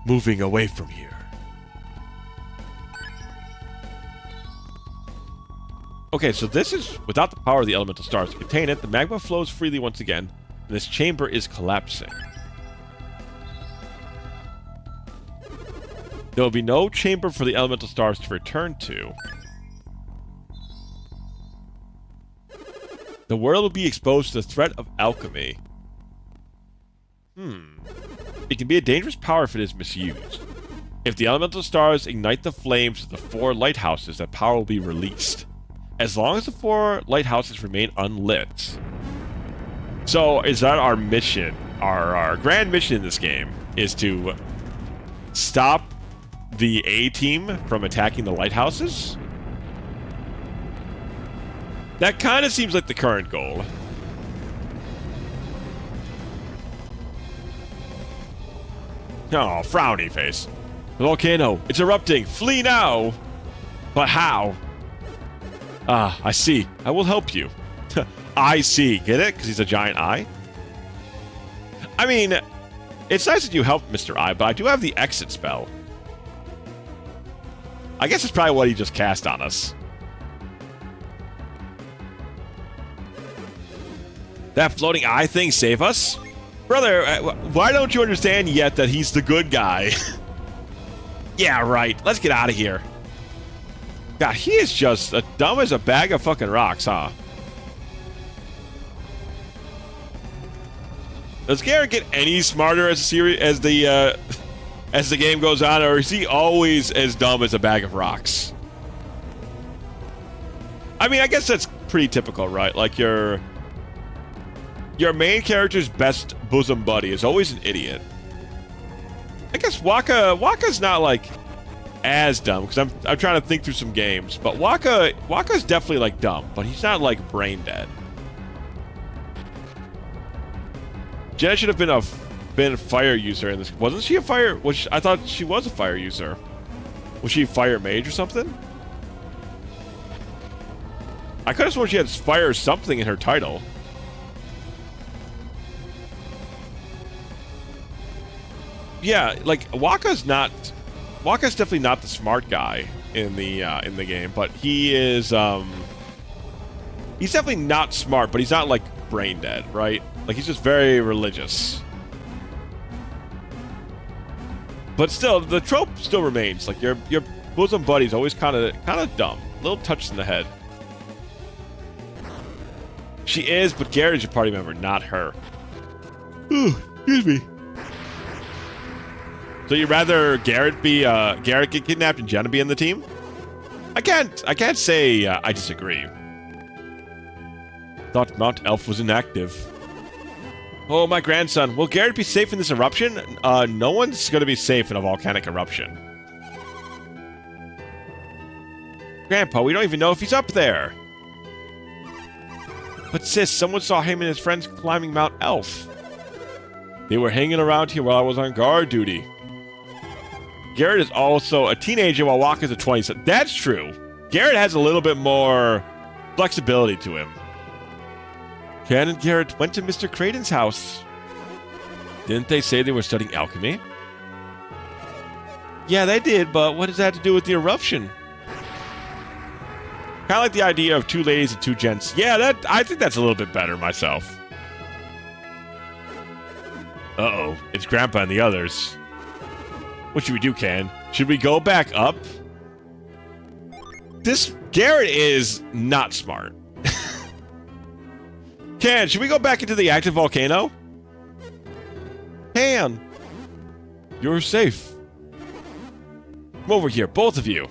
moving away from here. Okay, so this is without the power of the Elemental Stars to contain it. The magma flows freely once again, and this chamber is collapsing. There will be no chamber for the Elemental Stars to return to. The world will be exposed to the threat of alchemy. It can be a dangerous power if it is misused. If the Elemental Stars ignite the flames of the 4 lighthouses, that power will be released. As long as the 4 lighthouses remain unlit. So, is that our mission? Our grand mission in this game is to stop the A-team from attacking the lighthouses? That kind of seems like the current goal. Oh, frowny face. The volcano, it's erupting. Flee now! But how? Ah, I see. I will help you. I see. Get it? Because he's a giant eye? I mean, it's nice that you helped Mr. Eye, but I do have the exit spell. I guess it's probably what he just cast on us. That floating eye thing save us? Brother, why don't you understand yet that he's the good guy? Yeah, right. Let's get out of here. God, he is just as dumb as a bag of fucking rocks, huh? Does Garrett get any smarter as the game goes on, or is he always as dumb as a bag of rocks? I mean, I guess that's pretty typical, right? Like your main character's best bosom buddy is always an idiot. I guess Waka's not like as dumb, because I'm trying to think through some games, but Waka's definitely like dumb, but he's not like brain dead. Jenna should have been a fire user in this. Wasn't she a fire? I thought she was a fire user. Was she fire mage or something? I could have sworn she had fire something in her title. Yeah, like Waka's definitely not the smart guy in the game, but he is he's definitely not smart, but he's not like brain dead, right? Like he's just very religious. But still, the trope still remains. Like your bosom buddy's always kind of dumb, a little touched in the head. She is, but Garrett is your party member, not her. Ooh, excuse me. So you'd rather Garrett get kidnapped and Jenna be in the team? I can't say I disagree. Thought Mount Elf was inactive. Oh, my grandson. Will Garrett be safe in this eruption? No one's going to be safe in a volcanic eruption. Grandpa, we don't even know if he's up there. But sis, someone saw him and his friends climbing Mount Elf. They were hanging around here while I was on guard duty. Garrett is also a teenager while Waka's a 20. So that's true. Garrett has a little bit more flexibility to him. Ken and Garrett went to Mr. Creighton's house. Didn't they say they were studying alchemy? Yeah, they did, but what does that have to do with the eruption? Kind of like the idea of 2 ladies and 2 gents. Yeah, I think that's a little bit better myself. Uh-oh, it's Grandpa and the others. What should we do, Ken? Should we go back up? this Garrett is not smart. Can, should we go back into the active volcano? Can. You're safe. Come over here, both of you.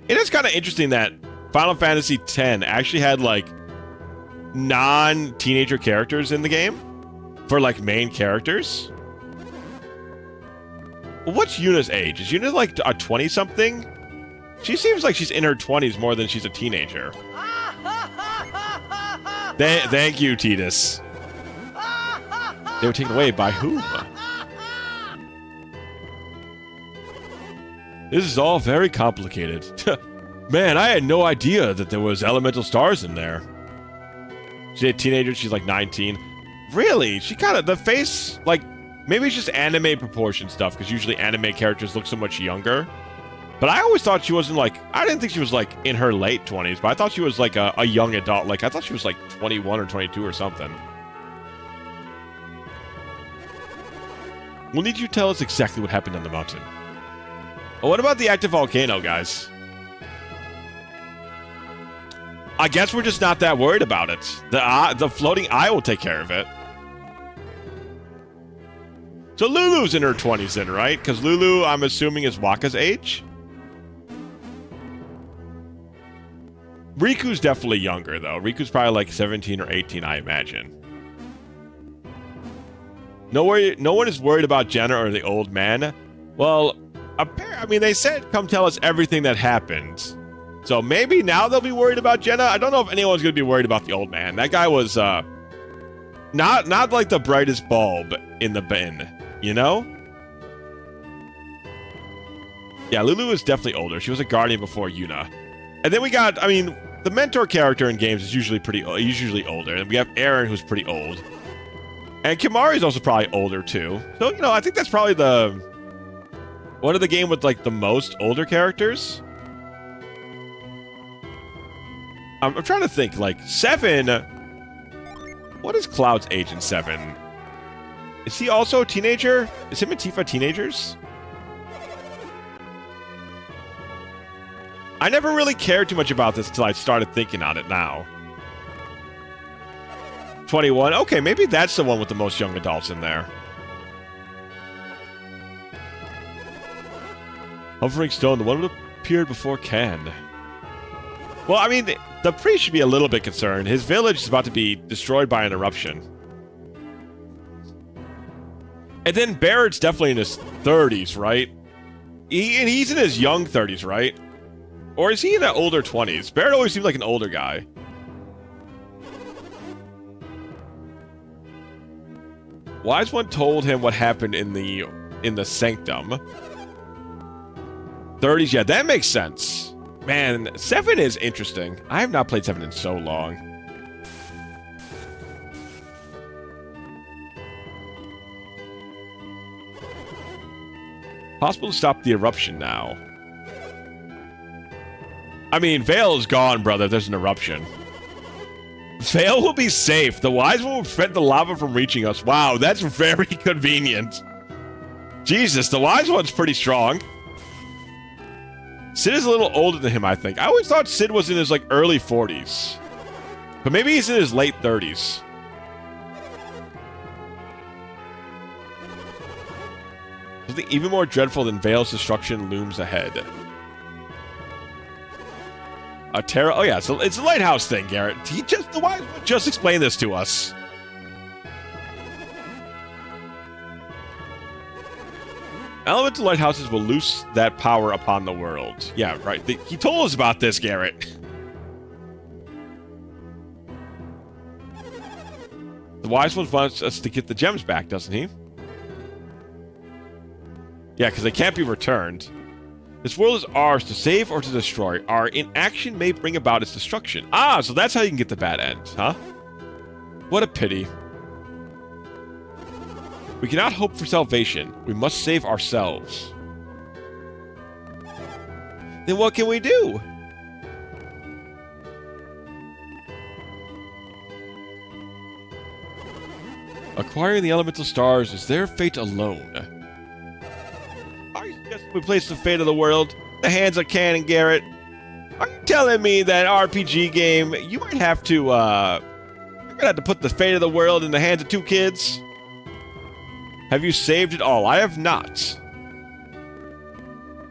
It is kind of interesting that Final Fantasy X actually had, like, non-teenager characters in the game for, like, main characters. What's Yuna's age? Is Yuna, like, a 20-something? She seems like she's in her 20s more than she's a teenager. Thank you, Tidus. They were taken away by whom? This is all very complicated. Man, I had no idea that there was elemental stars in there. She's a teenager, she's like 19. Really? She kind of, the face, like, maybe it's just anime proportion stuff, because usually anime characters look so much younger. But I always thought she wasn't like, I didn't think she was like in her late 20s, but I thought she was like a young adult. Like, I thought she was like 21 or 22 or something. We'll need you to tell us exactly what happened on the mountain. Well, what about the active volcano, guys? I guess we're just not that worried about it. The floating eye will take care of it. So Lulu's in her 20s then, right? Because Lulu, I'm assuming, is Wakka's age? Riku's definitely younger, though. Riku's probably like 17 or 18, I imagine. No one is worried about Jenna or the old man. Well, I mean, they said, come tell us everything that happened. So maybe now they'll be worried about Jenna. I don't know if anyone's going to be worried about the old man. That guy was not like the brightest bulb in the bin, you know? Yeah, Lulu is definitely older. She was a guardian before Yuna. And then we got, I mean, the mentor character in games is usually older. And we have Aaron, who's pretty old. And Kimahri's also probably older, too. So, you know, I think that's probably one of the game with, like, the most older characters. I'm trying to think, like, 7... What is Cloud's age in 7? Is he also a teenager? Is him and Tifa teenagers? I never really cared too much about this until I started thinking on it now. 21? Okay, maybe that's the one with the most young adults in there. Hovering Stone, the one who appeared before Can. Well, I mean, the priest should be a little bit concerned. His village is about to be destroyed by an eruption. And then Barrett's definitely in his 30s, right? And he's in his young 30s, right? Or is he in the older 20s? Barrett always seems like an older guy. Wise One told him what happened in the sanctum. 30s, yeah, that makes sense. Man, 7 is interesting. I have not played 7 in so long. Possible to stop the eruption now. I mean, Vale is gone, brother. There's an eruption. Vale will be safe. The Wise One will prevent the lava from reaching us. Wow, that's very convenient. Jesus, the Wise One's pretty strong. Sid is a little older than him, I think. I always thought Sid was in his, like, early 40s. But maybe he's in his late 30s. Something even more dreadful than Vale's destruction looms ahead. A terror. Oh, yeah, so it's a lighthouse thing, Garrett. The Wise One just explained this to us. Elemental lighthouses will loose that power upon the world. Yeah, right. He told us about this, Garrett. The Wise One wants us to get the gems back, doesn't he? Yeah, because they can't be returned. This world is ours to save or to destroy. Our inaction may bring about its destruction. Ah, so that's how you can get the bad end, huh? What a pity. We cannot hope for salvation. We must save ourselves. Then what can we do? Acquiring the elemental stars is their fate alone. I suggest we place the fate of the world. the hands of Can and Garrett. Are you telling me that RPG game, you might have to, you're gonna have to put the fate of the world in the hands of 2 kids? Have you saved it all? I have not.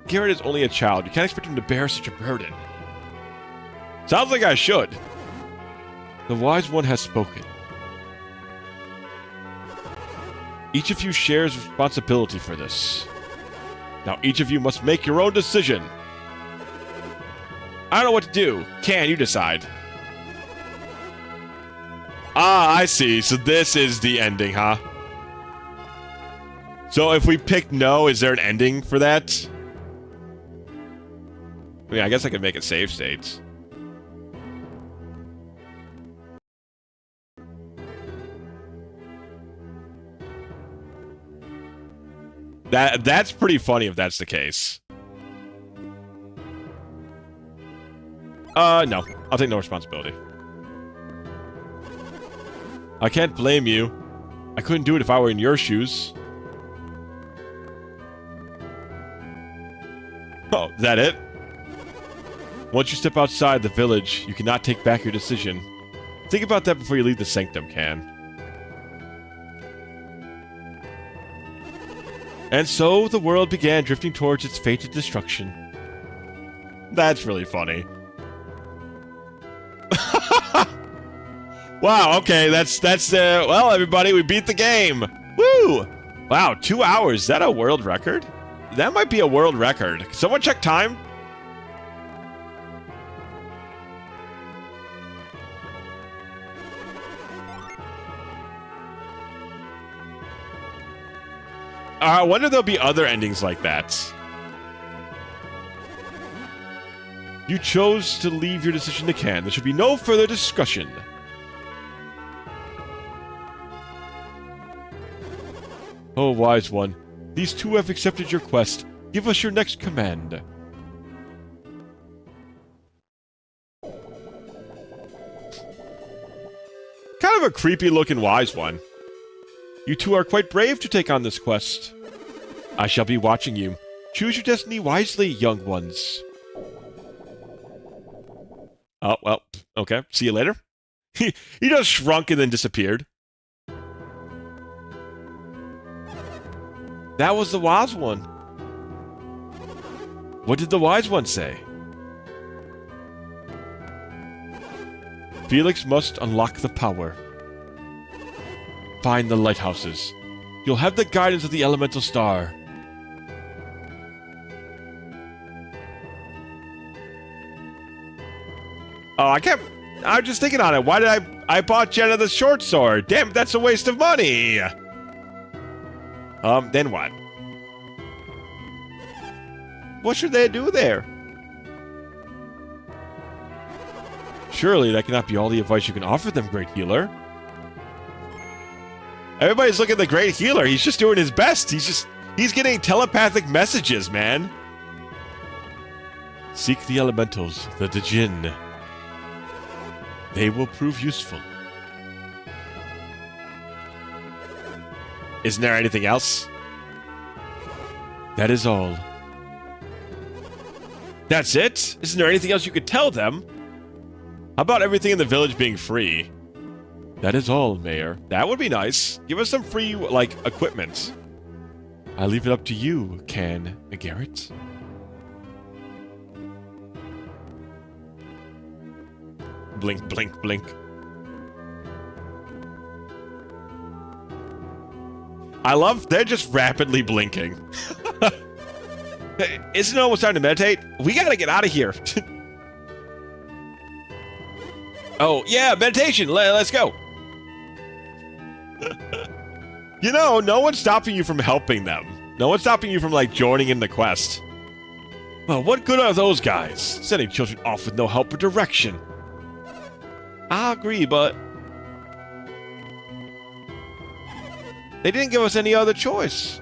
Garrett is only a child. You can't expect him to bear such a burden. Sounds like I should. The wise one has spoken. Each of you shares responsibility for this. Now each of you must make your own decision. I don't know what to do. Can you decide? Ah, I see. So this is the ending, huh? So if we pick no, is there an ending for that? I mean, I guess I could make it save states. That's pretty funny if that's the case. No. I'll take no responsibility. I can't blame you. I couldn't do it if I were in your shoes. Oh, is that it? Once you step outside the village, you cannot take back your decision. Think about that before you leave the sanctum, Can. And so the world began drifting towards its fated destruction. That's really funny. Wow, okay, that's well, everybody, we beat the game. Woo! Wow, 2 hours. Is that a world record? That might be a world record. Can someone check time? I wonder if there'll be other endings like that. You chose to leave your decision to Can. There should be no further discussion. Oh, wise one. These 2 have accepted your quest. Give us your next command. Kind of a creepy-looking wise one. You 2 are quite brave to take on this quest. I shall be watching you. Choose your destiny wisely, young ones. Oh, well, okay. See you later. He just shrunk and then disappeared. That was the wise one. What did the wise one say? Felix must unlock the power. Find the lighthouses. You'll have the guidance of the elemental star. Oh, I can't... I was just thinking on it. Why did I bought Jenna the short sword? Damn, that's a waste of money. Then what? What should they do there? Surely that cannot be all the advice you can offer them, great healer. Everybody's looking at the great healer. He's just doing his best. He's getting telepathic messages, man. Seek the elementals, the Djinn. They will prove useful. Isn't there anything else? That is all. That's it? Isn't there anything else you could tell them? How about everything in the village being free? That is all, Mayor. That would be nice. Give us some free, like, equipment. I leave it up to you, Can Garrett. Blink, blink, blink. I love they're just rapidly blinking. Isn't it almost time to meditate? We gotta get out of here. Oh, yeah, meditation. Let's go. You know, no one's stopping you from helping them. No one's stopping you from, like, joining in the quest. Well, what good are those guys? Sending children off with no help or direction. I agree, but they didn't give us any other choice.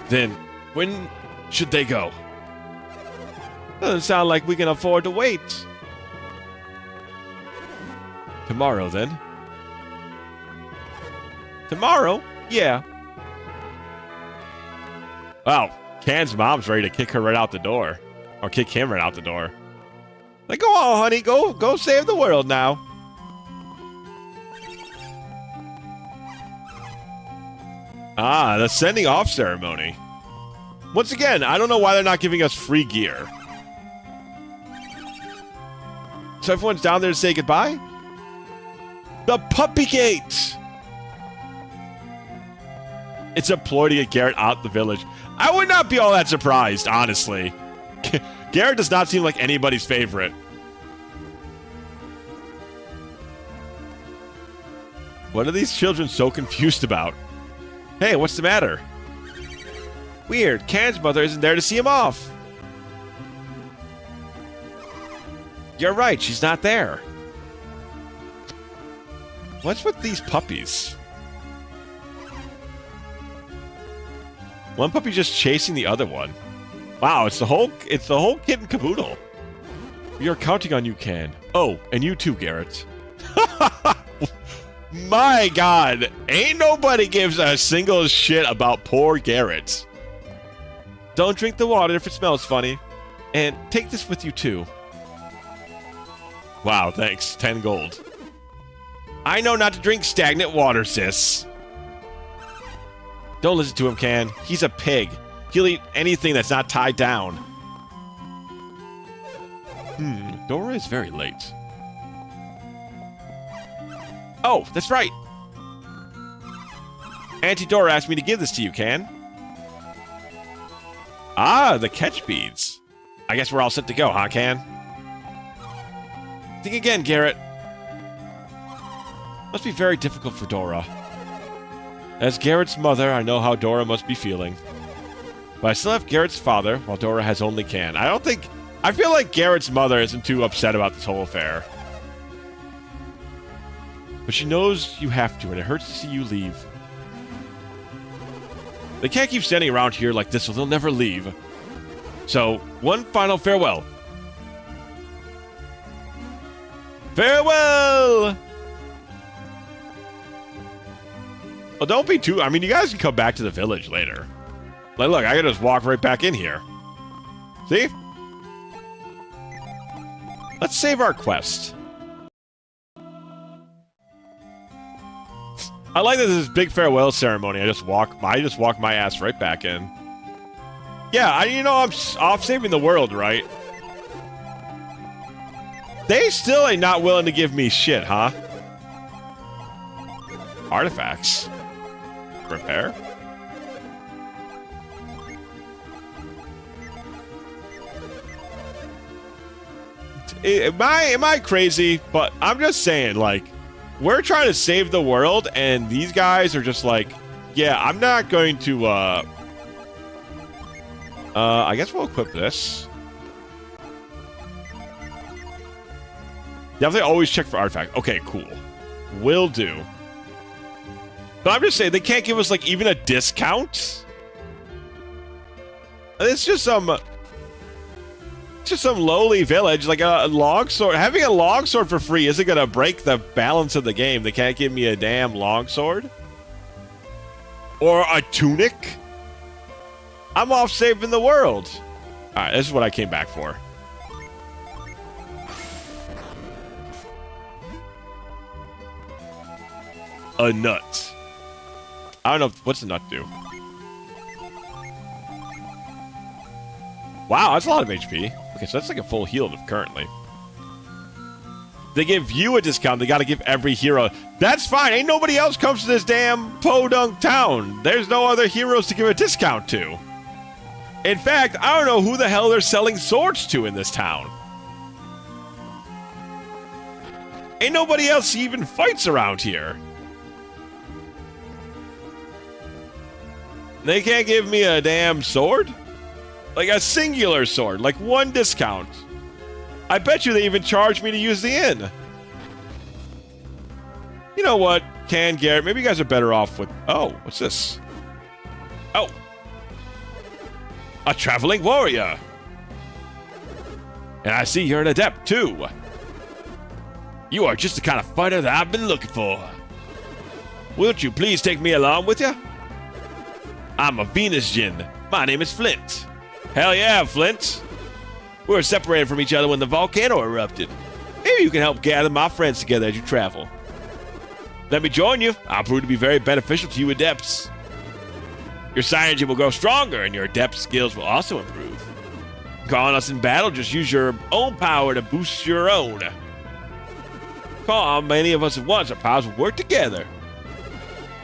Then, when should they go? Doesn't sound like we can afford to wait. Tomorrow, then. Tomorrow? Yeah. Wow, Can's mom's ready to kick her right out the door. Or kick him right out the door. Like, go on, honey. Go save the world now. Ah, the sending off ceremony. Once again, I don't know why they're not giving us free gear. So everyone's down there to say goodbye? The Puppy Gate! It's a ploy to get Garrett out the village. I would not be all that surprised, honestly. Garrett does not seem like anybody's favorite. What are these children so confused about? Hey, what's the matter? Weird, Can's mother isn't there to see him off. You're right, she's not there. What's with these puppies? One puppy just chasing the other one. Wow, it's the whole kit and caboodle. We are counting on you, Can. Oh, and you too, Garrett. My God, ain't nobody gives a single shit about poor Garrett. Don't drink the water if it smells funny. And take this with you too. Wow, thanks. 10 gold. I know not to drink stagnant water, sis. Don't listen to him, Can. He's a pig. He'll eat anything that's not tied down. Dora is very late. Oh, that's right. Auntie Dora asked me to give this to you, Can. Ah, the catch beads. I guess we're all set to go, huh, Can? Think again, Garrett. Must be very difficult for Dora. As Garrett's mother, I know how Dora must be feeling. But I still have Garrett's father, while Dora has only Can. I feel like Garrett's mother isn't too upset about this whole affair. But she knows you have to, and it hurts to see you leave. They can't keep standing around here like this, or they'll never leave. So, one final farewell. Farewell! Well, don't be too... I mean, you guys can come back to the village later. Like, look, I can just walk right back in here. See? Let's save our quest. I like that this is big farewell ceremony. I just walk my ass right back in. Yeah, I'm off saving the world, right? They still ain't not willing to give me shit, huh? Artifacts. Repair? Am I crazy? But I'm just saying, like, we're trying to save the world, and these guys are just like, yeah, I'm not going to, I guess we'll equip this. Definitely always check for artifact. Okay, cool. Will do. But I'm just saying, they can't give us, like, even a discount? It's just some lowly village, like a longsword. Having a longsword for free isn't going to break the balance of the game. They can't give me a damn longsword? Or a tunic? I'm off saving the world. Alright, this is what I came back for. A nut. I don't know. What's a nut do? Wow, that's a lot of HP. Okay, so that's like a full heal currently. They give you a discount. They got to give every hero. That's fine. Ain't nobody else comes to this damn Podunk town. There's no other heroes to give a discount to. In fact, I don't know who the hell they're selling swords to in this town. Ain't nobody else even fights around here. They can't give me a damn sword? Like a singular sword, like one discount. I bet you they even charge me to use the inn. You know what, Can, Garrett, maybe you guys are better off with... Oh, what's this? Oh. A traveling warrior. And I see you're an adept, too. You are just the kind of fighter that I've been looking for. Won't you please take me along with you? I'm a Venus Djinn. My name is Flint. Hell yeah, Flint. We were separated from each other when the volcano erupted. Maybe you can help gather my friends together as you travel. Let me join you. I'll prove to be very beneficial to you adepts. Your synergy will grow stronger, and your adept skills will also improve. Calling us in battle, just use your own power to boost your own. Call on many of us at once, our powers will work together.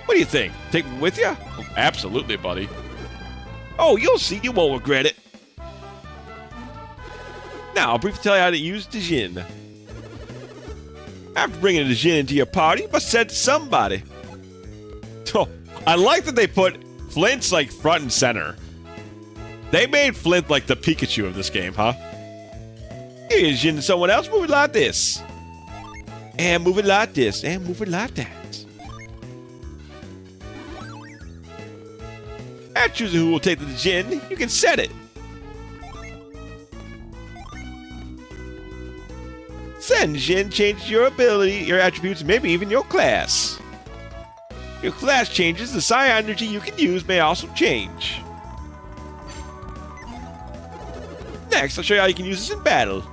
What do you think? Take me with you? Oh, absolutely, buddy. Oh, you'll see, you won't regret it. Now, I'll briefly tell you how to use the Djinn. After bringing the Djinn into your party, you must send it to somebody. Oh, I like that they put Flint's like front and center. They made Flint like the Pikachu of this game, huh? Here's Djinn to someone else, move it like this. And move it like this, and move it like that. After choosing who will take the Djinn, you can set it. Send Djinn changes your ability, your attributes, and maybe even your class. Your class changes, the psi energy you can use may also change. Next, I'll show you how you can use this in battle.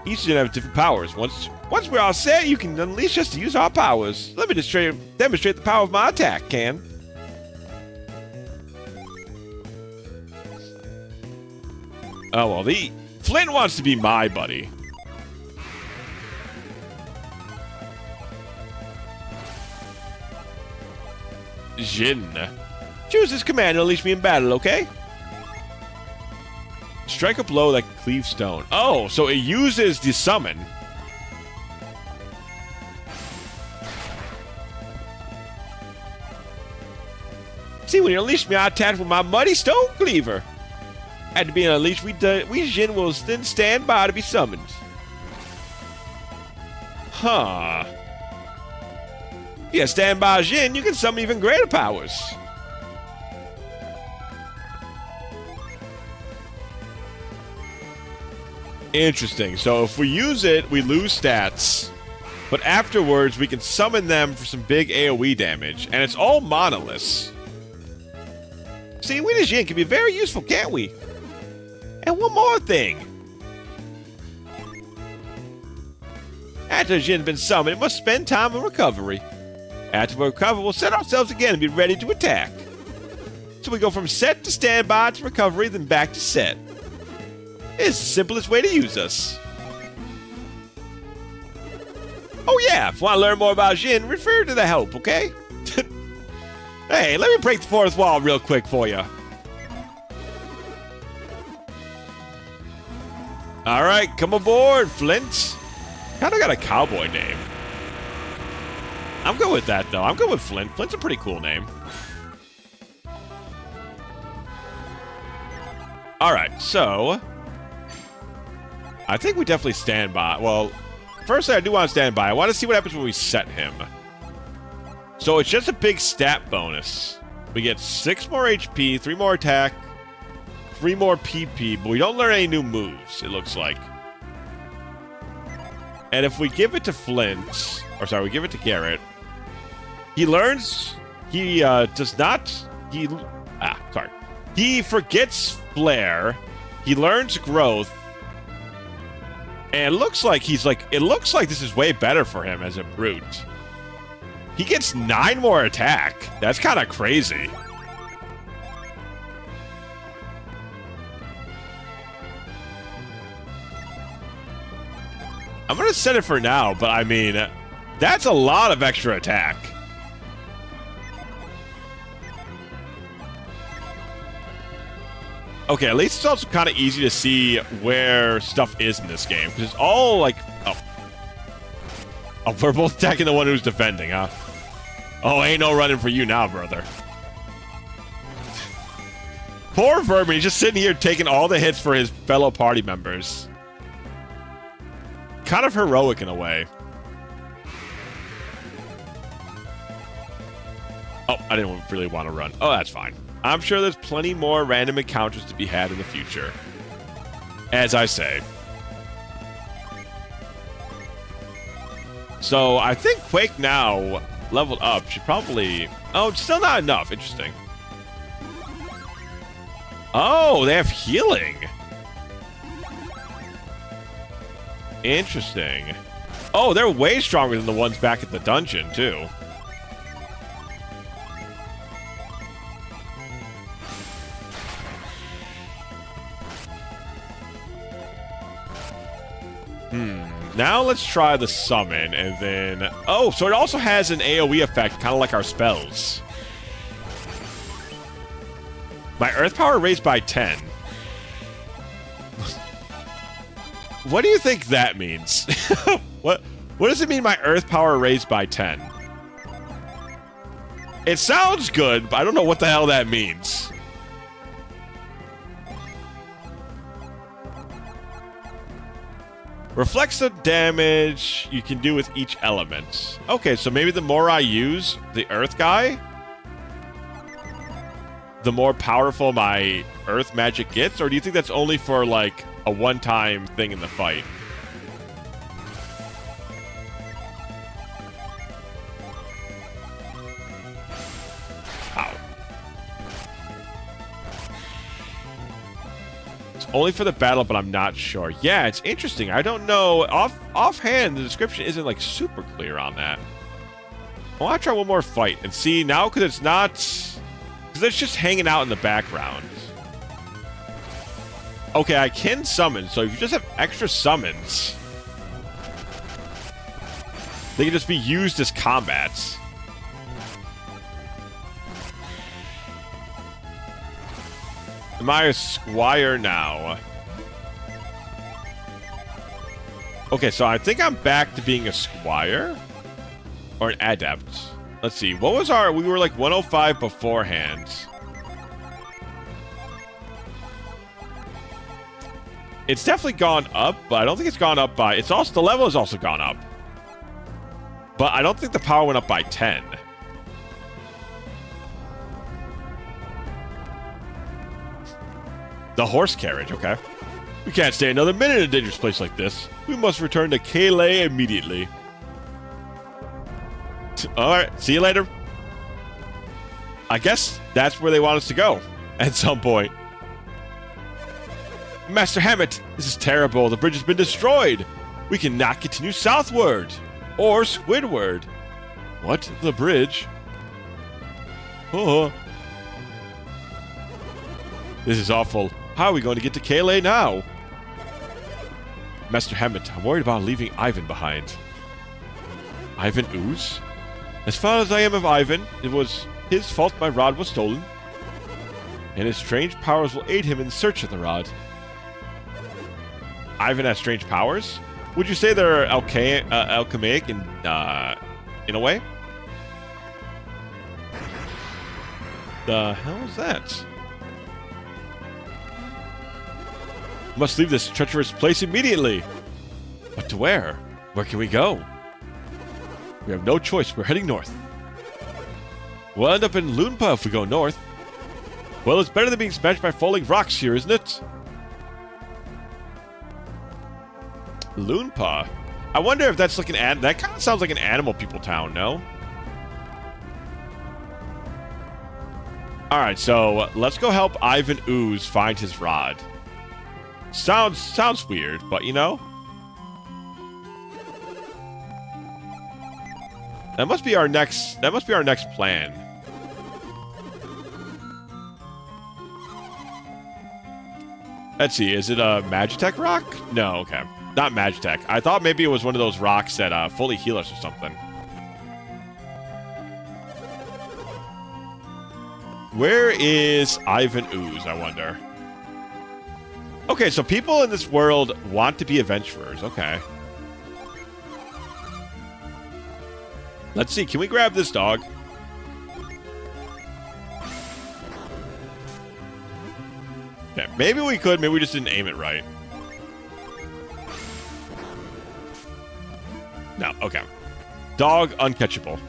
Each Djinn has different powers. Once we're all set, you can unleash us to use our powers. Let me just demonstrate the power of my attack, Can. Oh, well, Flint wants to be my buddy. Djinn. Choose this command to unleash me in battle, okay? Strike a blow that can cleave stone. Oh, so it uses the summon. See, when you unleash me, I attack with my Muddy Stone Cleaver. After being unleashed, we Djinn will then stand by to be summoned. Huh. Yeah, stand by Djinn, you can summon even greater powers. Interesting. So if we use it, we lose stats. But afterwards, we can summon them for some big AoE damage. And it's all monoliths. See, we Djinn can be very useful, can't we? And one more thing. After Djinn's been summoned, it must spend time in recovery. After we recover, we'll set ourselves again and be ready to attack. So we go from set to standby to recovery, then back to set. It's the simplest way to use us. Oh yeah, if you want to learn more about Djinn, refer to the help, okay? Hey, let me break the fourth wall real quick for you. Alright, come aboard, Flint. Kinda got a cowboy name. I'm good with that, though. I'm good with Flint. Flint's a pretty cool name. Alright, so I think we definitely stand by. Well, firstly, I do want to stand by. I want to see what happens when we set him. So it's just a big stat bonus. We get 6 more HP, 3 more attack, 3 more PP, but we don't learn any new moves, it looks like. And if we give it to Flint, or sorry, we give it to Garrett, he learns, he he forgets Flare, he learns Growth, and it looks like this is way better for him as a brute. He gets 9 more attack. That's kind of crazy. I'm going to set it for now, but I mean, that's a lot of extra attack. Okay, at least it's also kind of easy to see where stuff is in this game. Because it's all like... Oh, we're both attacking the one who's defending, huh? Oh, ain't no running for you now, brother. Poor Vermin, he's just sitting here taking all the hits for his fellow party members. Kind of heroic in a way. Oh, I didn't really want to run. Oh, that's fine. I'm sure there's plenty more random encounters to be had in the future. As I say. So, I think Quake now, leveled up, should probably... Oh, it's still not enough. Interesting. Oh, they have healing. Interesting. Oh, they're way stronger than the ones back at the dungeon, too. Now let's try the summon, and then... Oh, so it also has an AoE effect, kind of like our spells. My earth power raised by 10. What do you think that means? What does it mean my earth power raised by 10? It sounds good, but I don't know what the hell that means. Reflects the damage you can do with each element. Okay, so maybe the more I use the earth guy, the more powerful my earth magic gets? Or do you think that's only for, like, a one-time thing in the fight? Ow. It's only for the battle, but I'm not sure. Yeah, it's interesting. I don't know. Offhand, the description isn't, like, super clear on that. I want to try one more fight and see now, because it's not... Because it's just hanging out in the background. Okay, I can summon, so if you just have extra summons, they can just be used as combats. Am I a squire now? Okay, so I think I'm back to being a squire? Or an adept. Let's see, what was our... We were like 105 beforehand. It's definitely gone up, but I don't think it's gone up by... It's also... The level has also gone up. But I don't think the power went up by 10. The horse carriage, okay. We can't stay another minute in a dangerous place like this. We must return to Caelay immediately. Alright, see you later. I guess that's where they want us to go. At some point. Master Hammett, this is terrible. The bridge has been destroyed. We cannot continue southward. Or Squidward. What? The bridge? Oh. This is awful. How are we going to get to Caelay now? Master Hammett, I'm worried about leaving Ivan behind. Ivan Ooze? As far as I am of Ivan, it was his fault my rod was stolen. And his strange powers will aid him in search of the rod. Ivan has strange powers? Would you say they're alchemaic in a way? The hell is that? Must leave this treacherous place immediately. But to where? Where can we go? We have no choice. We're heading north. We'll end up in Loonpa if we go north. Well, it's better than being smashed by falling rocks here, isn't it? Loonpa? I wonder if that's like an that kind of sounds like an animal people town, no? Alright, so let's go help Ivan Ooze find his rod. Sounds weird, but you know? That must be our next plan. Let's see, is it a Magitech rock? No, okay. Not Magitech. I thought maybe it was one of those rocks that fully heal us or something. Where is Ivan Ooze, I wonder? Okay, so people in this world want to be adventurers. Okay. Let's see. Can we grab this dog? Yeah, maybe we could. Maybe we just didn't aim it right. No, okay. Dog uncatchable.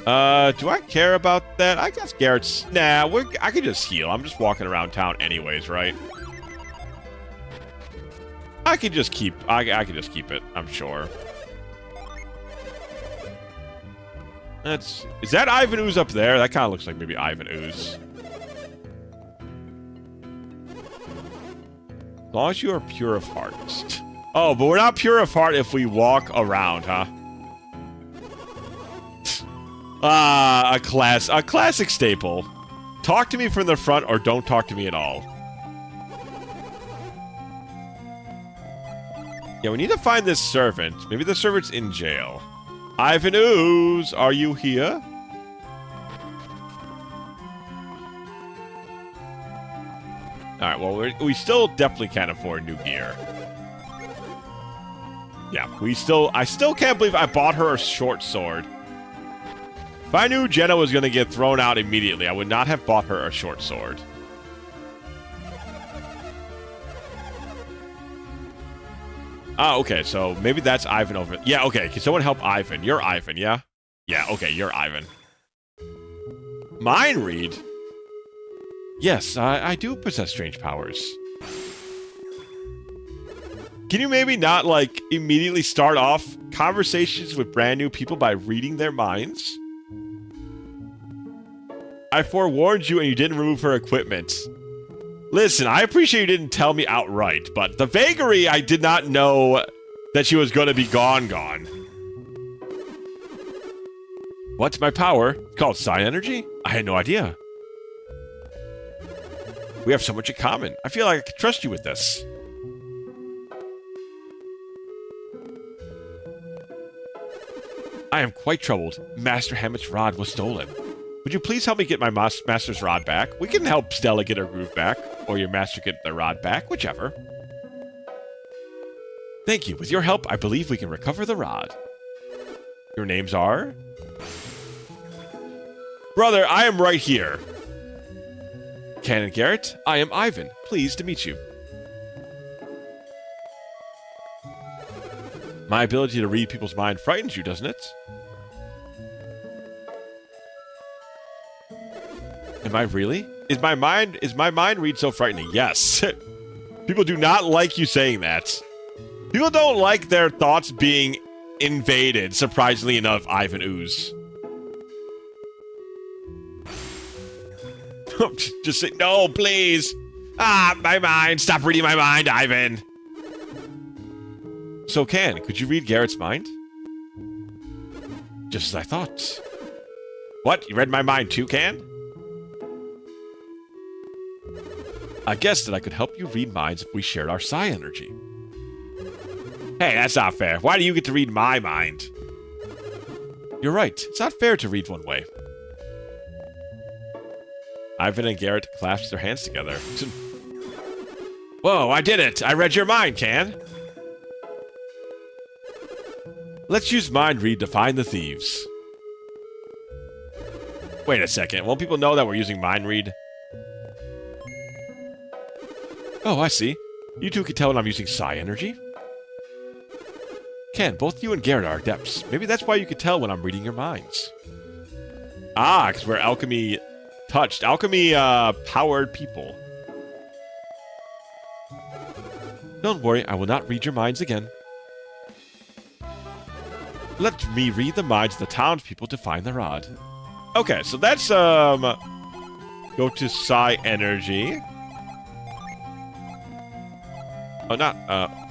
Do I care about that? I guess Garrett's... Nah, I could just heal. I'm just walking around town anyways, right? I could just keep... I could just keep it, I'm sure. Is that Ivan Ooze up there? That kind of looks like maybe Ivan Ooze. As long as you are pure of heart. Oh, but we're not pure of heart if we walk around, huh? A classic staple. Talk to me from the front or don't talk to me at all. Yeah, we need to find this servant. Maybe the servant's in jail. Ivan Ooze, are you here? Alright, well, we still definitely can't afford new gear. Yeah, I still can't believe I bought her a short sword. If I knew Jenna was going to get thrown out immediately, I would not have bought her a short sword. Oh, okay, so maybe that's Ivan over... Yeah, okay, can someone help Ivan? You're Ivan, yeah? Yeah, okay, you're Ivan. Mind read? Yes, I do possess strange powers. Can you maybe not, like, immediately start off conversations with brand new people by reading their minds? I forewarned you and you didn't remove her equipment. Listen, I appreciate you didn't tell me outright, but the vagary, I did not know that she was going to be gone. What's my power? It's called Psi Energy? I had no idea. We have so much in common. I feel like I can trust you with this. I am quite troubled. Master Hammett's rod was stolen. Would you please help me get my master's rod back? We can help Stella get her groove back, or your master get their rod back, whichever. Thank you. With your help, I believe we can recover the rod. Your names are? Brother, I am right here. Canon Garrett, I am Ivan. Pleased to meet you. My ability to read people's mind frightens you, doesn't it? Am I really? Is my mind read so frightening? Yes. People do not like you saying that. People don't like their thoughts being invaded, surprisingly enough, Ivan Ooze. Just say, no, please. Ah, my mind. Stop reading my mind, Ivan. So, Can, could you read Garrett's mind? Just as I thought. What? You read my mind too, Can? I guessed that I could help you read minds if we shared our psi energy. Hey, that's not fair. Why do you get to read my mind? You're right. It's not fair to read one way. Ivan and Garrett clasped their hands together. Whoa, I did it! I read your mind, Can. Let's use mind read to find the thieves. Wait a second. Won't people know that we're using mind read? Oh, I see. You two can tell when I'm using psi energy. Ken, both you and Garrett are adepts. Maybe that's why you can tell when I'm reading your minds. Ah, because we're alchemy touched. Alchemy powered people. Don't worry, I will not read your minds again. Let me read the minds of the townspeople to find the rod. Okay, so that's go to psi energy. Oh, not,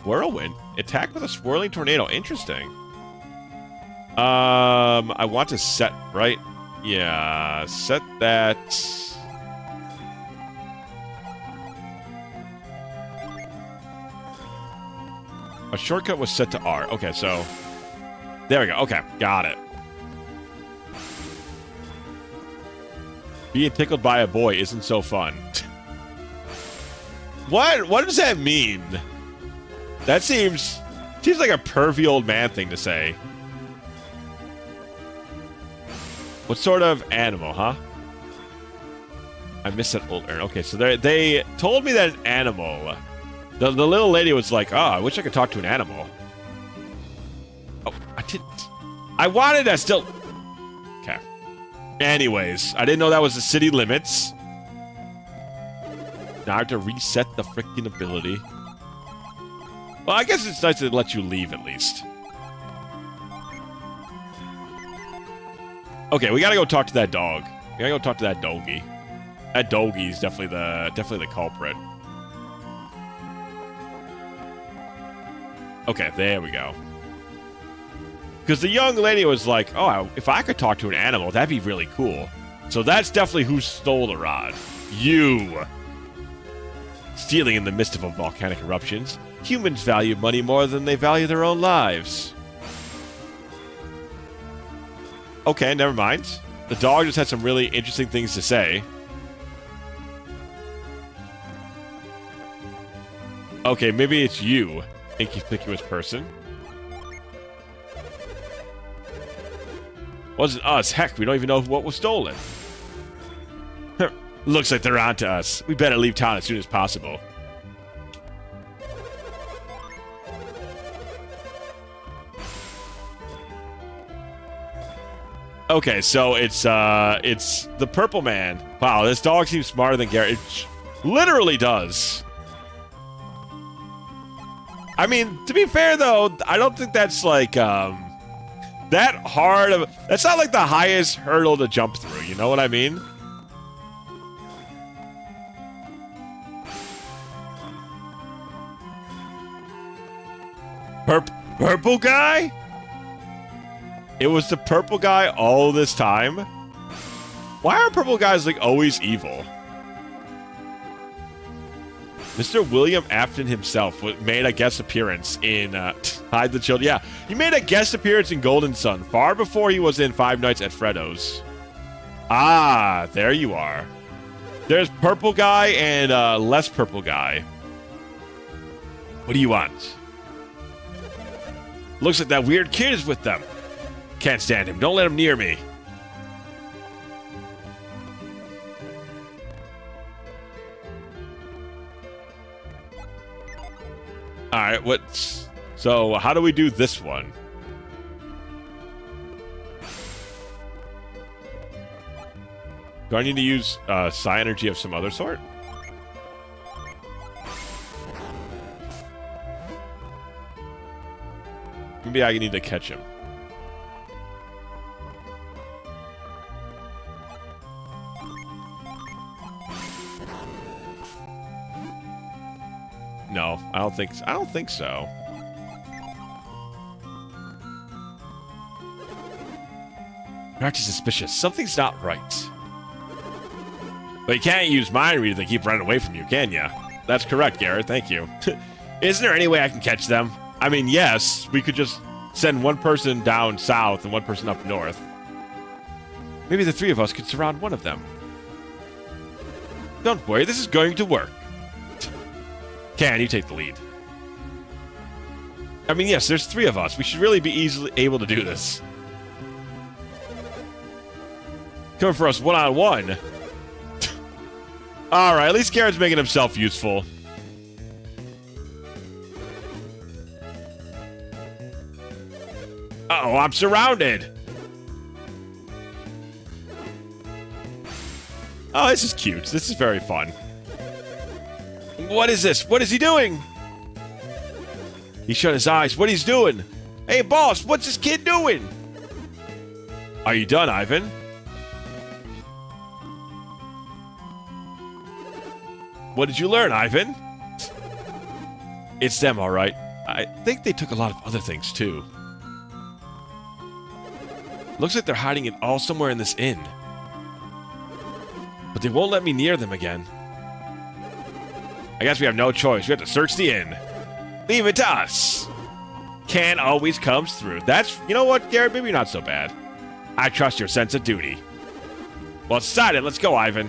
whirlwind. Attack with a swirling tornado. Interesting. I want to set, right? Yeah, set that. A shortcut was set to R. Okay, so there we go. Okay, got it. Being tickled by a boy isn't so fun. What does that mean? That seems like a pervy old man thing to say. What sort of animal, huh? I missed that old urn. Okay, so they told me that an animal. The little lady was like, oh, I wish I could talk to an animal. Oh, I didn't. I wanted to still... Okay. Anyways, I didn't know that was the city limits. Now I have to reset the freaking ability. Well, I guess it's nice to let you leave at least. Okay, we gotta go talk to that dog. We gotta go talk to that doggy. That doggy's definitely the culprit. Okay, there we go. Because the young lady was like, oh, if I could talk to an animal, that'd be really cool. So that's definitely who stole the rod. You. Stealing in the midst of a volcanic eruptions. Humans value money more than they value their own lives. Okay, never mind. The dog just had some really interesting things to say. Okay, maybe it's you, inconspicuous person. Wasn't us. Heck, we don't even know what was stolen. Looks like they're on to us. We better leave town as soon as possible. Okay, so it's the purple man. Wow, this dog seems smarter than Garrett. It literally does. I mean, to be fair though, I don't think that's like that hard of. That's not like the highest hurdle to jump through. You know what I mean? Purple guy? It was the purple guy all this time? Why are purple guys, like, always evil? Mr. William Afton himself made a guest appearance in Hide the Children. Yeah, he made a guest appearance in Golden Sun far before he was in Five Nights at Freddo's. Ah, there you are. There's purple guy and less purple guy. What do you want? Looks like that weird kid is with them. Can't stand him. Don't let him near me. Alright, so how do we do this one? Do I need to use psi energy of some other sort? Maybe I need to catch him. No, I don't think so. You're actually suspicious. Something's not right. But you can't use mind reader to keep running away from you, can ya? That's correct, Garrett. Thank you. Isn't there any way I can catch them? I mean, yes, we could just send one person down south and one person up north. Maybe the three of us could surround one of them. Don't worry, this is going to work. Can you take the lead? I mean, yes, there's three of us. We should really be easily able to do this. Coming for us one-on-one. Alright, at least Garrett's making himself useful. Uh-oh, I'm surrounded. Oh, this is cute. This is very fun. What is this? What is he doing? He shut his eyes. What he's doing? Hey, boss, what's this kid doing? Are you done, Ivan? What did you learn, Ivan? It's them, all right. I think they took a lot of other things, too. Looks like they're hiding it all somewhere in this inn. But they won't let me near them again. I guess we have no choice. We have to search the inn. Leave it to us. Can always comes through. That's, you know what, Garrett? Maybe not so bad. I trust your sense of duty. Well, it's decided. Let's go, Ivan.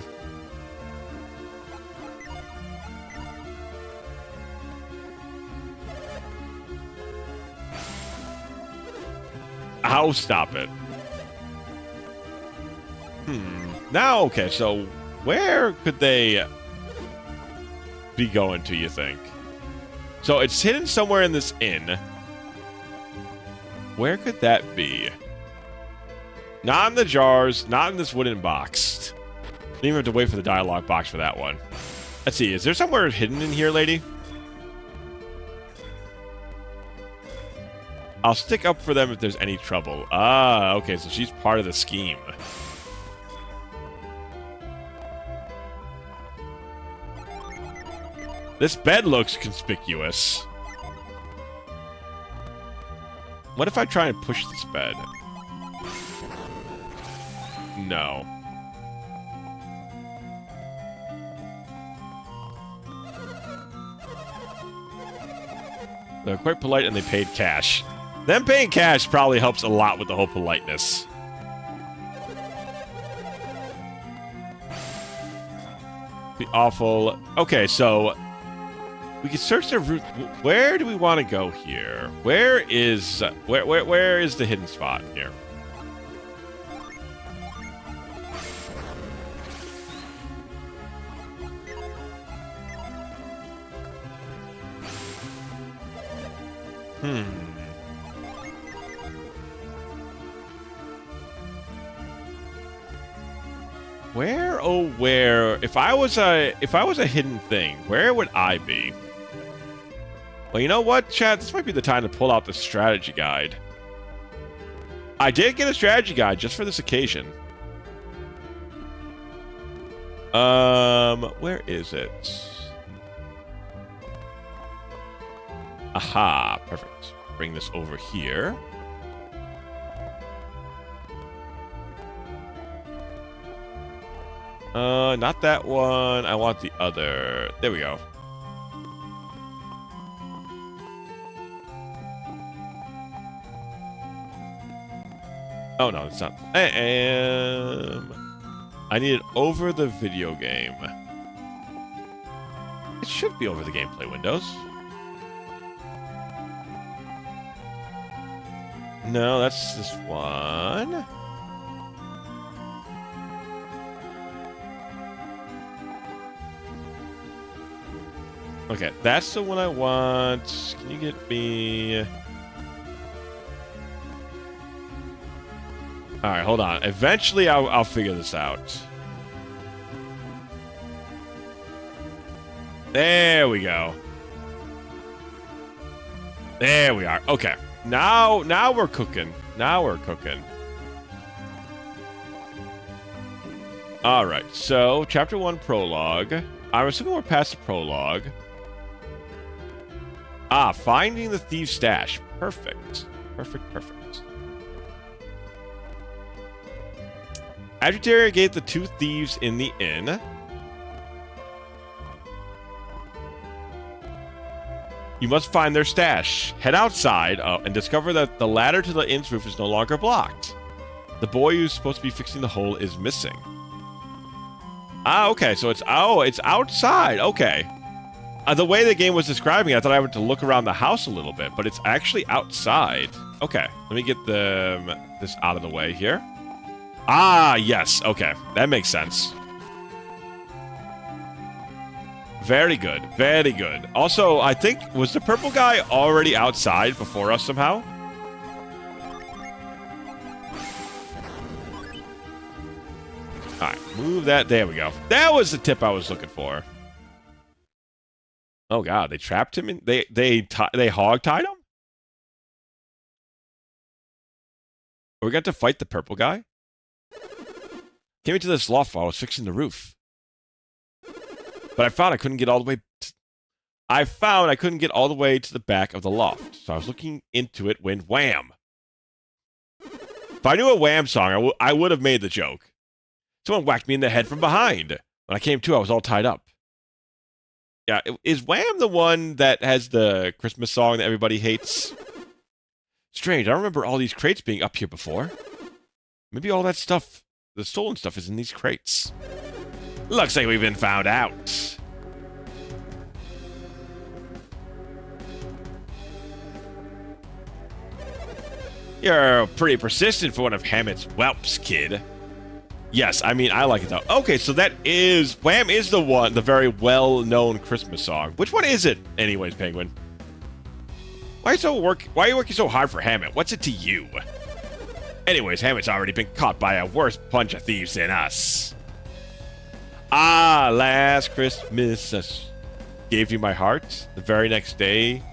Oh, stop it. Now, okay, so where could they be going to, you think? So it's hidden somewhere in this inn. Where could that be? Not in the jars, not in this wooden box. Didn't even have to wait for the dialogue box for that one. Let's see, is there somewhere hidden in here, lady? I'll stick up for them if there's any trouble. Ah, okay, so she's part of the scheme. This bed looks conspicuous. What if I try and push this bed? No. They're quite polite and they paid cash. Them paying cash probably helps a lot with the whole politeness. Be awful. Okay, so we can search the route. Where do we want to go here? Where is the hidden spot here? Where, oh where? If I was a hidden thing, where would I be? Well, you know what, chat? This might be the time to pull out the strategy guide. I did get a strategy guide just for this occasion. Where is it? Aha, perfect. Bring this over here. Not that one. I want the other. There we go. Oh, no, it's not. I need it over the video game. It should be over the gameplay windows. No, that's this one. Okay, that's the one I want. Can you get me... Alright, hold on. Eventually, I'll figure this out. There we go. There we are. Okay. Now we're cooking. Now we're cooking. Alright, so, Chapter 1 Prologue. I'm assuming we're past the prologue. Ah, finding the thieves' stash. Perfect. Perfect, perfect. After interrogate the two thieves in the inn. You must find their stash. Head outside and discover that the ladder to the inn's roof is no longer blocked. The boy who's supposed to be fixing the hole is missing. Ah, okay, so it's outside. Okay. The way the game was describing it, I thought I had to look around the house a little bit, but it's actually outside. Okay, let me get this out of the way here. Ah, yes. Okay, that makes sense. Very good. Very good. Also, I think, was the purple guy already outside before us somehow? Alright, move that. There we go. That was the tip I was looking for. Oh god, they trapped him in... They hog-tied him? We got to fight the purple guy? Came into this loft while I was fixing the roof. But I found I couldn't get all the way... I couldn't get all the way to the back of the loft. So I was looking into it when wham! If I knew a Wham song, I would have made the joke. Someone whacked me in the head from behind. When I came to, I was all tied up. Yeah, is Wham the one that has the Christmas song that everybody hates? Strange, I don't remember all these crates being up here before. Maybe all that stuff, the stolen stuff, is in these crates. Looks like we've been found out. You're pretty persistent for one of Hammett's whelps, kid. Yes, I mean, I like it though. Okay, so that is... Wham is the one, the very well-known Christmas song. Which one is it, anyways, Penguin? Why are you working so hard for Hammett? What's it to you? Anyways, Hammett's already been caught by a worse bunch of thieves than us. Ah, last Christmas, I gave you my heart. The very next day,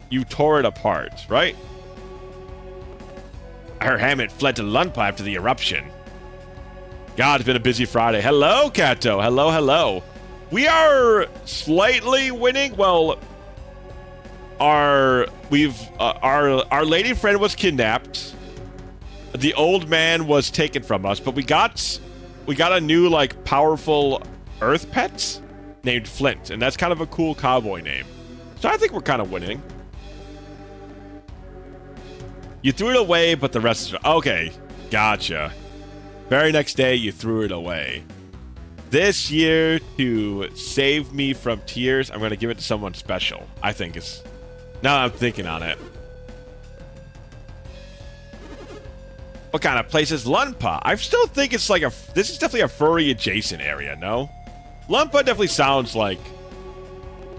you tore it apart, right? Her Hammett fled to Lunpa after the eruption. God, it's been a busy Friday. Hello, Kato. Hello, hello. We are slightly winning. Well, our lady friend was kidnapped. The old man was taken from us, but we got a new like powerful earth pet named Flint, and that's kind of a cool cowboy name. So I think we're kind of winning. You threw it away, but the rest is okay. Gotcha. Very next day, you threw it away. This year, to save me from tears, I'm going to give it to someone special. I think it's... Now I'm thinking on it. What kind of place is Lunpa? I still think it's like a... This is definitely a furry adjacent area, no? Lunpa definitely sounds like...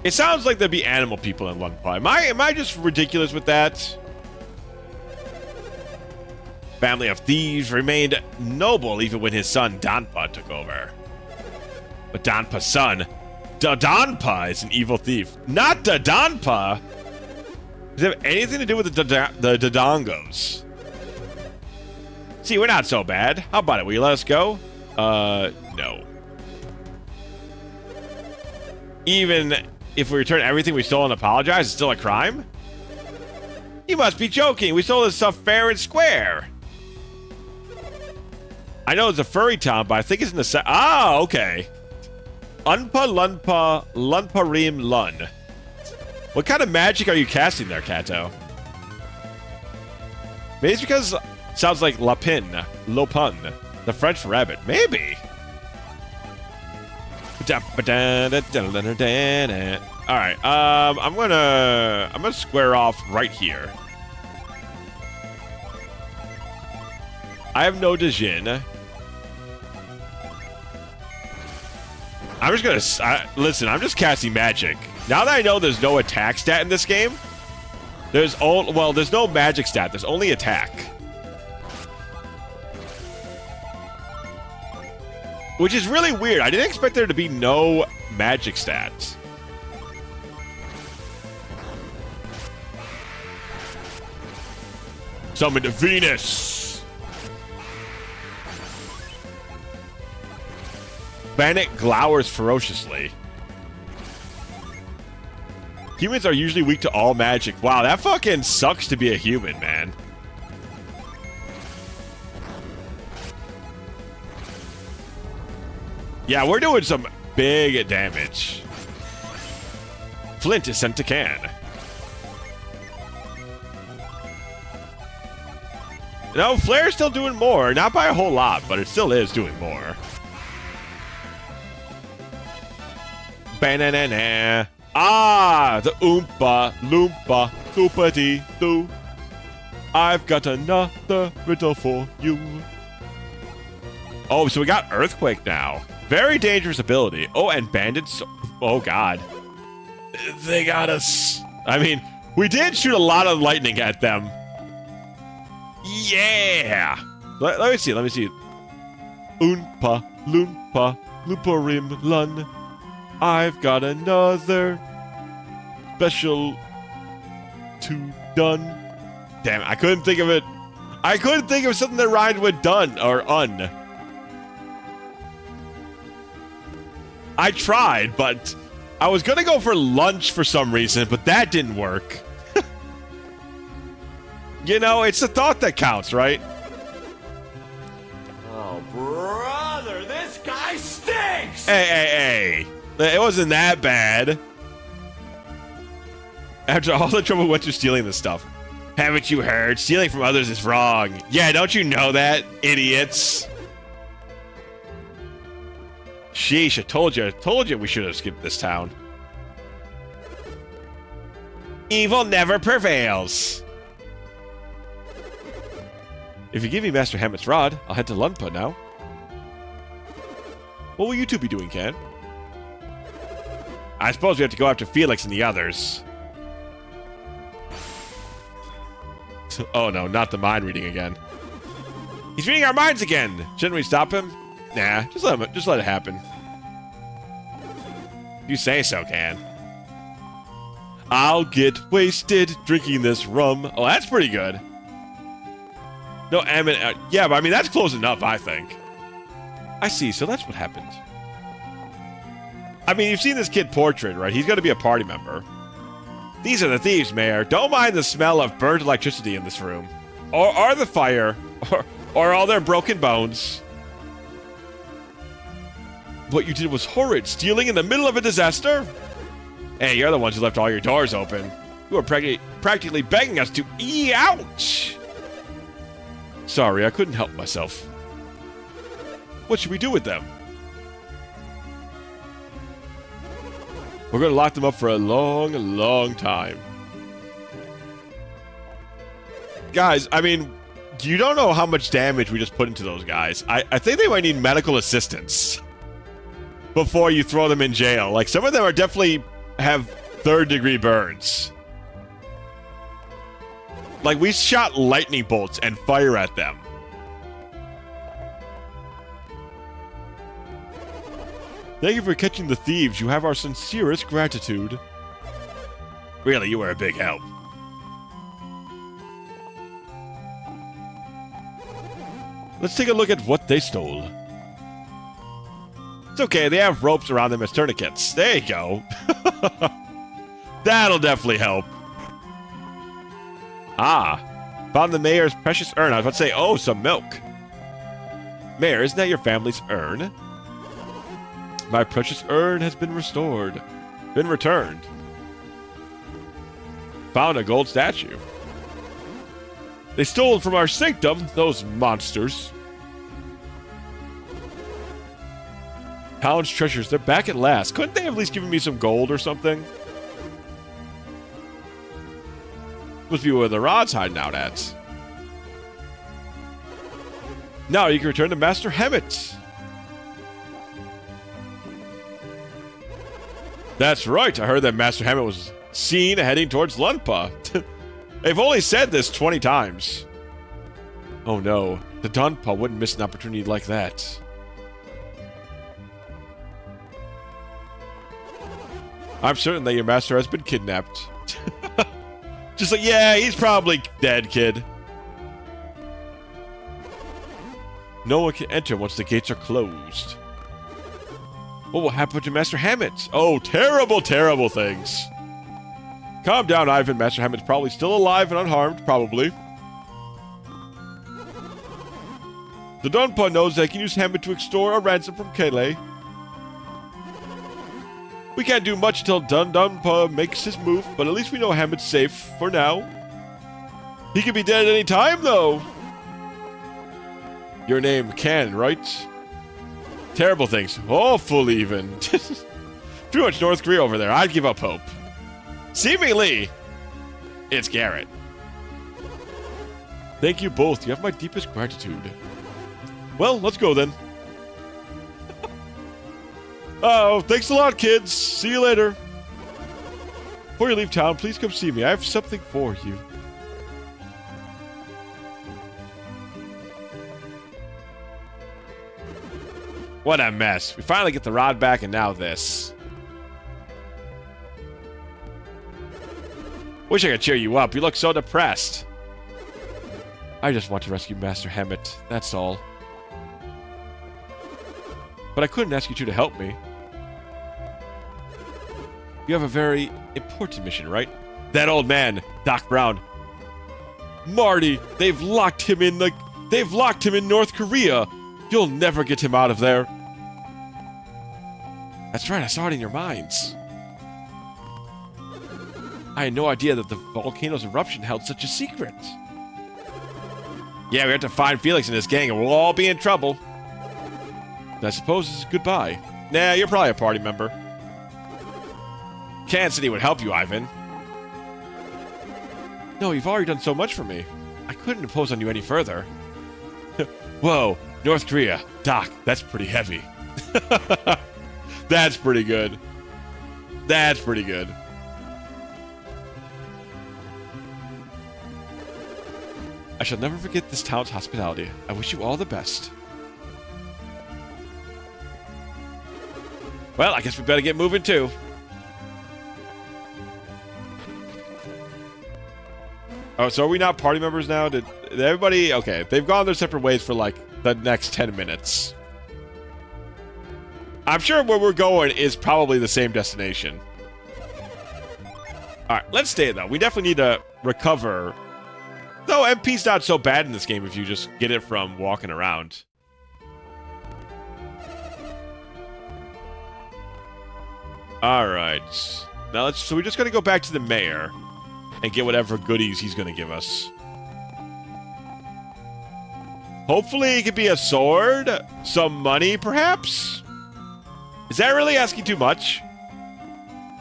It sounds like there'd be animal people in Lunpa. Am I just ridiculous with that? Family of thieves remained noble even when his son Danpa took over. But Danpa's son, Dodonpa, is an evil thief. Not Dodonpa! Does it have anything to do with the Dodongos? See, we're not so bad. How about it? Will you let us go? No. Even if we return everything we stole and apologize, it's still a crime? You must be joking. We stole this stuff fair and square. I know it's a furry town, but I think it's in the... Ah, okay. Unpa Lunpa Lunparim Lun. What kind of magic are you casting there, Kato? Maybe it's because it sounds like Lapin, Lopun, the French rabbit. Maybe. Alright, I'm gonna square off right here. I have no Dejin. I'm just gonna... listen, I'm just casting magic. Now that I know there's no attack stat in this game, there's no magic stat. There's only attack. Which is really weird. I didn't expect there to be no magic stats. Summon to Venus! Bannock glowers ferociously. Humans are usually weak to all magic. Wow, that fucking sucks to be a human, man. Yeah, we're doing some big damage. Flint is sent to Can. No, Flare's still doing more. Not by a whole lot, but it still is doing more. Banana. Ah, the Oompa Loompa Doopity Doo. I've got another riddle for you. Oh, so we got Earthquake now. Very dangerous ability. Oh, and Bandits. Oh, God. They got us. I mean, we did shoot a lot of lightning at them. Yeah. Let me see. Oompa Loompa Looparim Lun. I've got another special to done. Damn, I couldn't think of it. I couldn't think of something that rhymed with done or un. I tried, but I was gonna go for lunch for some reason, but that didn't work. You know, it's the thought that counts, right? Oh, brother, this guy stinks! Hey. It wasn't that bad. After all the trouble we went through stealing this stuff. Haven't you heard? Stealing from others is wrong. Yeah, don't you know that, idiots? Sheesh, I told you we should have skipped this town. Evil never prevails. If you give me Master Hammett's rod, I'll head to Lunpa now. What will you two be doing, Can? I suppose we have to go after Felix and the others. Oh no, not the mind reading again. He's reading our minds again! Shouldn't we stop him? Nah, just let it happen. You say so, Can. I'll get wasted drinking this rum. Oh, that's pretty good. No, Emmett. Yeah, but I mean, that's close enough, I think. I see, so that's what happened. I mean, you've seen this kid portrait, right? He's going to be a party member. These are the thieves, Mayor. Don't mind the smell of burnt electricity in this room. Or the fire. Or all their broken bones. What you did was horrid. Stealing in the middle of a disaster? Hey, you're the ones who left all your doors open. You were practically begging us to ouch! Sorry, I couldn't help myself. What should we do with them? We're going to lock them up for a long, long time. Guys, I mean, you don't know how much damage we just put into those guys. I think they might need medical assistance before you throw them in jail. Like, some of them are definitely have third-degree burns. Like, we shot lightning bolts and fire at them. Thank you for catching the thieves. You have our sincerest gratitude. Really, you were a big help. Let's take a look at what they stole. It's okay, they have ropes around them as tourniquets. There you go. That'll definitely help. Ah, found the mayor's precious urn. I was about to say, oh, some milk. Mayor, isn't that your family's urn? My precious urn has been restored. Been returned. Found a gold statue. They stole from our sanctum, those monsters. Town's treasures, they're back at last. Couldn't they have at least given me some gold or something? Must be where the rod's hiding out at. Now you can return to Master Hammett. That's right, I heard that Master Hammett was seen heading towards Lunpa. They've only said this 20 times. Oh no, the Dunpa wouldn't miss an opportunity like that. I'm certain that your master has been kidnapped. Just like, yeah, he's probably dead, kid. No one can enter once the gates are closed. What will happen to Master Hammett? Oh, terrible, terrible things. Calm down, Ivan. Master Hammett's probably still alive and unharmed, probably. The Dunpa knows they can use Hammett to extort a ransom from Kele. We can't do much until Dunpa makes his move, but at least we know Hammett's safe for now. He could be dead at any time, though. Your name, Can, right? Terrible things. Awful, even. Too much North Korea over there. I'd give up hope. Seemingly, it's Garrett. Thank you both. You have my deepest gratitude. Well, let's go then. Oh, thanks a lot, kids. See you later. Before you leave town, please come see me. I have something for you. What a mess. We finally get the rod back, and now this. Wish I could cheer you up. You look so depressed. I just want to rescue Master Hammett. That's all. But I couldn't ask you two to help me. You have a very important mission, right? That old man, Doc Brown. Marty, they've locked him in North Korea. You'll never get him out of there. That's right, I saw it in your minds. I had no idea that the volcano's eruption held such a secret. Yeah, we have to find Felix and his gang, and we'll all be in trouble. I suppose this is goodbye. Nah, you're probably a party member. Can said he would help you, Ivan. No, you've already done so much for me. I couldn't impose on you any further. Whoa, North Korea. Doc, that's pretty heavy. That's pretty good. That's pretty good. I shall never forget this town's hospitality. I wish you all the best. Well, I guess we better get moving too. Oh, so are we not party members now? Did everybody... Okay, they've gone their separate ways for, like, the next 10 minutes. I'm sure where we're going is probably the same destination. Alright, let's stay, though. We definitely need to recover. Though MP's not so bad in this game if you just get it from walking around. Alright. Now so we're just gonna go back to the mayor and get whatever goodies he's gonna give us. Hopefully it could be a sword, some money perhaps? Is that really asking too much?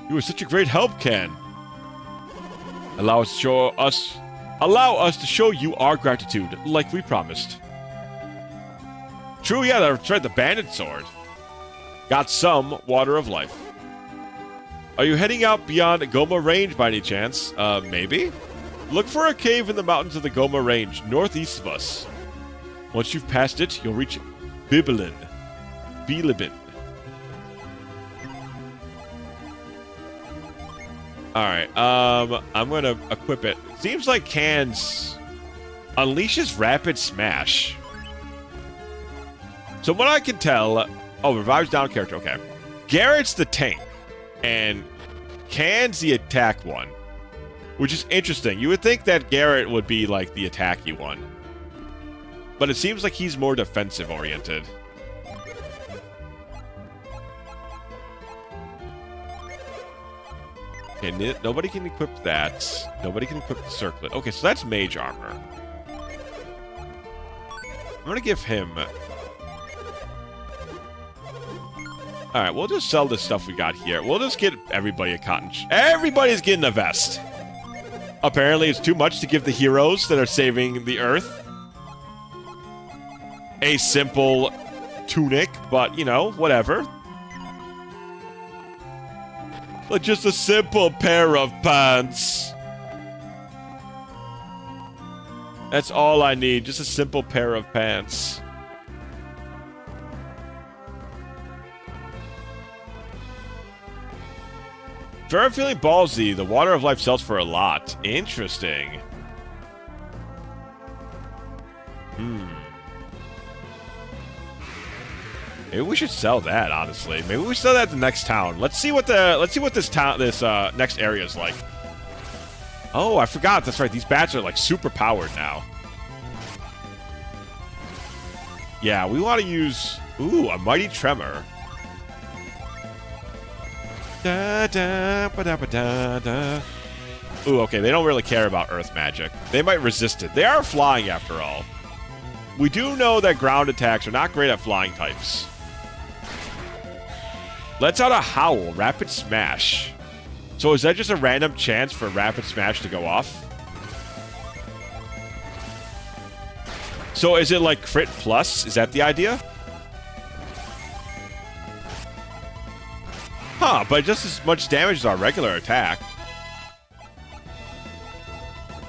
You were such a great help, Ken. Allow us to show you our gratitude, like we promised. True, yeah, that's right, the bandit sword. Got some water of life. Are you heading out beyond Goma Range by any chance? Maybe? Look for a cave in the mountains of the Goma Range, northeast of us. Once you've passed it, you'll reach Bilibin. Alright, I'm gonna equip it. Seems like Cans unleashes Rapid Smash. So what I can tell... Oh, revives down character, okay. Garrett's the tank, and Can's the attack one. Which is interesting. You would think that Garrett would be, like, the attacky one. But it seems like he's more defensive-oriented. Okay, nobody can equip that. Nobody can equip the circlet. Okay, so that's mage armor. I'm gonna give him... Alright, we'll just sell this stuff we got here. We'll just get everybody a cotton... Everybody's getting a vest! Apparently it's too much to give the heroes that are saving the Earth a simple tunic, but, you know, whatever. But just a simple pair of pants. That's all I need, just a simple pair of pants. Very feeling ballsy. The water of life sells for a lot. Interesting. Maybe we should sell that, honestly. Maybe we sell that at the next town. Let's see what this next area is like. Oh, I forgot. That's right. These bats are like super powered now. Yeah, we want to use a mighty tremor. Da, da, ba, da, ba, da, da. Ooh, okay, they don't really care about earth magic. They might resist it. They are flying after all. We do know that ground attacks are not great at flying types. Let's out a Howl, Rapid Smash. So is that just a random chance for Rapid Smash to go off? So is it like crit plus? Is that the idea? Huh, but just as much damage as our regular attack.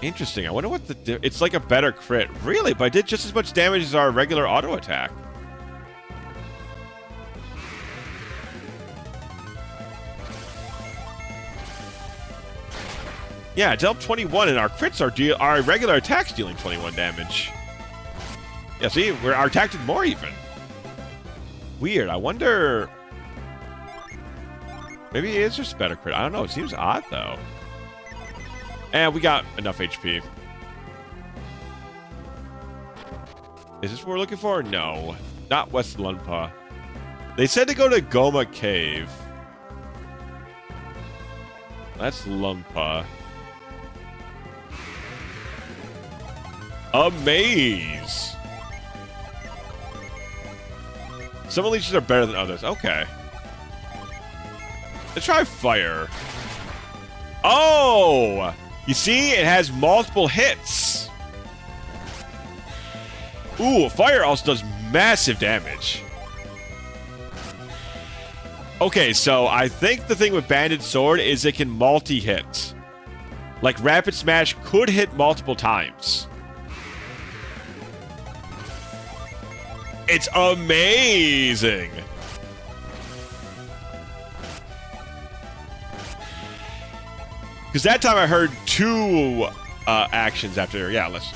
Interesting. I wonder what the... It's like a better crit. Really? But I did just as much damage as our regular auto attack. Yeah, it dealt 21, and our crits are our regular attacks dealing 21 damage. Yeah, see, our attack did more even. Weird. I wonder... Maybe it is just better crit. I don't know. It seems odd, though. And we got enough HP. Is this what we're looking for? No. Not West Lunpa. They said to go to Goma Cave. That's Lunpa. A maze. Some leeches are better than others. Okay. Let's try fire. Oh! You see? It has multiple hits. Ooh, fire also does massive damage. Okay, so I think the thing with Banded Sword is it can multi-hit. Like, Rapid Smash could hit multiple times. It's amazing! Because that time I heard two actions after. Yeah, let's.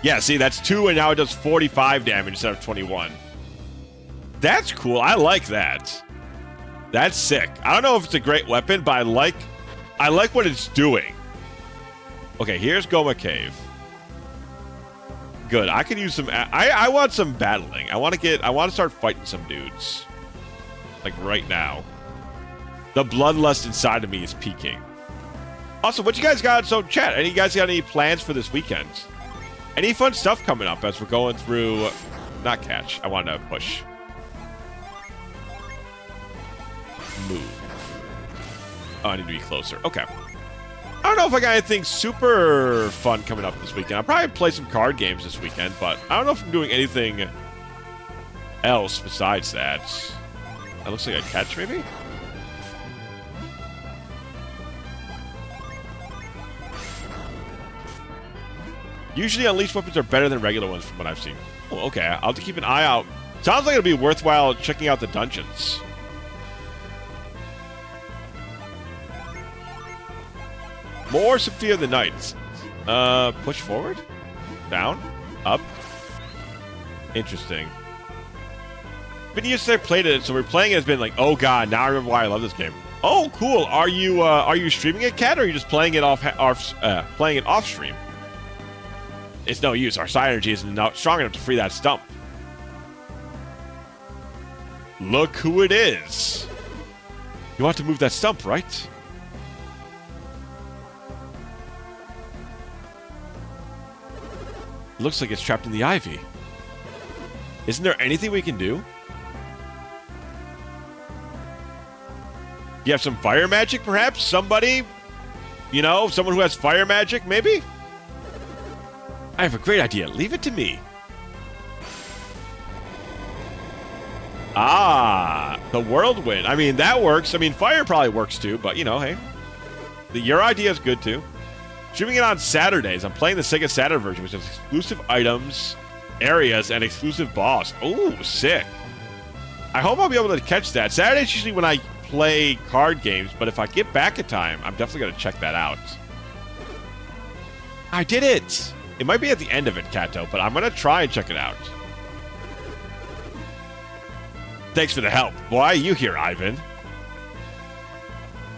Yeah, see, that's 2, and now it does 45 damage instead of 21. That's cool. I like that. That's sick. I don't know if it's a great weapon, but I like what it's doing. Okay, here's Goma Cave. Good. I could use some. I want some battling. I want to start fighting some dudes. Like right now. The bloodlust inside of me is peaking. Also, what you guys got? So, chat. Any guys got any plans for this weekend? Any fun stuff coming up as we're going through? Not catch. I want to push. Move. Oh, I need to be closer. Okay. I don't know if I got anything super fun coming up this weekend. I'll probably play some card games this weekend, but I don't know if I'm doing anything else besides that. That looks like a catch, maybe? Usually unleashed weapons are better than regular ones from what I've seen. Oh, okay. I'll have to keep an eye out. Sounds like it'll be worthwhile checking out the dungeons. More Symphony of the Nights. Push forward? Down? Up? Interesting. Been used to played it, so we're playing it has been like, oh god, now I remember why I love this game. Oh, cool. Are you streaming it, Cat, or are you just playing it off stream? It's no use. Our psi energy isn't strong enough to free that stump. Look who it is. You want to move that stump, right? Looks like it's trapped in the ivy. Isn't there anything we can do? You have some fire magic, perhaps? Somebody? You know, someone who has fire magic, maybe? I have a great idea. Leave it to me. Ah, the whirlwind. I mean, that works. I mean, fire probably works too, but, you know, hey. Your idea is good too. Streaming it on Saturdays. I'm playing the Sega Saturn version, which has exclusive items, areas, and exclusive boss. Oh, sick. I hope I'll be able to catch that. Saturday's usually when I play card games, but if I get back in time, I'm definitely going to check that out. I did it! It might be at the end of it, Kato, but I'm going to try and check it out. Thanks for the help. Why are you here, Ivan?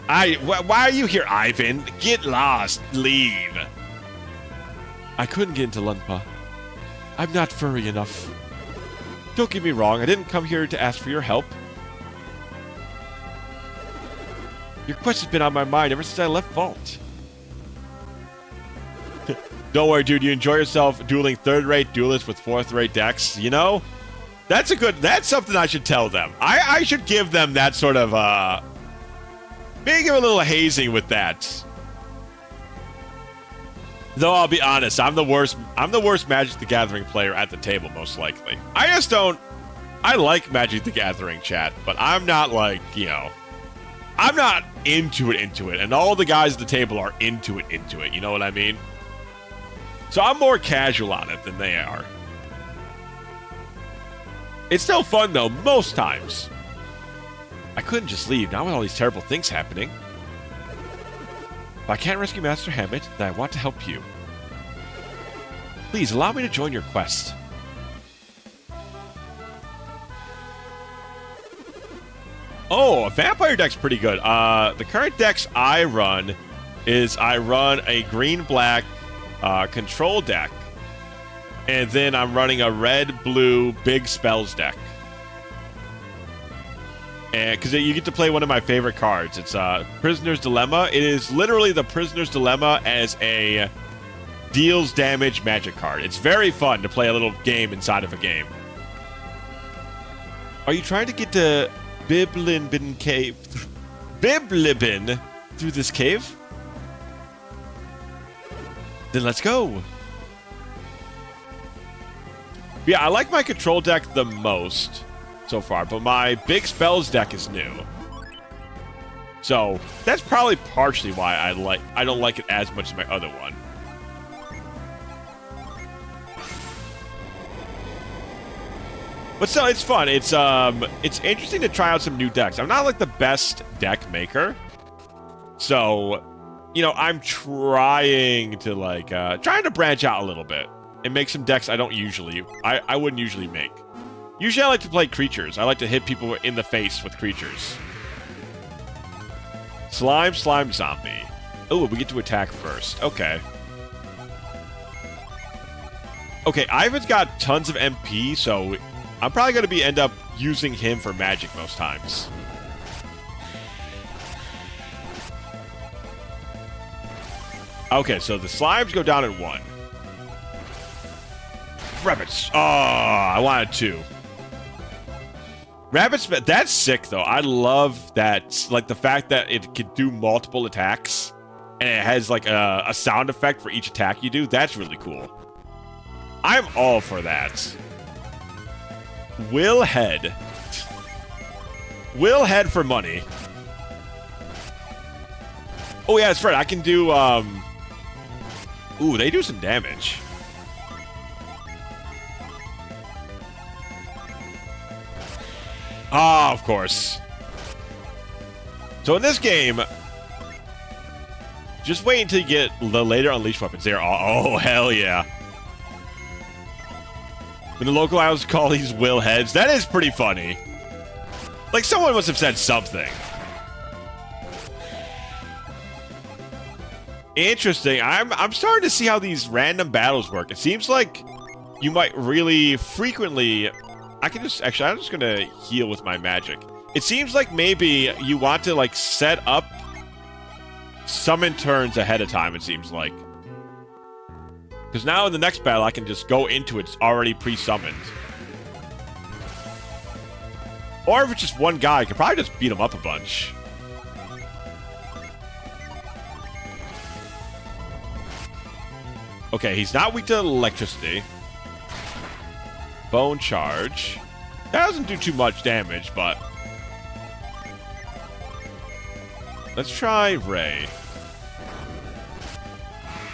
Why are you here, Ivan? Get lost. Leave. I couldn't get into Lunpa. I'm not furry enough. Don't get me wrong, I didn't come here to ask for your help. Your quest has been on my mind ever since I left Vault. Don't worry, dude. You enjoy yourself dueling third-rate duelists with fourth-rate decks. You know, that's something I should tell them. I should give them that sort of maybe give a little hazing with that. Though I'll be honest, I'm the worst Magic the Gathering player at the table, most likely. I like Magic the Gathering, chat, but I'm not like, you know, I'm not into it, and all the guys at the table are into it, you know what I mean? So I'm more casual on it than they are. It's still fun, though, most times. I couldn't just leave, not with all these terrible things happening. If I can't rescue Master Hammett, then I want to help you. Please, allow me to join your quest. Oh, a vampire deck's pretty good. The current decks I run a green-black control deck. And then I'm running a red-blue big spells deck. And because you get to play one of my favorite cards. It's Prisoner's Dilemma. It is literally the Prisoner's Dilemma as a deals damage magic card. It's very fun to play a little game inside of a game. Are you trying to get to Biblibin Cave? Biblibin through this cave? Then let's go. Yeah, I like my control deck the most so far, but my big spells deck is new. So that's probably partially why I don't like it as much as my other one. But still, it's fun. It's interesting to try out some new decks. I'm not like the best deck maker, so you know, I'm trying to like trying to branch out a little bit and make some decks I wouldn't usually make. Usually I like to play creatures. I like to hit people in the face with creatures. Slime, zombie. Oh, we get to attack first. Okay. Okay, Ivan's got tons of MP, so I'm probably going to end up using him for magic most times. Okay, so the slimes go down at 1. Rabbits. Oh, I wanted 2. Rabbits, that's sick, though. I love that, like, the fact that it can do multiple attacks, and it has, like, a sound effect for each attack you do. That's really cool. I'm all for that. Will Head. Will Head for money. Oh, yeah, that's right. I can do, Ooh, they do some damage. Ah, of course. So in this game, just wait until you get the later unleashed weapons. They're all, oh, hell yeah. When the local islands call these Will Heads, that is pretty funny. Like, someone must have said something. Interesting. I'm starting to see how these random battles work. It seems like you might really frequently... I'm just gonna heal with my magic. It seems like maybe you want to, like, set up summon turns ahead of time, it seems like. Because now in the next battle, I can just go into it. It's already pre-summoned. Or if it's just one guy, I could probably just beat him up a bunch. Okay, he's not weak to electricity. Bone charge. That doesn't do too much damage, but... let's try Ray.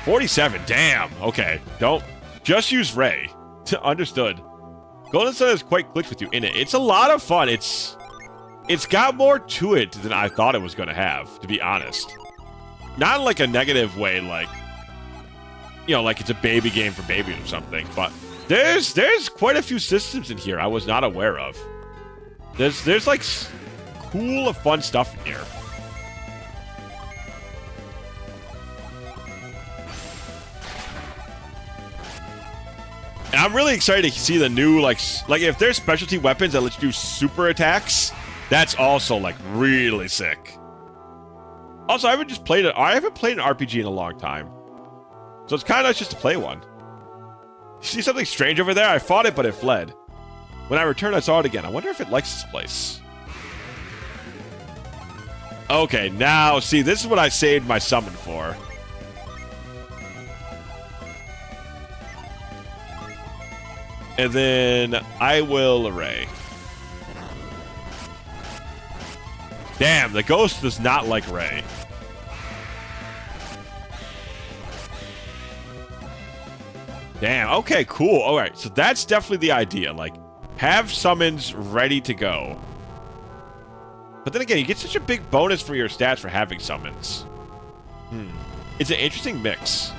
47, damn. Okay, don't... just use Ray. Understood. Golden Sun is quite glitched with you in it. It's a lot of fun. It's got more to it than I thought it was going to have, to be honest. Not in, like, a negative way, like... you know, like it's a baby game for babies or something, but there's quite a few systems in here I was not aware of. There's like cool, fun stuff in here. And I'm really excited to see the new, like if there's specialty weapons that let you do super attacks, that's also like really sick. Also, I haven't played an RPG in a long time. So it's kind of nice just to play one. You see something strange over there? I fought it, but it fled. When I returned, I saw it again. I wonder if it likes this place. Okay, now, see, this is what I saved my summon for. And then I will array. Damn, the ghost does not like Ray. Damn, okay, cool. All right, so that's definitely the idea. Like, have summons ready to go. But then again, you get such a big bonus for your stats for having summons. It's an interesting mix.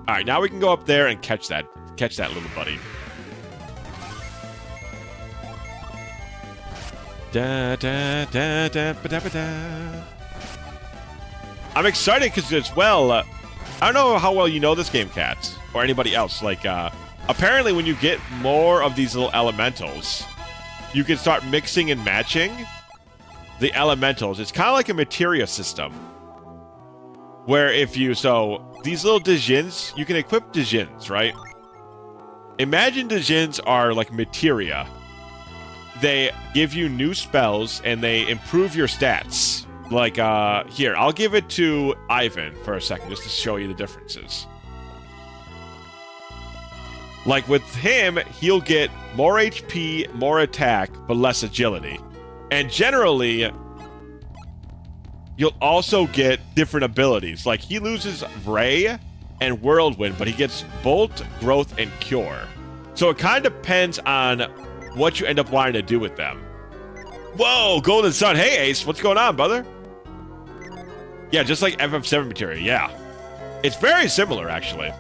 All right, now we can go up there and catch that little buddy. Da da da da ba da ba da. I'm excited because as well. I don't know how well you know this game, Kat, or anybody else. Like, apparently when you get more of these little elementals, you can start mixing and matching the elementals. It's kind of like a materia system. Where if you... so, these little Dijins, you can equip Dijins, right? Imagine Dijins are like materia. They give you new spells, and they improve your stats. Like, here, I'll give it to Ivan for a second, just to show you the differences. Like, with him, he'll get more HP, more attack, but less agility. And generally, you'll also get different abilities. Like, he loses Ray and Whirlwind, but he gets Bolt, Growth, and Cure. So it kind of depends on what you end up wanting to do with them. Whoa, Golden Sun. Hey, Ace, what's going on, brother? Yeah, just like FF7 materia, yeah. It's very similar, actually.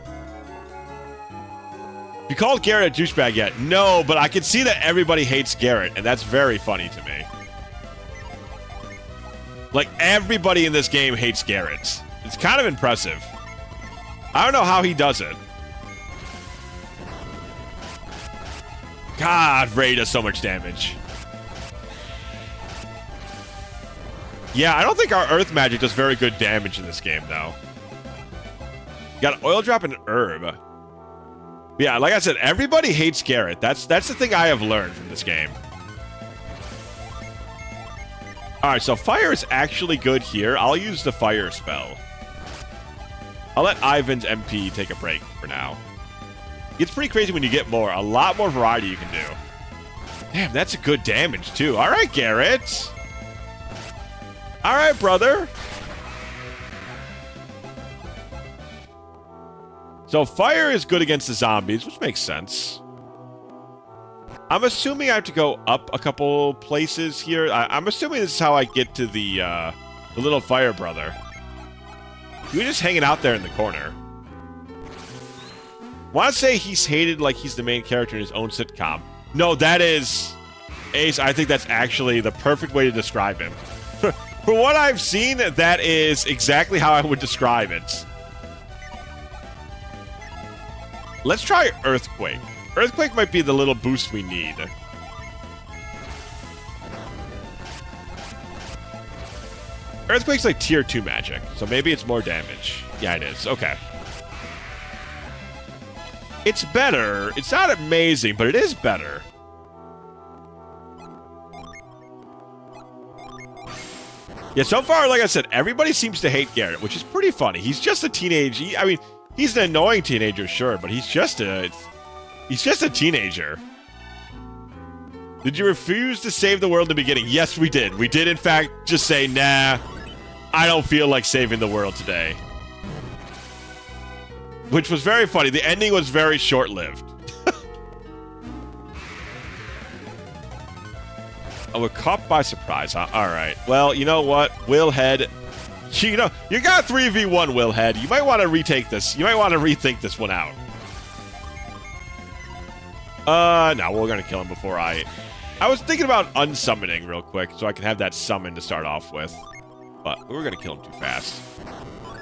You called Garrett a douchebag yet? No, but I can see that everybody hates Garrett, and that's very funny to me. Like, everybody in this game hates Garrett. It's kind of impressive. I don't know how he does it. God, Ray does so much damage. Yeah, I don't think our Earth magic does very good damage in this game, though. You got an oil drop and an herb. Yeah, like I said, everybody hates Garrett. That's the thing I have learned from this game. Alright, so fire is actually good here. I'll use the fire spell. I'll let Ivan's MP take a break for now. It's pretty crazy when you get more. A lot more variety you can do. Damn, that's a good damage, too. Alright, Garrett. Alright, brother. So fire is good against the zombies, which makes sense. I'm assuming I have to go up a couple places here. I'm assuming this is how I get to the little fire brother. You're just hanging out there in the corner. Want to say he's hated like he's the main character in his own sitcom. No, that is... Ace, I think that's actually the perfect way to describe him. For what I've seen, that is exactly how I would describe it. Let's try Earthquake. Earthquake might be the little boost we need. Earthquake's like tier 2 magic, so maybe it's more damage. Yeah, it is. Okay. It's better. It's not amazing, but it is better. Yeah, so far, like I said, everybody seems to hate Garrett, which is pretty funny. He's just a teenage... I mean, he's an annoying teenager, sure, but he's just a teenager. Did you refuse to save the world in the beginning? Yes, we did. We did, in fact, just say, nah, I don't feel like saving the world today. Which was very funny. The ending was very short-lived. Oh, we're caught by surprise, huh? All right. Well, you know what? Willhead. You know, you got 3v1, Willhead. You might want to retake this. You might want to rethink this one out. No, we're going to kill him before I was thinking about unsummoning real quick so I can have that summon to start off with. But we're going to kill him too fast.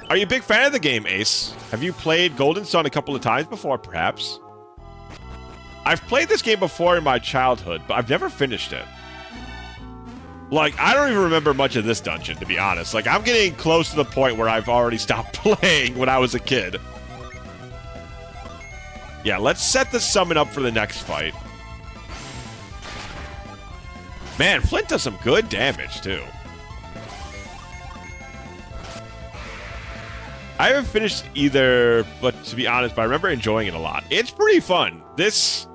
Are you a big fan of the game, Ace? Have you played Golden Sun a couple of times before, perhaps? I've played this game before in my childhood, but I've never finished it. Like, I don't even remember much of this dungeon, to be honest. Like, I'm getting close to the point where I've already stopped playing when I was a kid. Yeah, let's set the summon up for the next fight. Man, Flint does some good damage, too. I haven't finished either, but to be honest, but I remember enjoying it a lot. It's pretty fun. This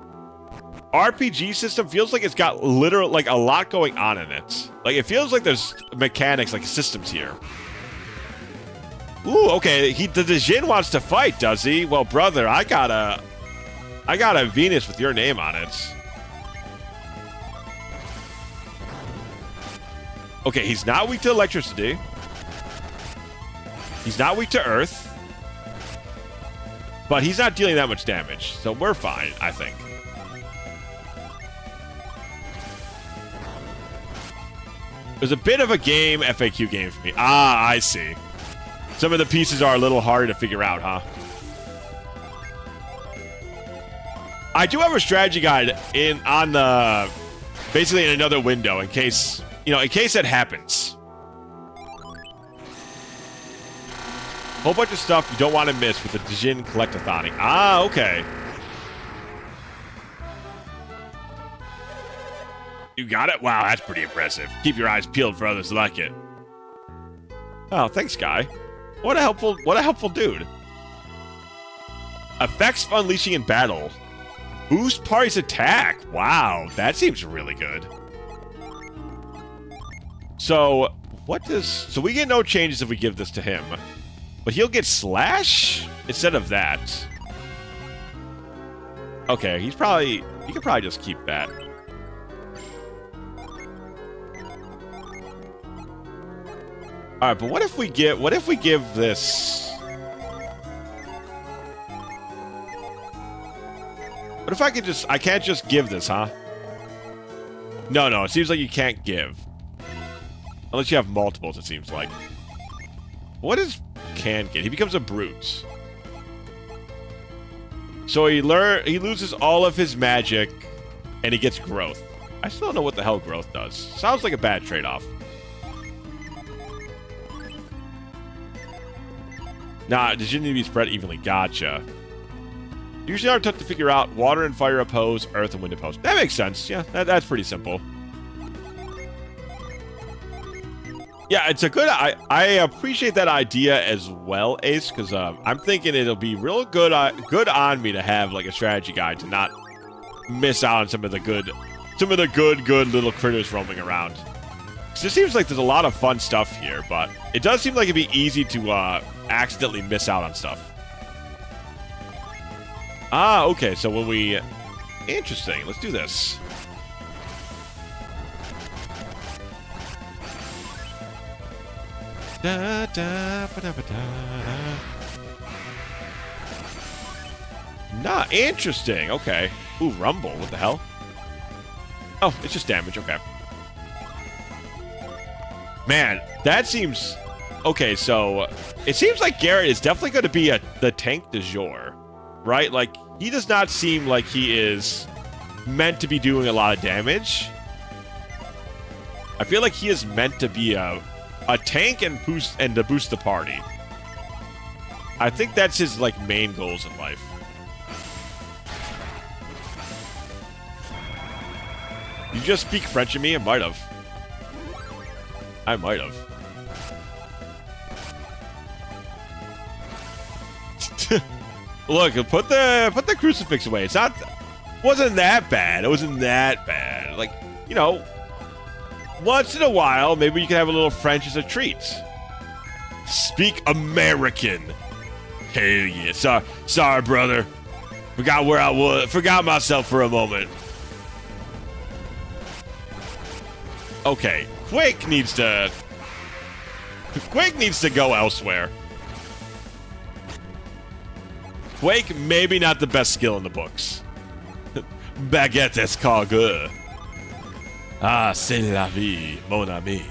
RPG system feels like it's got literal, like, a lot going on in it. Like, it feels like there's mechanics, like systems here. Ooh, okay, the Jin wants to fight, does he? Well, brother, I got a Venus with your name on it. Okay, he's not weak to electricity. He's not weak to earth. But he's not dealing that much damage, so we're fine, I think. It was a bit of a game, FAQ game for me. Ah, I see. Some of the pieces are a little harder to figure out, huh? I do have a strategy guide on the... basically in another window in case... You know, in case that happens. Whole bunch of stuff you don't want to miss with the Djinn Collectathonic. Ah, okay. You got it? Wow, that's pretty impressive. Keep your eyes peeled for others like it. Oh, thanks, guy. What a helpful dude. Effects of unleashing in battle. Boost party's attack. Wow, that seems really good. So, so we get no changes if we give this to him. But he'll get slash instead of that. Okay, he could probably just keep that. All right, but what if we give this? What if I can't just give this, huh? No, it seems like you can't give. Unless you have multiples, it seems like. What does can get? He becomes a brute. So he loses all of his magic, and he gets growth. I still don't know what the hell growth does. Sounds like a bad trade-off. Nah, it shouldn't need to be spread evenly. Gotcha. Usually are tough to figure out. Water and fire oppose, earth and wind oppose. That makes sense. Yeah, that's pretty simple. Yeah, it's a good... I appreciate that idea as well, Ace, because I'm thinking it'll be real good on me to have like a strategy guide to not miss out on some of the good little critters roaming around. Because it seems like there's a lot of fun stuff here, but it does seem like it'd be easy to accidentally miss out on stuff. Ah, okay, so when we... Interesting, let's do this. Da, da, ba, da, ba, da, da. Nah, interesting, okay. Ooh, rumble, what the hell? Oh, it's just damage, okay. Man, that seems... Okay, so... It seems like Garrett is definitely going to be the tank du jour. Right? Like, he does not seem like he is meant to be doing a lot of damage. I feel like he is meant to be a tank and to boost the party. I think that's his like main goals in life. You just speak French to me? I might have. Look, put the crucifix away. It's not... Wasn't that bad. It wasn't that bad. Like, you know, once in a while, maybe you can have a little French as a treat. Speak American. Hell yeah. Sorry, brother. Forgot where I was. Forgot myself for a moment. Okay, Quake needs to go elsewhere. Quake, maybe not the best skill in the books. Baguette escargot. Ah, c'est la vie, mon ami.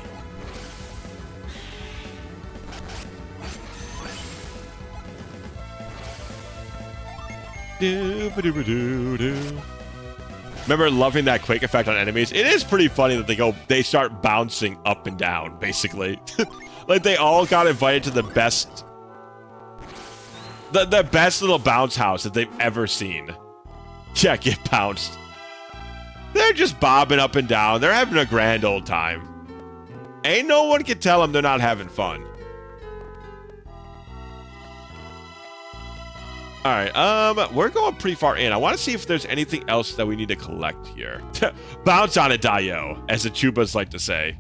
Remember loving that Quake effect on enemies? It is pretty funny that they start bouncing up and down, basically. Like they all got invited to the best... The best little bounce house that they've ever seen. Yeah, get bounced. They're just bobbing up and down. They're having a grand old time. Ain't no one can tell them they're not having fun. Alright, we're going pretty far in. I want to see if there's anything else that we need to collect here. Bounce on it, Dio, as the Chubas like to say.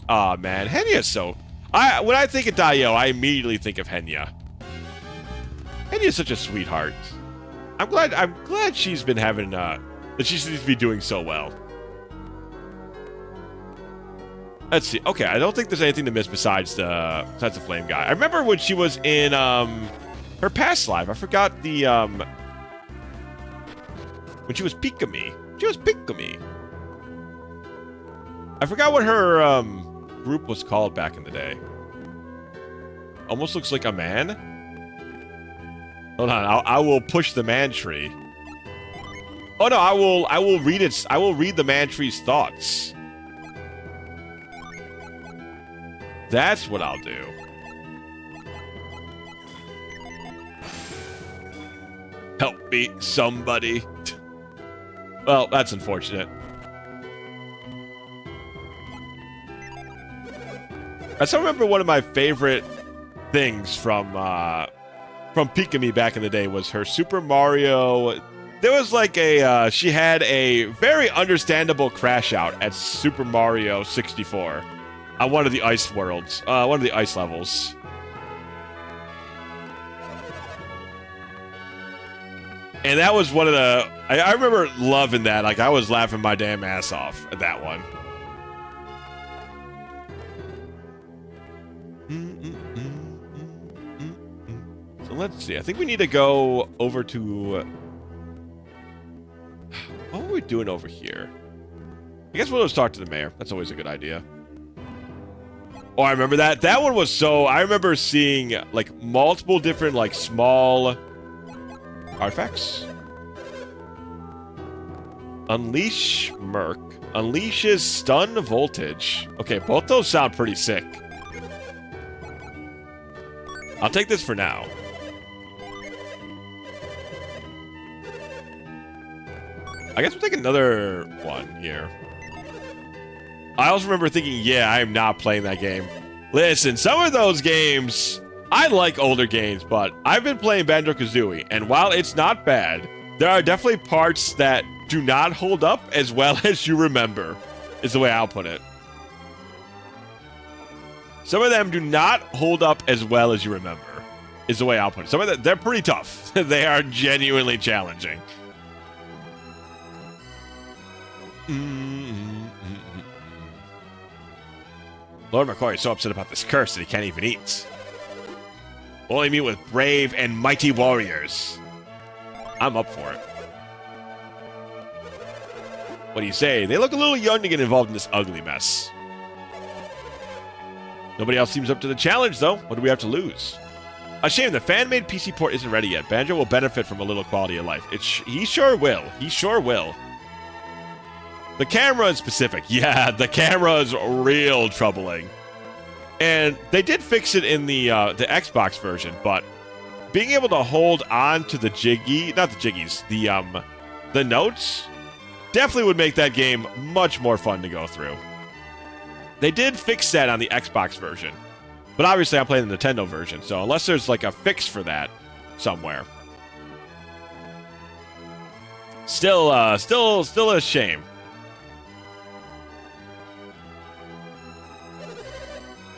Aw, man. Henya's so... When I think of Dio, I immediately think of Henya. Henya's such a sweetheart. I'm glad she's been having, that she seems to be doing so well. Let's see. Okay, I don't think there's anything to miss besides the flame guy. I remember when she was in, her past life. I forgot the, when she was Pikami. She was Pikami. I forgot what her, group was called back in the day. Almost looks like a man. Hold on, I will push the man tree. Oh no, I will read its. I will read the man tree's thoughts. That's what I'll do. Help me, somebody. Well, that's unfortunate. I still remember one of my favorite things from Pikami back in the day was her Super Mario. There was like a, she had a very understandable crash out at Super Mario 64 on one of the ice worlds, one of the ice levels. And that was one of the, I remember loving that. Like, I was laughing my damn ass off at that one. So let's see. I think we need to go over to... what are we doing over here? I guess we'll just talk to the mayor. That's always a good idea. Oh, I remember that. That one was so... I remember seeing, like, multiple different, like, small artifacts. Unleash Merc. Unleashes Stun Voltage. Okay, both those sound pretty sick. I'll take this for now. I guess we'll take another one here. I also remember thinking, yeah, I am not playing that game. Listen, some of those games... I like older games, but I've been playing Banjo-Kazooie, and while it's not bad, there are definitely parts that do not hold up as well as you remember, is the way I'll put it. Some of them do not hold up as well as you remember, is the way I'll put it. Some of them, they're pretty tough. They are genuinely challenging. Lord McCoy is so upset about this curse that he can't even eat. Only meet with brave and mighty warriors. I'm up for it. What do you say? They look a little young to get involved in this ugly mess. Nobody else seems up to the challenge, though. What do we have to lose? A shame the fan-made PC port isn't ready yet. Banjo will benefit from a little quality of life. He sure will. He sure will. The camera is specific. Yeah, the camera is real troubling. And they did fix it in the Xbox version, but being able to hold on to the the notes definitely would make that game much more fun to go through. They did fix that on the Xbox version, but obviously I'm playing the Nintendo version, so unless there's like a fix for that somewhere. Still a shame.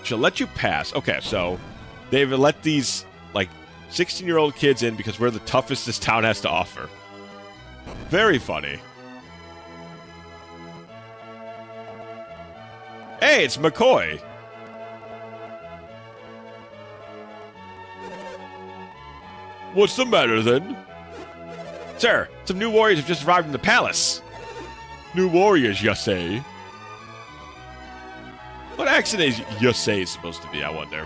She'll let you pass. Okay, so they've let these, like, 16-year-old kids in because we're the toughest this town has to offer. Very funny. Hey, it's McCoy. What's the matter, then? Sir, some new warriors have just arrived in the palace. New warriors, you say? What accent is you say supposed to be, I wonder?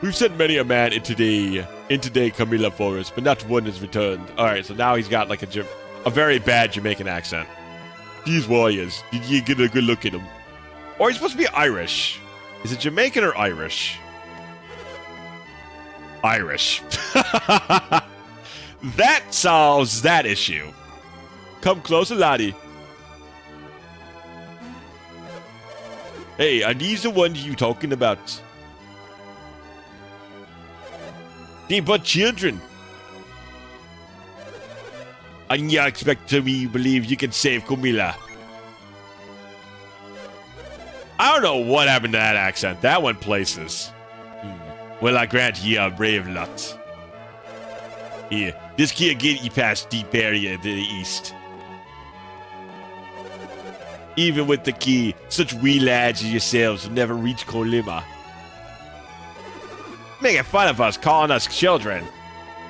We've sent many a man into Camilla Forest, but not one has returned. Alright, so now he's got like a very bad Jamaican accent. These warriors, did you get a good look at them? Or he's supposed to be Irish. Is it Jamaican or Irish? Irish. That solves that issue. Come closer, laddie. Hey, are these the ones you talking about? They but children. And you expect me to believe you can save Camilla? I don't know what happened to that accent. That went places. Well, I grant ye a brave lot. Here, this can't get you past deep area to the east. Even with the key, such wee lads as yourselves will never reach Colima. Making fun of us, calling us children.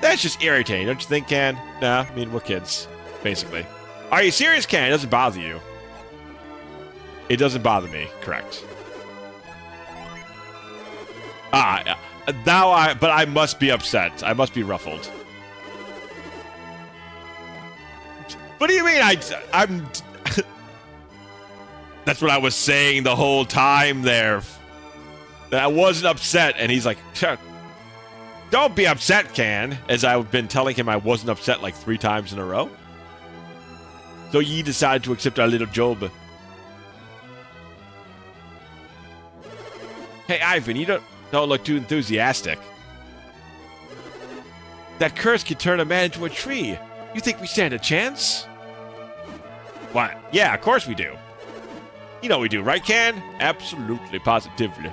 That's just irritating, don't you think, Can? Nah, I mean, we're kids, basically. Are you serious, Can? It doesn't bother you. It doesn't bother me, correct. But I must be upset. I must be ruffled. What do you mean I'm... That's what I was saying the whole time there. That I wasn't upset, and he's like, don't be upset, Can, as I've been telling him I wasn't upset like 3 times in a row. So ye decided to accept our little job. Hey, Ivan, you don't look too enthusiastic. That curse could turn a man into a tree. You think we stand a chance? What? Yeah, of course we do. You know we do, right, Can? Absolutely, positively.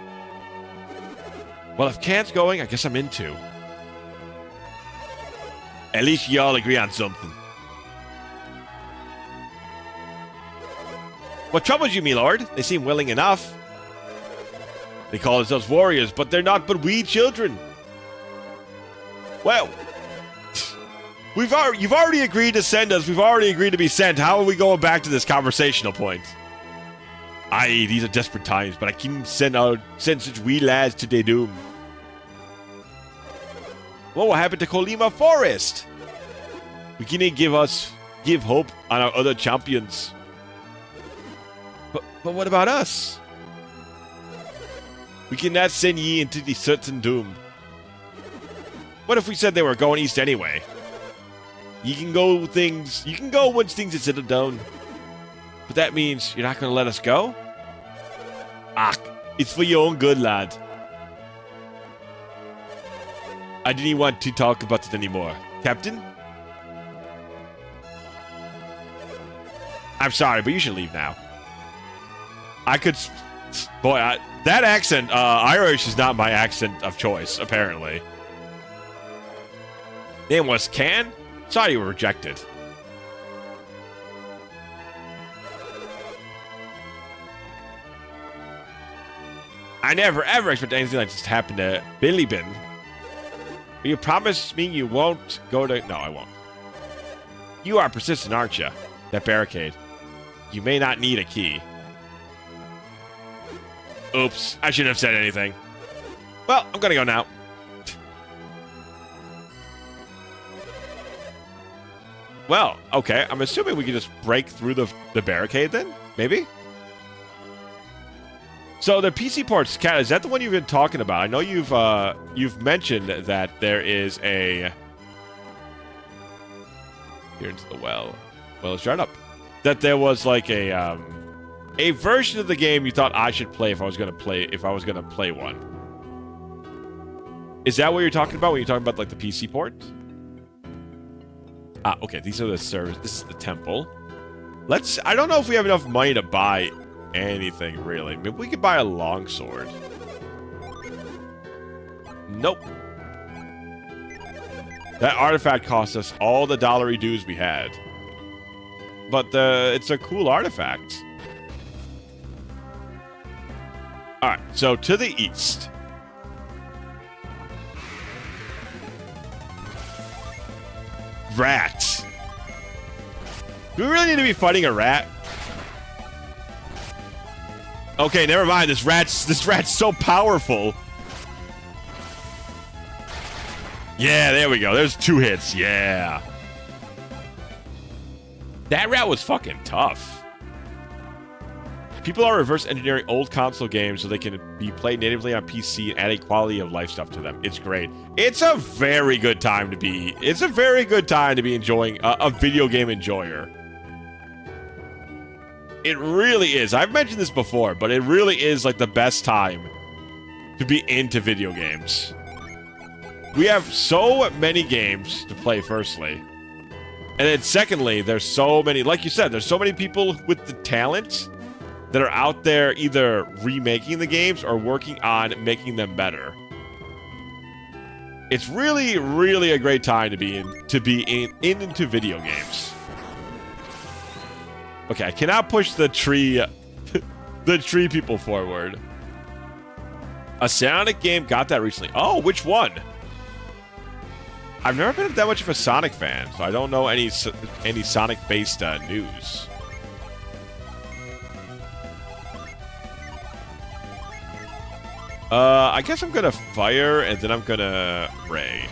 Well, if Can's going, I guess I'm in too. At least y'all agree on something. What troubles you, me lord? They seem willing enough. They call themselves warriors, but they're not but wee children. Well, you've already agreed to send us. We've already agreed to be sent. How are we going back to this conversational point? Aye, these are desperate times, but I can send such wee lads to their doom. What happened to Kolima Forest? We can give hope on our other champions. But what about us? We cannot send ye into the certain doom. What if we said they were going east anyway? You can go once things are settled down. But that means you're not going to let us go? Ah, it's for your own good, lad. I didn't want to talk about it anymore. Captain? I'm sorry, but you should leave now. I could... Boy, that accent, Irish is not my accent of choice, apparently. Name was Can? Sorry you were rejected. I never ever expect anything like this to happen to Billy Bin. But you promise me you won't go to... No, I won't. You are persistent, aren't you? That barricade. You may not need a key. Oops, I shouldn't have said anything. Well, I'm gonna go now. Well, okay, I'm assuming we can just break through the barricade then? Maybe? So the PC ports, Kat, is that the one you've been talking about? I know you've mentioned that there is a... Here into the well. Well, shut up. That there was like a version of the game you thought I should play if I was gonna play one. Is that what you're talking about when you're talking about like the PC port? Ah, okay, these are the servers. This is the temple. I don't know if we have enough money to buy anything, really. Maybe we could buy a longsword. Nope. That artifact cost us all the dollary dues we had. But it's a cool artifact. Alright, so to the east. Rats. Do we really need to be fighting a rat? Okay, never mind. This rat's so powerful. Yeah, there we go. There's 2 hits. Yeah. That rat was fucking tough. People are reverse engineering old console games so they can be played natively on PC and add a quality of life stuff to them. It's great. It's a very good time to be enjoying a video game enjoyer. It really is. I've mentioned this before, but it really is like the best time to be into video games. We have so many games to play, firstly. And then secondly, there's so many, like you said, there's so many people with the talent that are out there either remaking the games or working on making them better. It's really, really a great time to be into video games. Okay, I cannot push the tree people forward. A Sonic game got that recently. Oh, which one? I've never been that much of a Sonic fan, so I don't know any Sonic-based news. I guess I'm gonna fire, and then I'm gonna ray.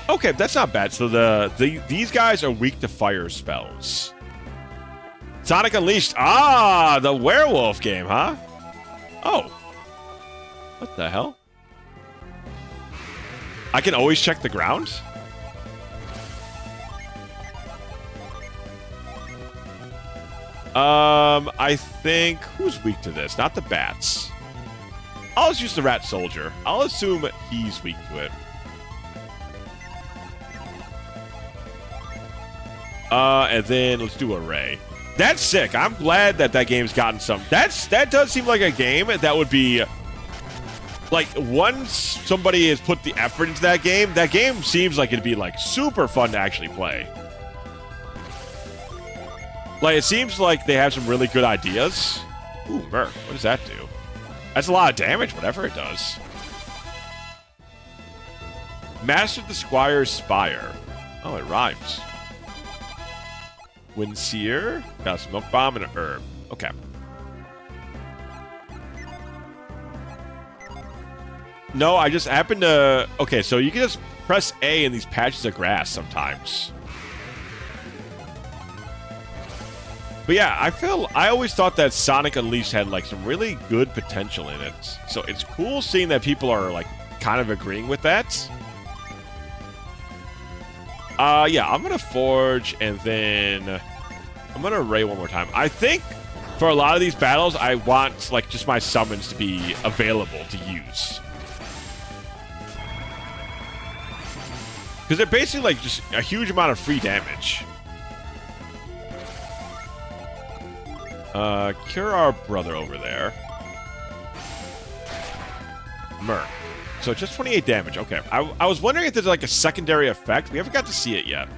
Okay, that's not bad. So these guys are weak to fire spells. Sonic Unleashed. Ah, the werewolf game, huh? Oh. What the hell? I can always check the ground? I think... Who's weak to this? Not the bats. I'll just use the rat soldier. I'll assume he's weak to it. And then let's do a ray. That's sick. I'm glad that game's gotten some... That does seem like a game that would be Like, once somebody has put the effort into that game seems like it'd be, like, super fun to actually play. Like, it seems like they have some really good ideas. Ooh, Merc. What does that do? That's a lot of damage, whatever it does. Master the Squire's Spire. Oh, it rhymes. Windseer. Got a Smoke Bomb and an Herb. Okay. No, I just happened to... Okay, so you can just press A in these patches of grass sometimes. But yeah, I always thought that Sonic Unleashed had like some really good potential in it. So it's cool seeing that people are like kind of agreeing with that. Yeah, I'm gonna Forge and then I'm gonna Ray one more time. I think for a lot of these battles, I want like just my summons to be available to use. Because they're basically like just a huge amount of free damage. Cure our brother over there. Merc. So just 28 damage. Okay. I was wondering if there's like a secondary effect. We haven't got to see it yet.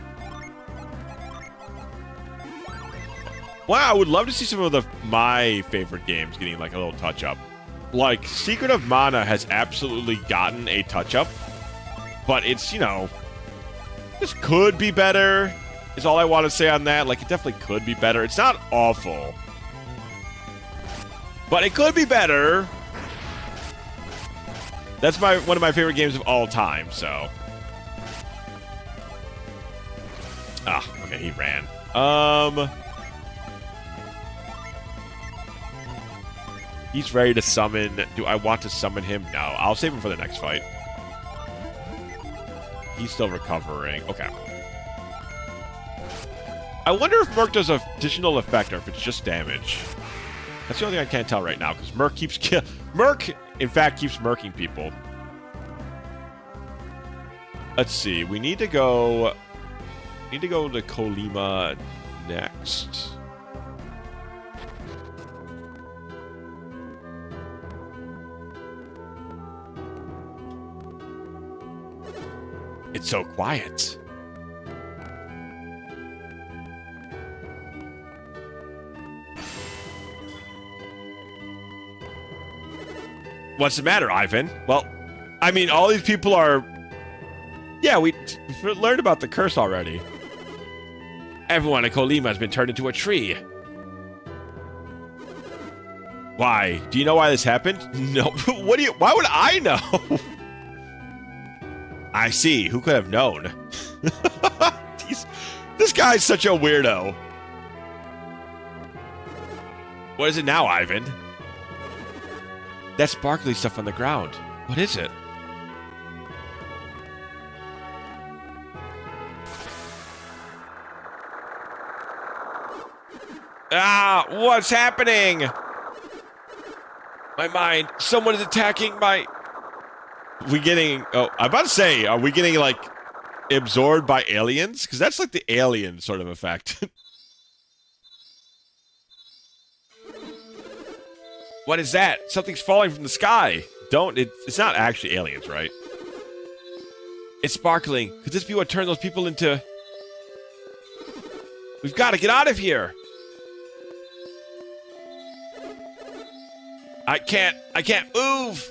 Wow, I would love to see some of my favorite games getting like a little touch up. Like, Secret of Mana has absolutely gotten a touch up. But it's, you know, this could be better, is all I want to say on that. Like, it definitely could be better. It's not awful. But it could be better. That's one of my favorite games of all time, so. Ah, okay, he ran. He's ready to summon. Do I want to summon him? No, I'll save him for the next fight. He's still recovering. Okay. I wonder if Merc does an additional effect or if it's just damage. That's the only thing I can't tell right now, because Merc keeps Merc, in fact, keeps murking people. Let's see. We need to go to Kolima next. It's so quiet. What's the matter, Ivan? Well, I mean, all these people are... Yeah, we learned about the curse already. Everyone at Kolima has been turned into a tree. Why? Do you know why this happened? No. Why would I know? I see. Who could have known? This guy's such a weirdo. What is it now, Ivan? That sparkly stuff on the ground. What is it? Ah, what's happening? My mind. Someone is attacking my... We getting... Oh, I'm about to say, are we getting, like, absorbed by aliens? Because that's like the alien sort of effect. What is that? Something's falling from the sky. It's not actually aliens, right? It's sparkling. Could this be what turned those people into... We've got to get out of here. I can't move.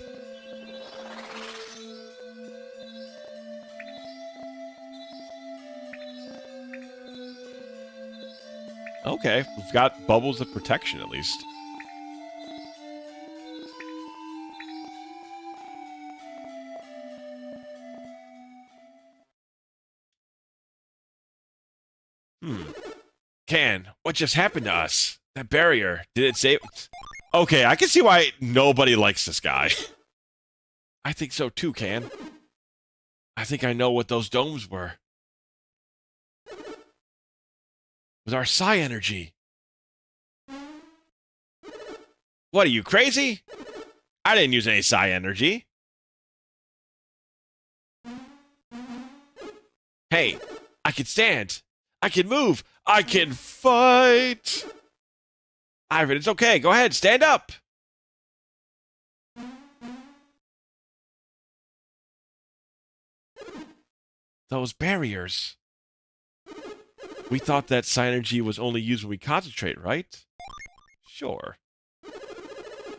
Okay, we've got bubbles of protection at least. Can, what just happened to us? That barrier, did it save... Okay, I can see why nobody likes this guy. I think so too, Can. I think I know what those domes were. With our psi energy. What, are you crazy? I didn't use any psi energy. Hey, I can stand. I can move. I can fight. Ivan, it's okay. Go ahead. Stand up. those barriers. We thought that psi energy was only used when we concentrate, right? Sure.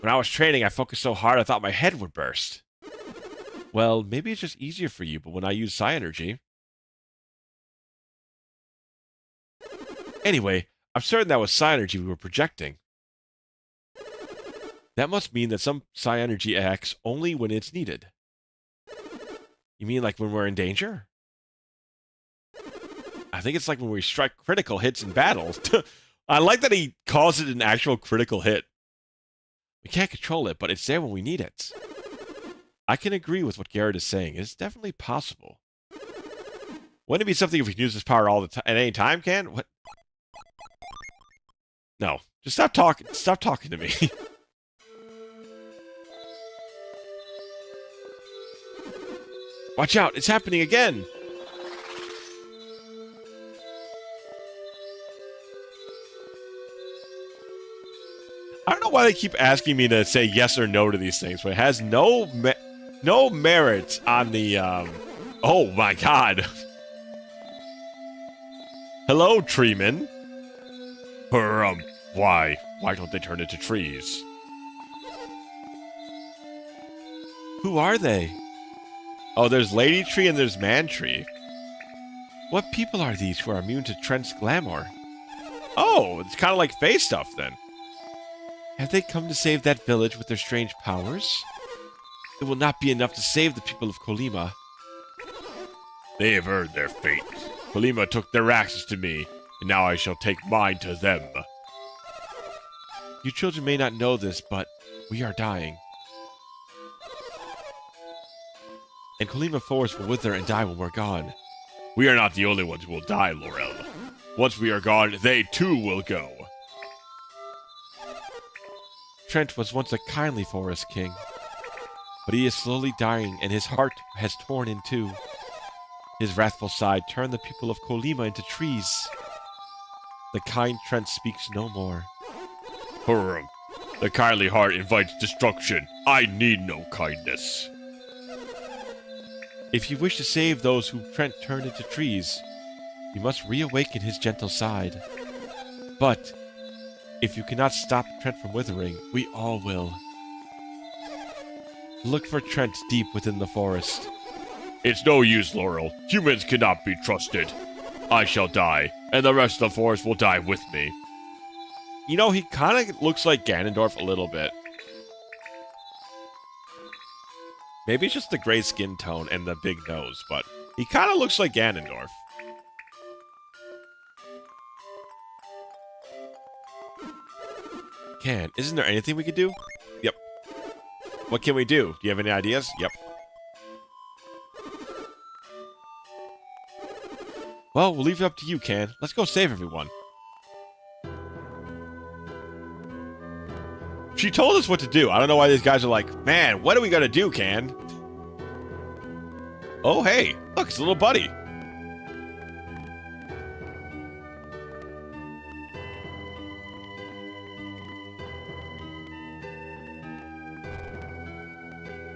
When I was training, I focused so hard I thought my head would burst. Well, maybe it's just easier for you, but when I use psi energy... Anyway, I'm certain that was psi energy we were projecting. That must mean that some psi energy acts only when it's needed. You mean like when we're in danger? I think it's like when we strike critical hits in battle. I like that he calls it an actual critical hit. We can't control it, but it's there when we need it. I can agree with what Garrett is saying. It's definitely possible. Wouldn't it be something if we can use this power all the time at any time, Can? What? No. Just stop talking. Stop talking to me. Watch out! It's happening again! I don't know why they keep asking me to say yes or no to these things, but it has no merit on the, Oh my god. Hello, treeman. Why? Why don't they turn into trees? Who are they? Oh, there's Lady Tree and there's Man Tree. What people are these who are immune to Trent's glamour? Oh, it's kind of like Faye stuff then. Have they come to save that village with their strange powers? It will not be enough to save the people of Kolima. They have earned their fate. Kolima took their axes to me, and now I shall take mine to them. You children may not know this, but we are dying. And Kolima Forest will wither and die when we're gone. We are not the only ones who will die, Laurel. Once we are gone, they too will go. Trent was once a kindly forest king, but he is slowly dying and his heart has torn in two. His wrathful side turned the people of Kolima into trees. The kind Trent speaks no more. The kindly heart invites destruction. I need no kindness. If you wish to save those who Trent turned into trees, you must reawaken his gentle side. But if you cannot stop Trent from withering, we all will. Look for Trent deep within the forest. It's no use, Laurel. Humans cannot be trusted. I shall die, and the rest of the forest will die with me. You know, he kind of looks like Ganondorf a little bit. Maybe it's just the gray skin tone and the big nose, but he kind of looks like Ganondorf. Isn't there anything we could do? Yep. What can we do? Do you have any ideas? Yep. Well, we'll leave it up to you, Can. Let's go save everyone. She told us what to do. I don't know why these guys are like, man, what are we gonna do, Can? Oh, hey. Look, it's a little buddy.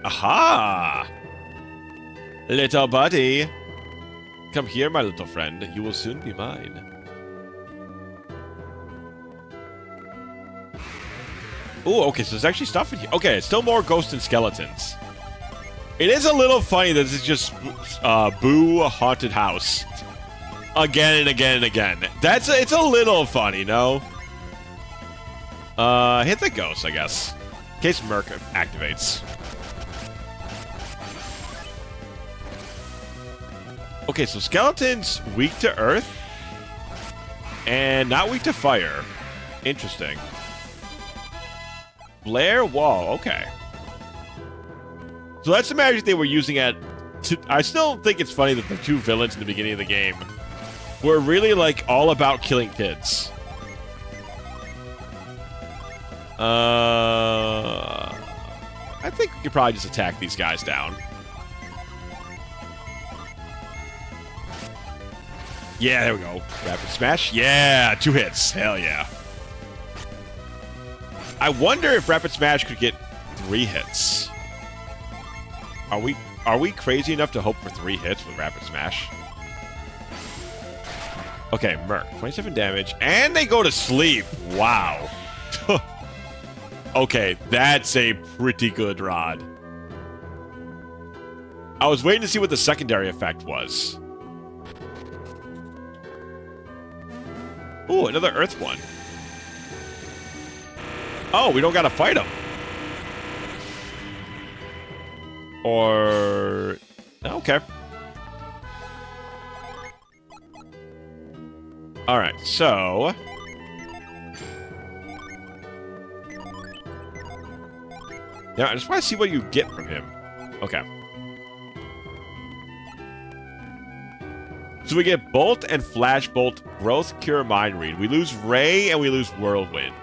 Aha! Little buddy. Come here, my little friend. You will soon be mine. Oh, okay, so there's actually stuff in here. Okay, it's still more ghosts and skeletons. It is a little funny that this is just Boo Haunted House. Again and again and again. It's a little funny, no? Hit the ghost, I guess. In case Merc activates. Okay, so skeletons weak to earth and not weak to fire. Interesting. Blair Wall, okay. So that's the magic they were using at... I still think it's funny that the two villains in the beginning of the game were really, like, all about killing kids. I think we could probably just attack these guys down. Yeah, there we go. Rapid Smash. Yeah, 2 hits. Hell yeah. I wonder if Rapid Smash could get 3 hits. Are we... are we crazy enough to hope for 3 hits with Rapid Smash? Okay, Merc, 27 damage, and they go to sleep. Wow. Okay, that's a pretty good rod. I was waiting to see what the secondary effect was. Ooh, another Earth one. Oh, we don't gotta fight him. Or... Okay. Alright, so... Yeah, I just want to see what you get from him. Okay. So we get Bolt and Flash Bolt, Growth, Cure, Mind Read. We lose Ray and we lose Whirlwind.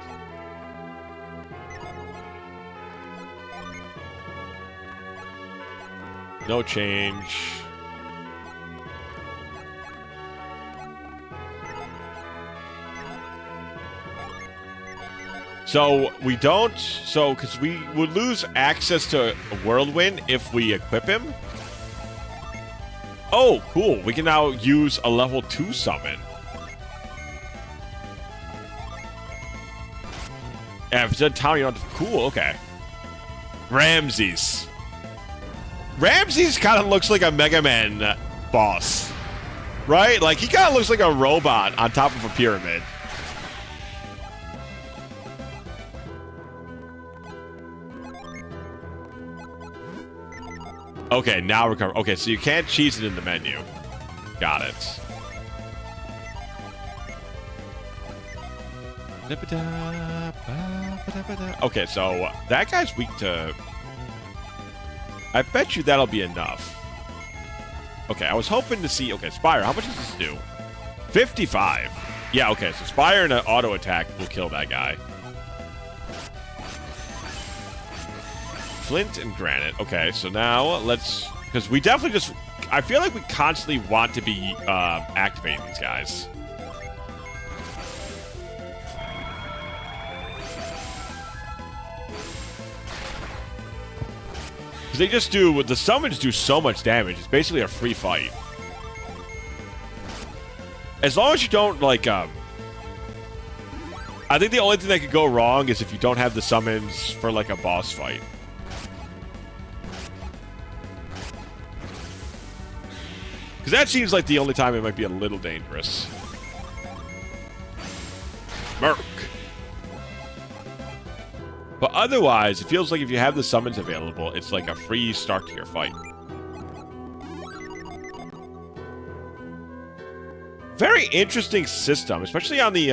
No change. So we don't, because we would lose access to Whirlwind if we equip him. Oh, cool. We can now use a level 2 summon. Yeah, if it's a town, you don't have to, cool, okay. Ramses. Ramses kind of looks like a Mega Man boss. Right? Like, he kind of looks like a robot on top of a pyramid. Okay, now recover. Okay, so you can't cheese it in the menu. Got it. Okay, so that guy's weak to... I bet you that'll be enough. Okay, I was hoping to see... Okay, Spire, how much does this do? 55. Yeah, okay, so Spire and an auto attack will kill that guy. Flint and Granite. Okay, so now let's... Because we definitely just... I feel like we constantly want to be activating these guys. Because they just do... The summons do so much damage. It's basically a free fight. As long as you don't, like... I think the only thing that could go wrong is if you don't have the summons for, like, a boss fight. Because that seems like the only time it might be a little dangerous. Merc. But otherwise, it feels like if you have the summons available, it's like a free start to your fight. Very interesting system, especially on the,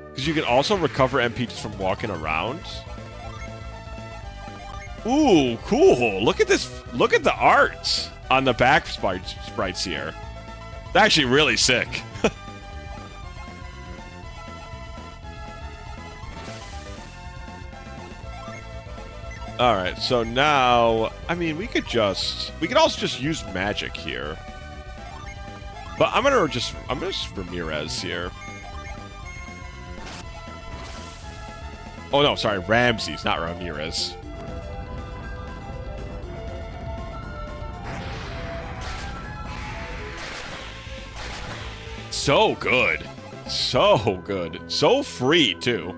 because you can also recover MP just from walking around. Ooh, cool. Look at this. Look at the art on the back sprites here. It's actually really sick. Alright, so now... I mean, we could also just use magic here. But I'm gonna just Ramirez here. Oh no, sorry, Ramses, not Ramirez. So good. So good. So free, too.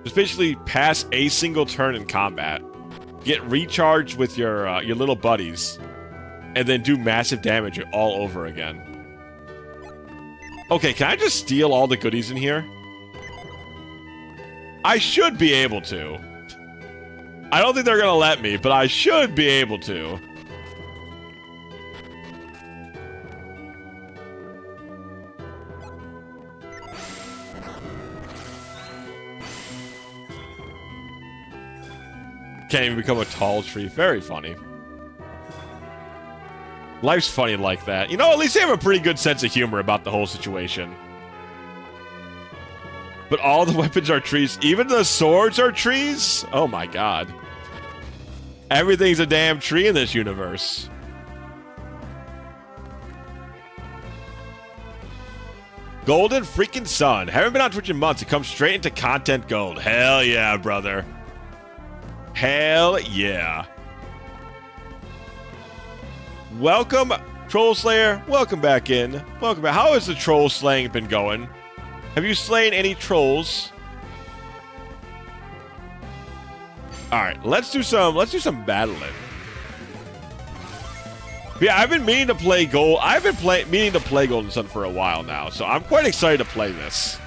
Just basically pass a single turn in combat. Get recharged with your little buddies. And then do massive damage all over again. Okay, can I just steal all the goodies in here? I should be able to. I don't think they're gonna let me, but I should be able to. Can't even become a tall tree. Very funny. Life's funny like that. You know, at least they have a pretty good sense of humor about the whole situation. But all the weapons are trees. Even the swords are trees? Oh my god. Everything's a damn tree in this universe. Golden freaking Sun. Haven't been on Twitch in months. It comes straight into content gold. Hell yeah, brother. Hell yeah. Welcome, Troll Slayer. Welcome back in. Welcome back. How has the troll slaying been going? Have you slain any trolls? Alright, let's do some battling. Yeah, I've been meaning to play Gold. I've been meaning to play Golden Sun for a while now, so I'm quite excited to play this.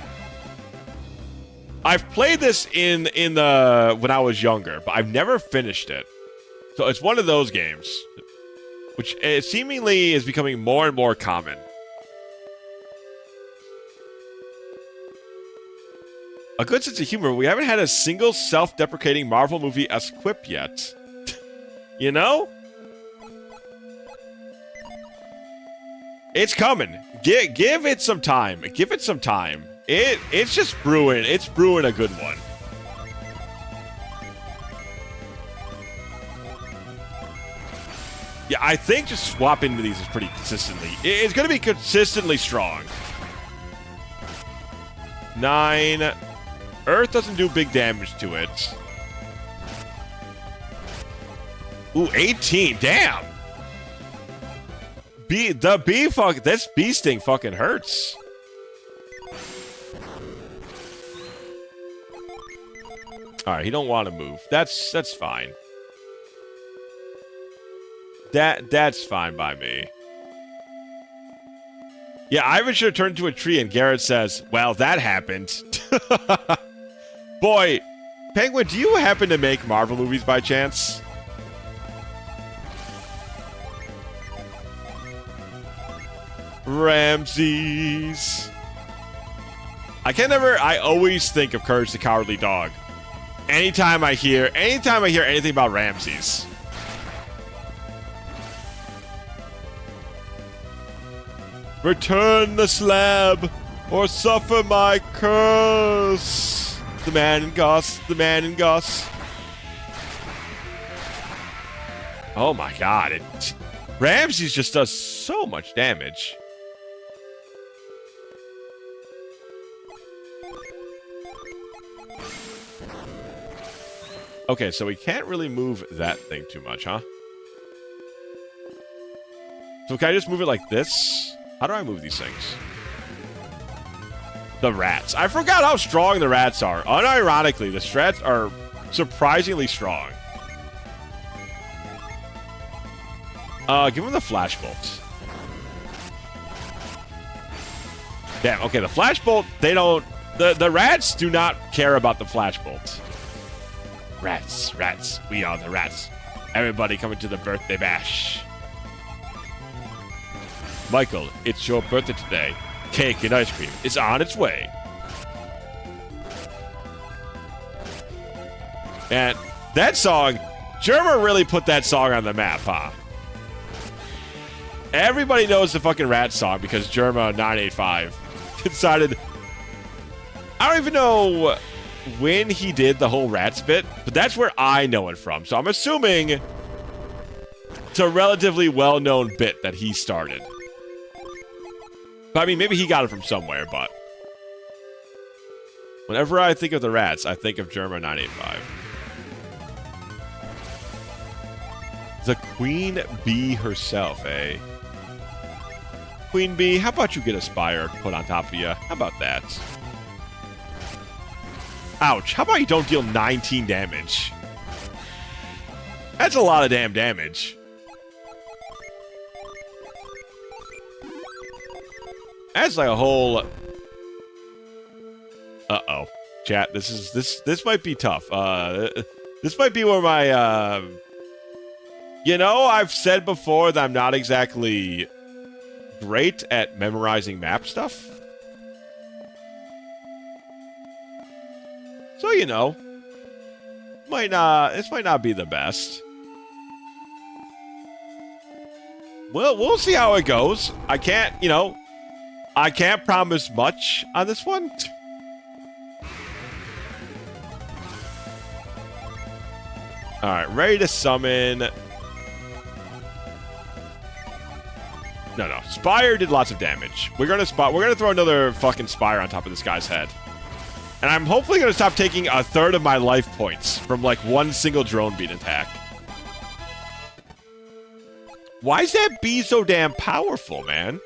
I've played this in the when I was younger, but I've never finished it. So it's one of those games, which seemingly is becoming more and more common. A good sense of humor. We haven't had a single self-deprecating Marvel movie as quip yet. You know? It's coming. Give it some time. Give it some time. It's just brewing. It's brewing a good one. Yeah, I think just swapping into these is pretty consistently. It's going to be consistently strong. 9. Earth doesn't do big damage to it. Ooh, 18. Damn. This bee sting fucking hurts. Alright, he don't want to move. That's fine. That's fine by me. Yeah, Ivan should have turned into a tree, and Garrett says, well, that happened. Boy, Penguin, do you happen to make Marvel movies by chance? Ramses. I always think of Courage the Cowardly Dog. Anytime I hear anything about Ramses. Return the slab or suffer my curse. The man in Goss. Oh my god, Ramses just does so much damage. Okay, so we can't really move that thing too much, huh? So can I just move it like this? How do I move these things? The rats. I forgot how strong the rats are. Unironically, the strats are surprisingly strong. Give them the flash bolts. Damn, okay, the flash bolt, they don't... The rats do not care about the flash bolt. Rats. We are the rats. Everybody coming to the birthday bash. Michael, it's your birthday today. Cake and ice cream. It's on its way. And that song, Germa really put that song on the map, huh? Everybody knows the fucking rat song because Germa985 decided... I don't even know when he did the whole rats bit, but that's where I know it from. So I'm assuming it's a relatively well-known bit that he started. But, I mean, maybe he got it from somewhere, but... whenever I think of the rats, I think of Germa985. The Queen Bee herself, eh? Queen Bee, how about you get a spire put on top of you? How about that? Ouch. How about you don't deal 19 damage? That's a lot of damn damage. That's like a whole... Uh-oh. Chat, this might be tough. This might be where my, You know, I've said before that I'm not exactly great at memorizing map stuff. So, you know, this might not be the best. Well, we'll see how it goes. I can't promise much on this one. Alright, ready to summon. No. Spire did lots of damage. We're gonna throw another fucking Spire on top of this guy's head. And I'm hopefully going to stop taking a third of my life points from, like, one single drone beat attack. Why is that bee so damn powerful, man?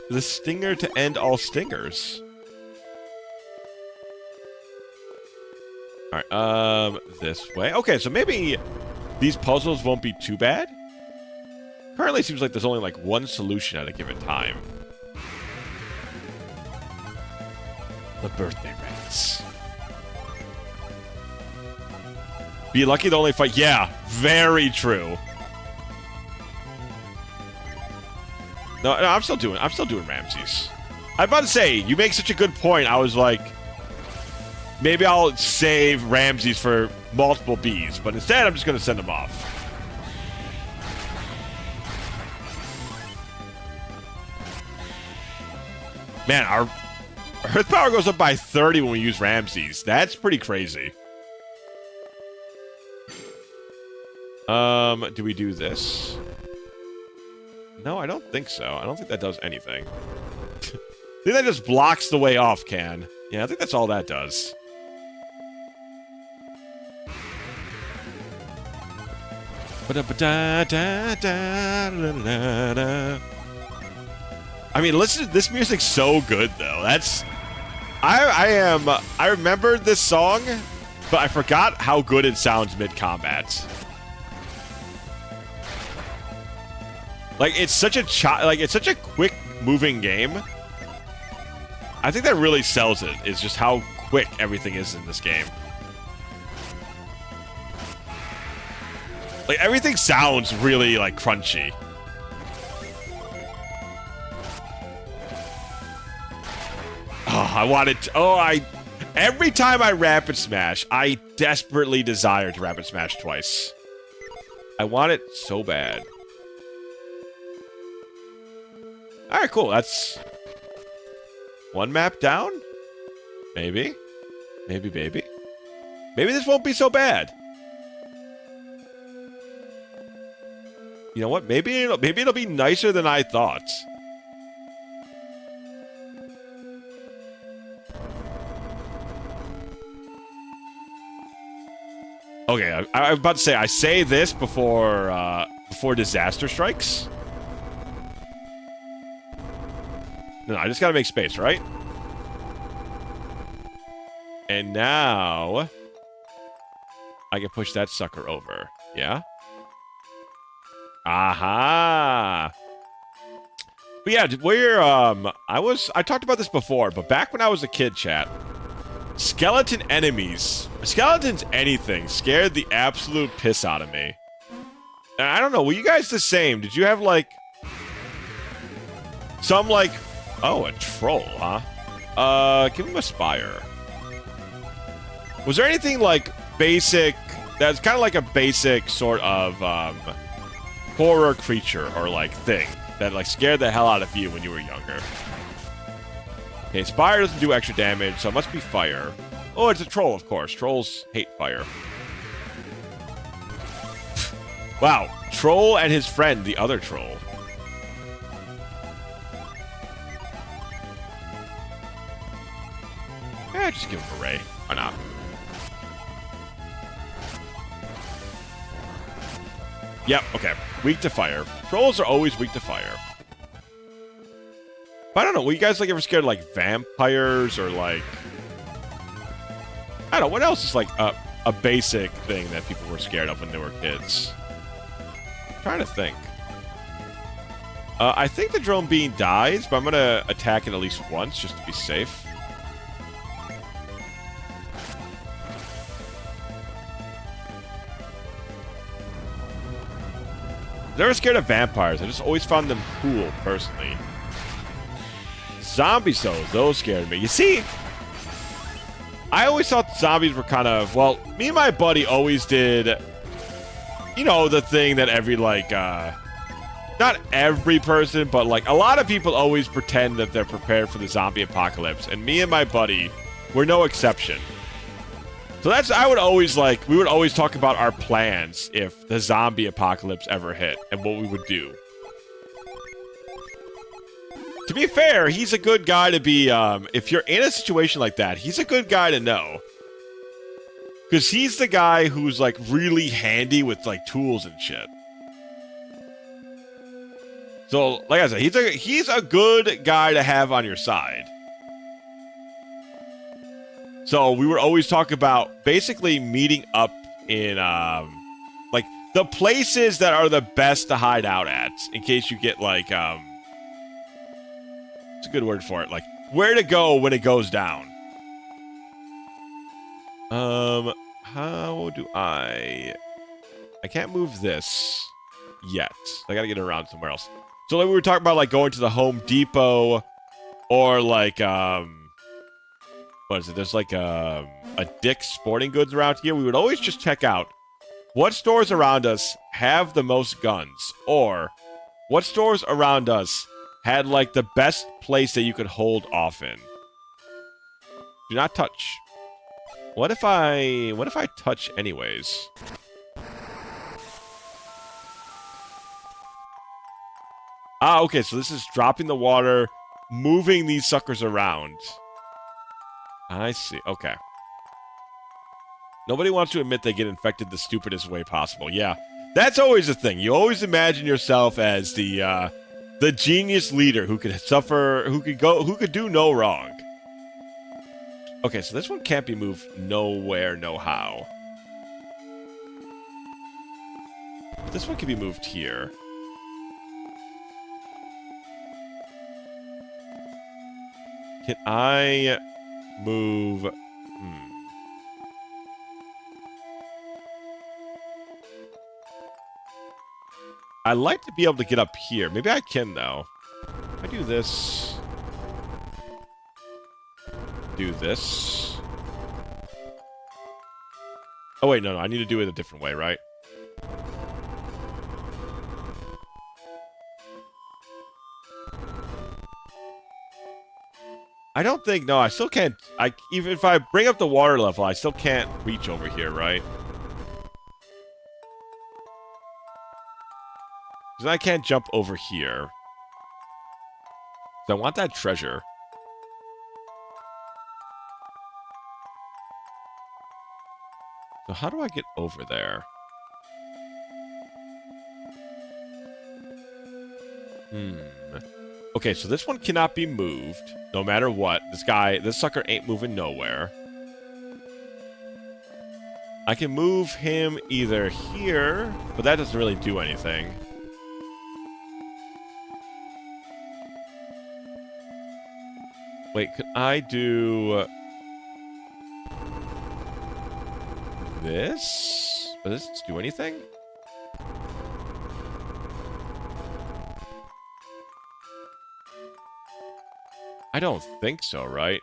The stinger to end all stingers. Alright, this way. Okay, so maybe these puzzles won't be too bad. Currently, it seems like there's only, like, one solution at a given time. The birthday rats. Be lucky to only fight. Yeah, very true. No, I'm still doing Ramses. I'm about to say, you make such a good point. I was like, maybe I'll save Ramses for multiple bees, but instead I'm just going to send them off. Man, our Earth power goes up by 30 when we use Ramses. That's pretty crazy. Do we do this? No, I don't think so. I don't think that does anything. I think that just blocks the way off, Can. Yeah, I think that's all that does. I mean, listen, this music's so good, though. That's... I remembered this song, but I forgot how good it sounds mid-combat. Like, it's such a it's such a quick-moving game. I think that really sells it, is just how quick everything is in this game. Like, everything sounds really, like, crunchy. Oh, I wanted to... Every time I Rapid Smash, I desperately desire to Rapid Smash twice. I want it so bad. Alright, cool. That's... one map down? Maybe. Maybe, baby. Maybe this won't be so bad. You know what? Maybe it'll be nicer than I thought. Okay, I was about to say, I say this before disaster strikes. No, I just gotta make space, right? And now... I can push that sucker over. Yeah? Aha! But yeah, we're, I talked about this before, but back when I was a kid, chat, skeleton enemies, skeletons anything, scared the absolute piss out of me. And I don't know, were you guys the same? Did you have, like, some, like, oh, a troll, huh? Give him a spire. Was there anything, like, basic, that's kind of like a basic sort of, horror creature or, like, thing that, like, scared the hell out of you when you were younger? Okay, Spire doesn't do extra damage, so it must be fire. Oh, it's a troll, of course. Trolls hate fire. Wow. Troll and his friend, the other troll. Eh, just give him a ray. Why not? Yep, okay. Weak to fire. Trolls are always weak to fire. But I don't know, were you guys, like, ever scared of, like, vampires or, like... I don't know, what else is, like, a basic thing that people were scared of when they were kids? I'm trying to think. I think the drone bean dies, but I'm gonna attack it at least once, just to be safe. Never scared of vampires, I just always found them cool, personally. Zombies, though, those scared me. You see, I always thought zombies were kind of, well, me and my buddy always did, you know, the thing that every, like, not every person, but, like, a lot of people always pretend that they're prepared for the zombie apocalypse, and me and my buddy were no exception. So that's, I would always, like, we would always talk about our plans if the zombie apocalypse ever hit, and what we would do. To be fair, he's a good guy to be, if you're in a situation like that, he's a good guy to know. Because he's the guy who's, like, really handy with, like, tools and shit. So, like I said, he's a good guy to have on your side. So, we would always talk about basically meeting up in, like, the places that are the best to hide out at. In case you get, like, it's a good word for it. Like, where to go when it goes down. How do I can't move this yet. I gotta get it around somewhere else. So like we were talking about like going to the Home Depot or like what is it? There's like a Dick's Sporting Goods around here. We would always just check out what stores around us have the most guns, or what stores around us had like the best place that you could hold off in. Do not touch. What if I touch anyways? Ah, okay, so this is dropping the water, moving these suckers around. I see. Okay. Nobody wants to admit they get infected the stupidest way possible. Yeah. That's always the thing. You always imagine yourself as the genius leader who could suffer, who could do no wrong. Okay, so this one can't be moved nowhere, no how. This one can be moved here. Can I move? I'd like to be able to get up here. Maybe I can, though. If I do this. Do this. Oh, wait, no, I need to do it a different way, right? I don't think, no, I still can't, even if I bring up the water level, I still can't reach over here, right? Because I can't jump over here. So I want that treasure. So how do I get over there? Okay, so this one cannot be moved, no matter what. This sucker ain't moving nowhere. I can move him either here, but that doesn't really do anything. Wait, could I do this? Does this do anything? I don't think so, right?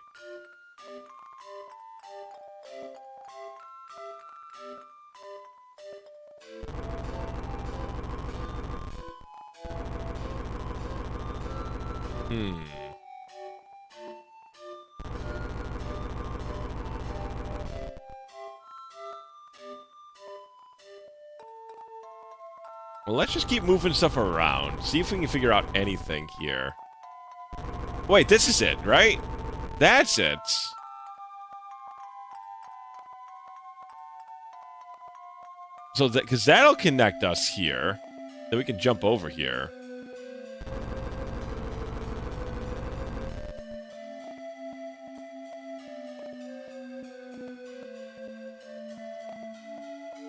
Well, let's just keep moving stuff around. See if we can figure out anything here. Wait, this is it, right? That's it. So that, because that'll connect us here. Then we can jump over here.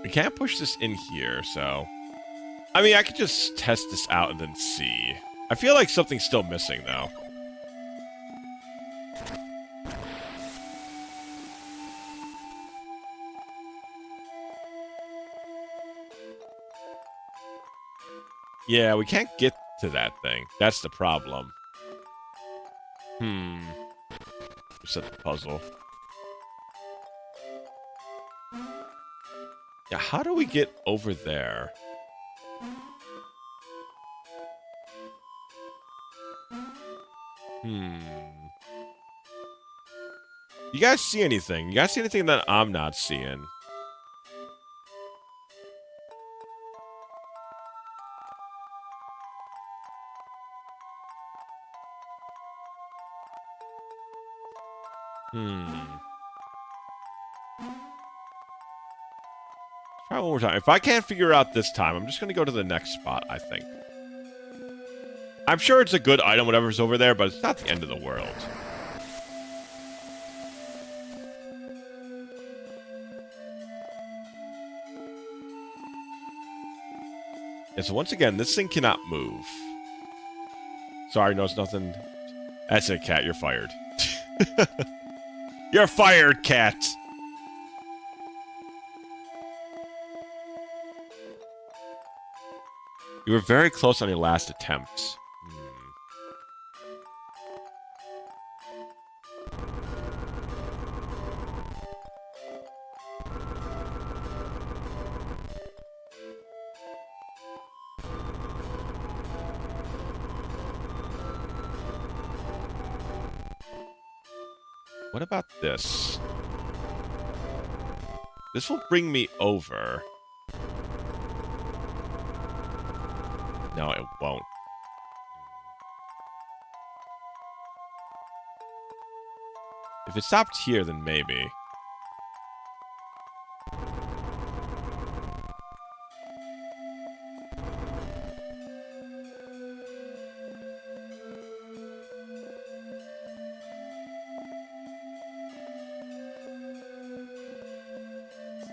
We can't push this in here, so... I mean, I could just test this out and then see. I feel like something's still missing, though. Yeah, we can't get to that thing. That's the problem. Reset the puzzle. Yeah, how do we get over there? You guys see anything? You guys see anything that I'm not seeing? Try one more time. If I can't figure out this time, I'm just going to go to the next spot, I think. I'm sure it's a good item, whatever's over there, but it's not the end of the world. Yeah, so once again, this thing cannot move. Sorry, no, it's nothing. That's it, cat. You're fired. You're fired, cat. You were very close on your last attempt. What about this? This will bring me over. No, it won't. If it stopped here, then maybe.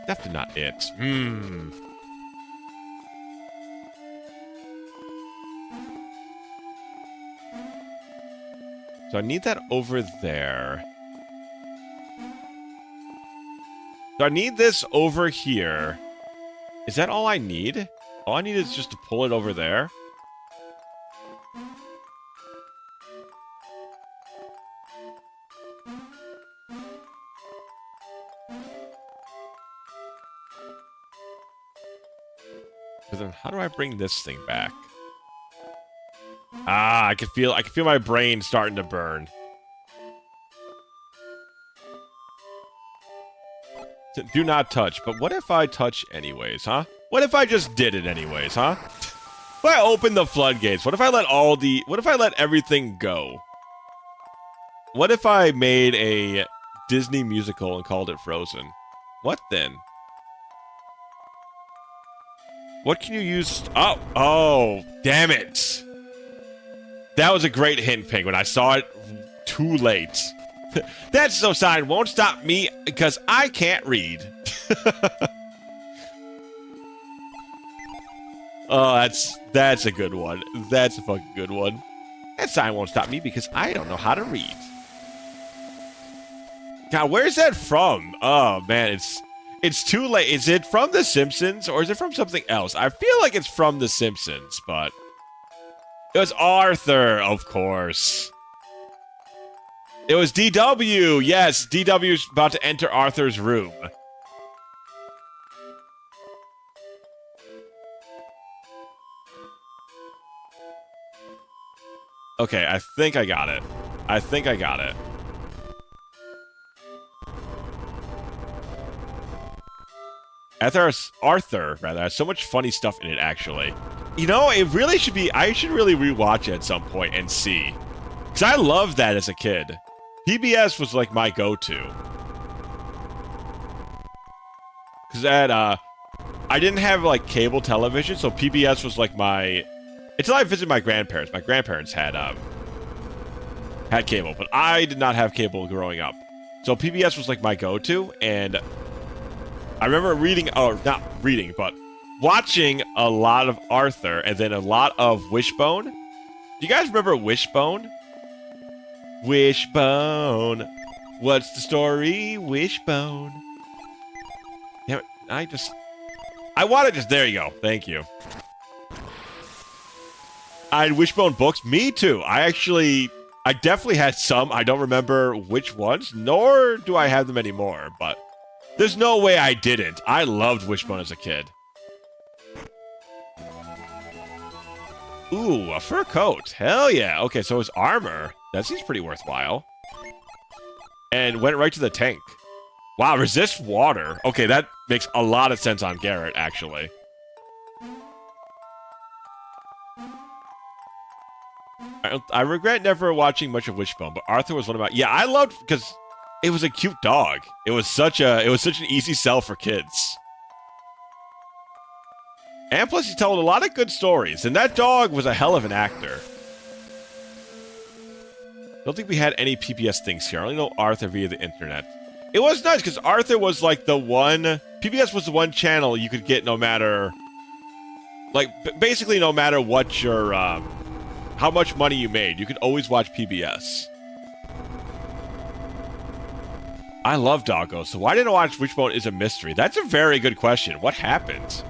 Definitely not it. So I need that over there. So I need this over here. Is that all I need? All I need is just to pull it over there. But then how do I bring this thing back? Ah, I can feel my brain starting to burn. Do not touch. But what if I touch anyways, huh? What if I just did it anyways, huh? What if I open the floodgates? What if I let everything go? What if I made a Disney musical and called it Frozen? What then? What can you use? Oh, damn it. That was a great hint, Penguin. I saw it too late. That's no sign. Won't stop me because I can't read. Oh, that's a good one. That's a fucking good one. That sign won't stop me because I don't know how to read. God, where's that from? Oh, man, it's too late. Is it from The Simpsons or is it from something else? I feel like it's from The Simpsons, but... It was Arthur, of course. It was DW. Yes, DW's about to enter Arthur's room. Okay, I think I got it. Arthur, rather, has so much funny stuff in it, actually. You know, it really should be... I should really rewatch it at some point and see. Because I loved that as a kid. PBS was, like, my go-to. Because I didn't have, like, cable television, so PBS was, like, my... Until I visited my grandparents. My grandparents had cable, but I did not have cable growing up. So PBS was, like, my go-to, and... I remember reading... Oh, not reading, but... watching a lot of Arthur and then a lot of Wishbone. Do you guys remember Wishbone? Wishbone. What's the story? Wishbone. Damn it, I want to just... There you go. Thank you. I had Wishbone books. Me too. I definitely had some. I don't remember which ones, nor do I have them anymore, but there's no way I didn't. I loved Wishbone as a kid. Ooh, a fur coat. Hell yeah. Okay, so his armor. That seems pretty worthwhile. And went right to the tank. Wow, resist water. Okay, that makes a lot of sense on Garrett, actually. I regret never watching much of Wishbone, but Arthur was one of my... Yeah, I loved... Because it was a cute dog. It was such an easy sell for kids. And plus, he told a lot of good stories, and that dog was a hell of an actor. Don't think we had any PBS things here. I only know Arthur via the internet. It was nice because Arthur was like the one. PBS was the one channel you could get no matter, like basically no matter what your how much money you made, you could always watch PBS. I love Doggo, so why didn't I watch Wishbone is a mystery? That's a very good question. What happened?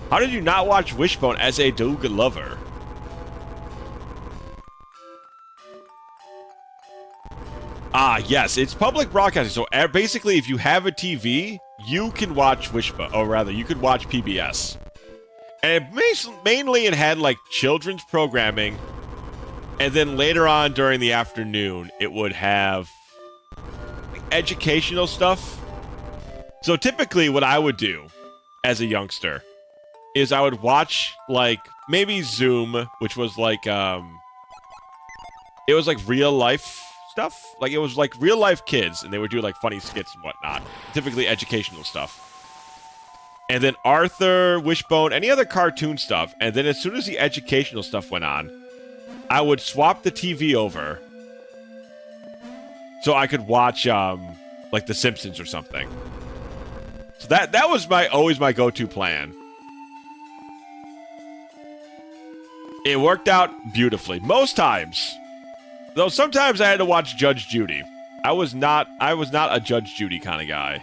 How did you not watch Wishbone as a dog lover? Ah, yes, it's public broadcasting. So basically, if you have a TV, you can watch Wishbone, or rather, you could watch PBS. And mainly it had like children's programming, and then later on during the afternoon, it would have educational stuff. So typically what I would do as a youngster is I would watch like maybe Zoom, which was like it was like real life stuff. Like it was like real life kids, and they would do like funny skits and whatnot. Typically educational stuff. And then Arthur, Wishbone, any other cartoon stuff. And then as soon as the educational stuff went on, I would swap the TV over so I could watch like The Simpsons or something. So that was always my go-to plan. It worked out beautifully most times. Though sometimes I had to watch Judge Judy. I was not a Judge Judy kind of guy.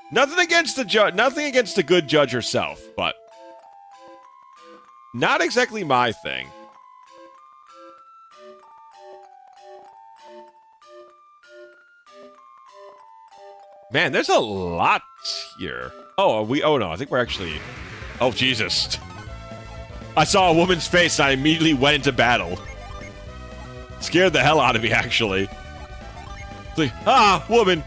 Nothing against the good judge herself, but not exactly my thing. Man, there's a lot here. Oh, oh no, I think we're actually... Oh, Jesus. I saw a woman's face and I immediately went into battle. Scared the hell out of me, actually. It's like, woman!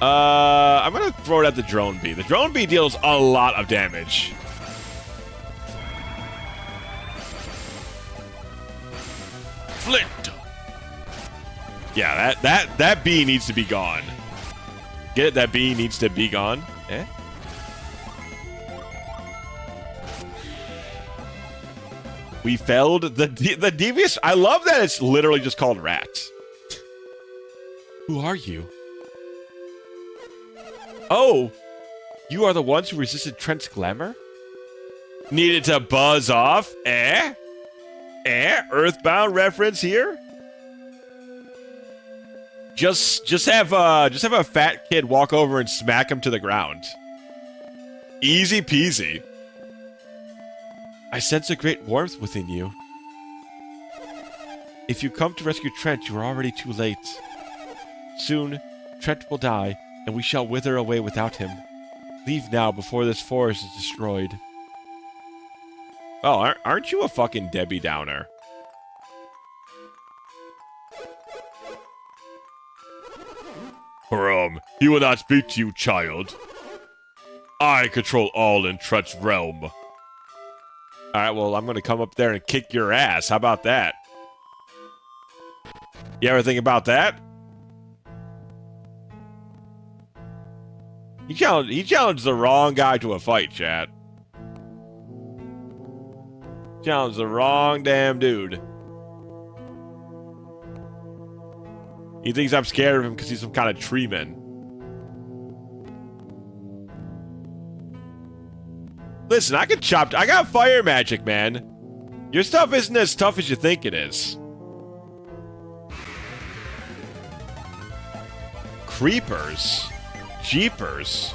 I'm gonna throw it at the drone bee. The drone bee deals a lot of damage. Flint! Yeah, that bee needs to be gone. Get it? That bee needs to be gone. Eh? We felled the devious... I love that it's literally just called Rat. Who are you? Oh! You are the ones who resisted Trent's glamour? Needed to buzz off? Eh? Eh? Earthbound reference here? Just have a fat kid walk over and smack him to the ground. Easy peasy. I sense a great warmth within you. If you come to rescue Trent, you are already too late. Soon, Trent will die, and we shall wither away without him. Leave now before this forest is destroyed. Oh, aren't you a fucking Debbie Downer? He will not speak to you, child. I control all in Trent's realm. Alright, well, I'm gonna come up there and kick your ass. How about that? You ever think about that? He challenged the wrong guy to a fight, chat. Challenged the wrong damn dude. He thinks I'm scared of him because he's some kind of treeman. Listen, I got fire magic, man. Your stuff isn't as tough as you think it is. Creepers? Jeepers?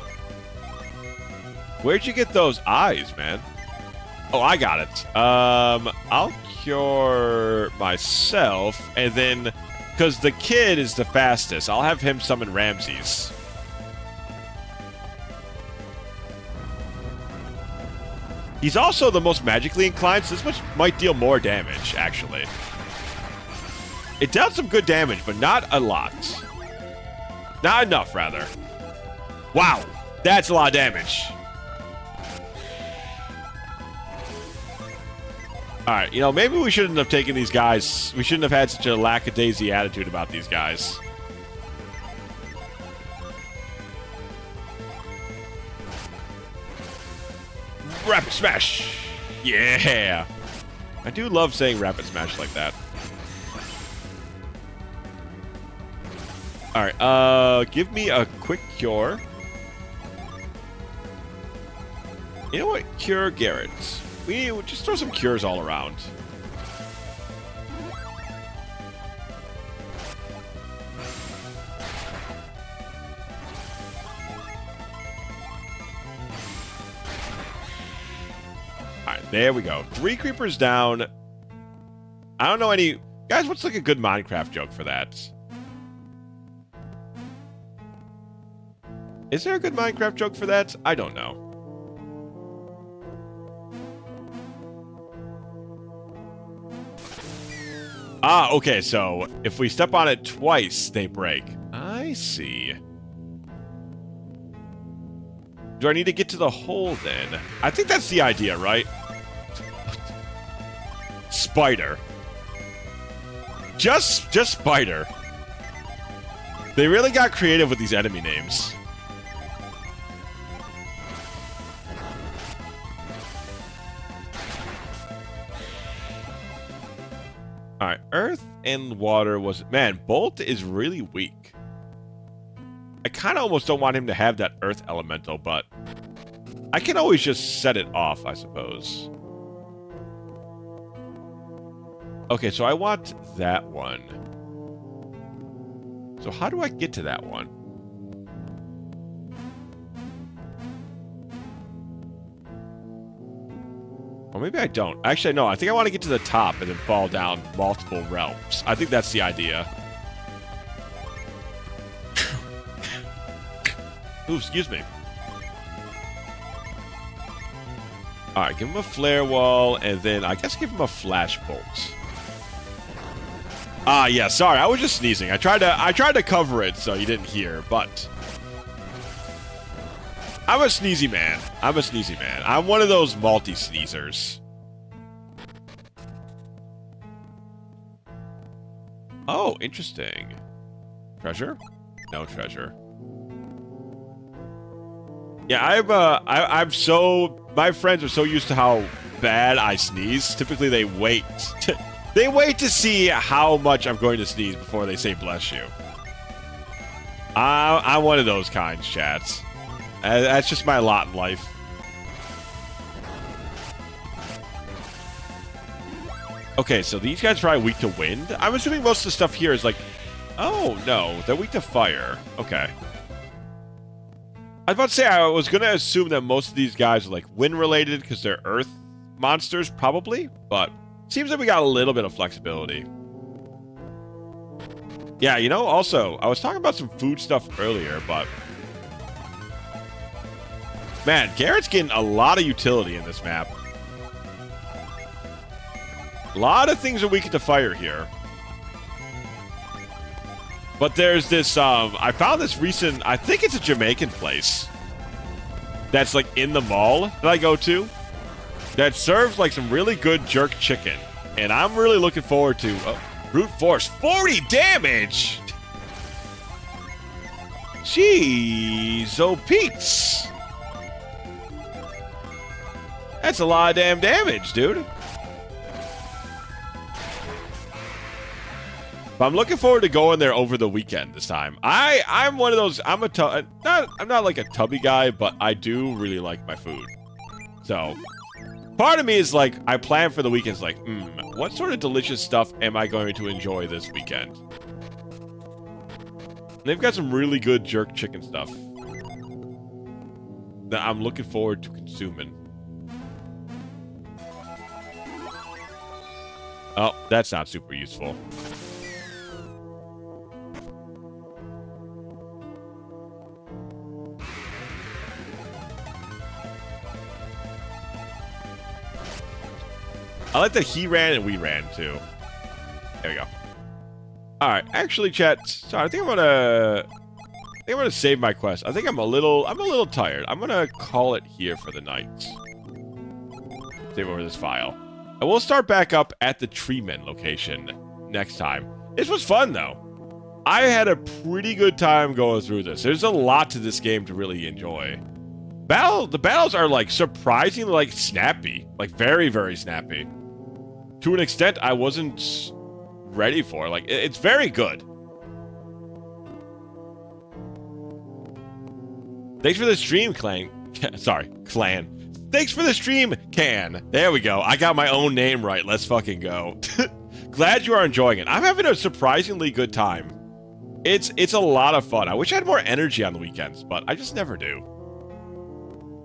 Where'd you get those eyes, man? Oh, I got it. I'll cure myself, and then... Because the kid is the fastest, I'll have him summon Ramses. He's also the most magically inclined, so this might deal more damage, actually. It dealt some good damage, but not a lot. Not enough, rather. Wow, that's a lot of damage. Alright, you know, maybe we shouldn't have taken these guys. We shouldn't have had such a lackadaisy attitude about these guys. Rapid Smash! Yeah! I do love saying Rapid Smash like that. Alright, give me a quick cure. You know what? Cure Garrett. We just throw some cures all around. Alright, there we go. 3 creepers down. I don't know any... Guys, what's like a good Minecraft joke for that? Is there a good Minecraft joke for that? I don't know. Ah, okay, so if we step on it twice, they break. I see. Do I need to get to the hole then? I think that's the idea, right? Spider. Just Spider. They really got creative with these enemy names. Alright, Earth and Water was... Man, Bolt is really weak. I kind of almost don't want him to have that Earth Elemental, but... I can always just set it off, I suppose. Okay, so I want that one. So how do I get to that one? Or maybe I don't. Actually, no. I think I want to get to the top and then fall down multiple realms. I think that's the idea. Ooh, excuse me. Alright, give him a flare wall, and then I guess give him a flash bolt. Ah, yeah, sorry, I was just sneezing. I tried to cover it so you didn't hear, but... I'm a sneezy man. I'm a sneezy man. I'm one of those multi-sneezers. Oh, interesting. Treasure? No treasure. Yeah, I'm so... My friends are so used to how bad I sneeze. Typically, they wait. They wait to see how much I'm going to sneeze before they say bless you. I'm one of those kinds, chats. That's just my lot in life. Okay, so these guys are probably weak to wind. I'm assuming most of the stuff here is like... Oh, no. They're weak to fire. Okay. I was about to say, I was going to assume that most of these guys are like wind-related because they're earth monsters, probably. But seems like we got a little bit of flexibility. Yeah, you know, also, I was talking about some food stuff earlier, but... Man, Garrett's getting a lot of utility in this map. A lot of things are weak to fire here. But there's this, I found this recent, I think it's a Jamaican place. That's like in the mall that I go to. That serves like some really good jerk chicken. And I'm really looking forward to, brute force, 40 damage! Jeez, oh Pete's. That's a lot of damn damage, dude. But I'm looking forward to going there over the weekend this time. I'm one of those. I'm not like a tubby guy, but I do really like my food. So part of me is like, I plan for the weekends. Like, what sort of delicious stuff am I going to enjoy this weekend? And they've got some really good jerk chicken stuff that I'm looking forward to consuming. Oh, that's not super useful. I like that he ran and we ran too. There we go. Alright, actually, chat. Sorry, I think I'm gonna save my quest. I think I'm a little tired. I'm gonna call it here for the night. Save over this file. And we'll start back up at the Treeman location next time. This was fun, though. I had a pretty good time going through this. There's a lot to this game to really enjoy. The battles are, like, surprisingly, like, snappy. Like, very, very snappy. To an extent I wasn't ready for. Like, it's very good. Thanks for the stream, Clan. Sorry, Clan. Thanks for the stream, Can. There we go. I got my own name right. Let's fucking go. Glad you are enjoying it. I'm having a surprisingly good time. It's a lot of fun. I wish I had more energy on the weekends, but I just never do.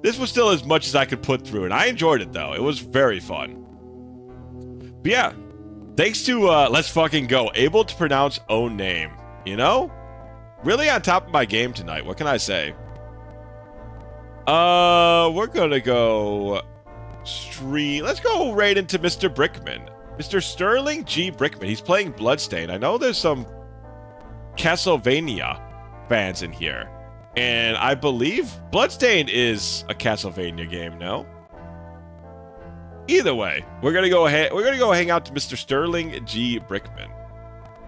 This was still as much as I could put through, and I enjoyed it, though. It was very fun. But yeah, thanks to Let's Fucking Go, able to pronounce own name. You know? Really on top of my game tonight. What can I say? We're gonna go stream. Let's go right into Mr. Brickman. Mr. Sterling G. Brickman. He's playing Bloodstained. I know there's some Castlevania fans in here. And I believe Bloodstained is a Castlevania game, no? Either way, we're gonna go ahead. We're gonna go hang out to Mr. Sterling G. Brickman.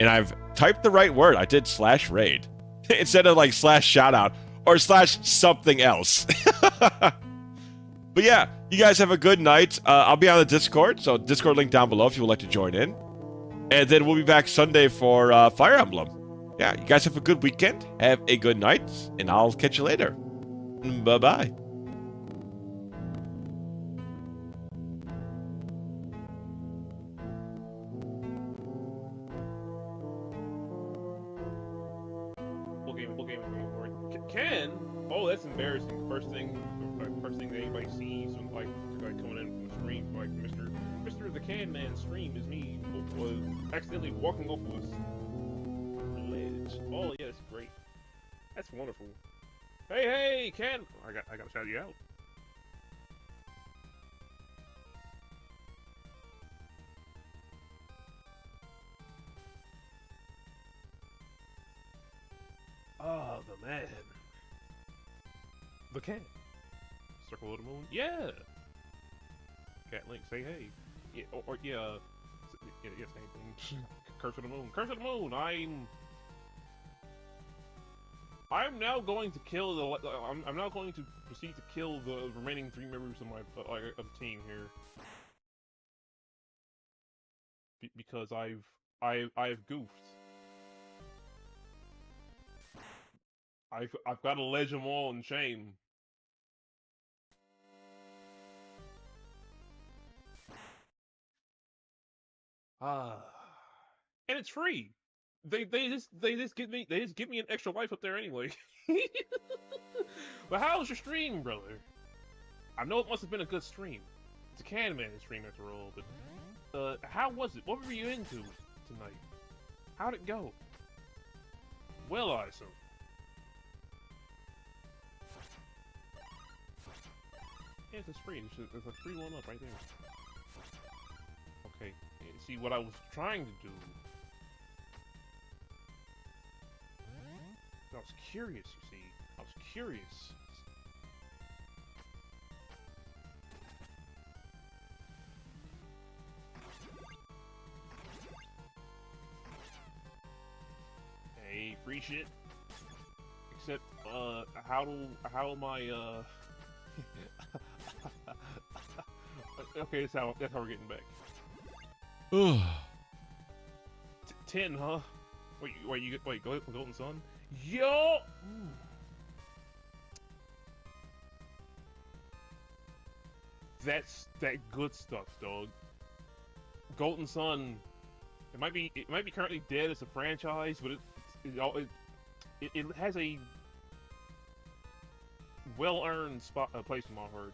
And I've typed the right word. I did /raid instead of like /shoutout or /something else. But yeah, you guys have a good night. I'll be on the Discord, so Discord link down below if you would like to join in. And then we'll be back Sunday for Fire Emblem. Yeah, you guys have a good weekend. Have a good night, and I'll catch you later. Bye-bye. Ken? Oh, that's embarrassing. First thing that anybody sees when like coming in from the stream, like Mr. the Can Man stream is me was accidentally walking off of a ledge. Oh yeah, that's great. That's wonderful. Hey, Ken! I gotta shout you out. Oh, the man. The cat. Circle of the moon. Yeah. Cat Link, say hey. Yeah, yeah, same thing. Curse of the moon. Curse of the moon. I'm now going to kill the. I'm now going to proceed to kill the remaining 3 members of my of the team here. Because I've goofed. I've got to ledge them all in shame. And it's free. They just give me an extra life up there anyway. But how was your stream, brother? I know it must have been a good stream. It's a Can-Man stream after all, but how was it? What were you into tonight? How'd it go? Well, I assume. Yeah, it's free. There's a free one up right there. Okay. See, what I was trying to do... I was curious, you see. I was curious. Hey, free shit. Except, how am I, okay, that's how we're getting back. 10, huh? Wait, Golden Sun? Yo! That's that good stuff, dog. Golden Sun. It might be currently dead as a franchise, but it has a well-earned place in my heart.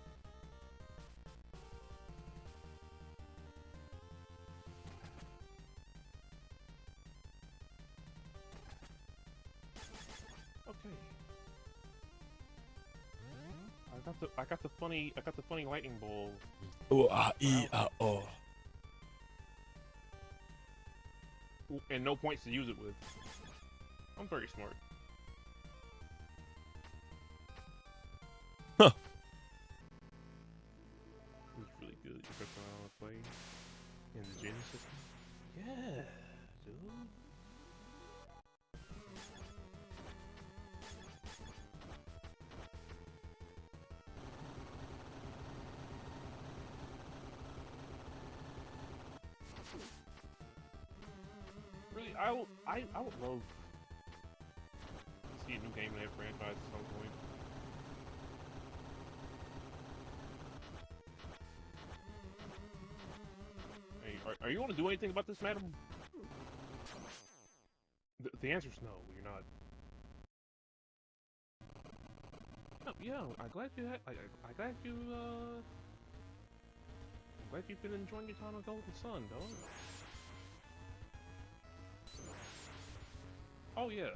Okay. I got the funny lightning ball. Oh. And no points to use it with. I'm very smart. Huh. It was really good. You got to play. I would love to see a new game in that franchise at some point. Hey, are you going to do anything about this, madam? The answer's no. You're not. Oh, yeah, I'm glad you had. I'm glad you. I'm glad you've been enjoying your time on Golden Sun, dog. Oh yeah,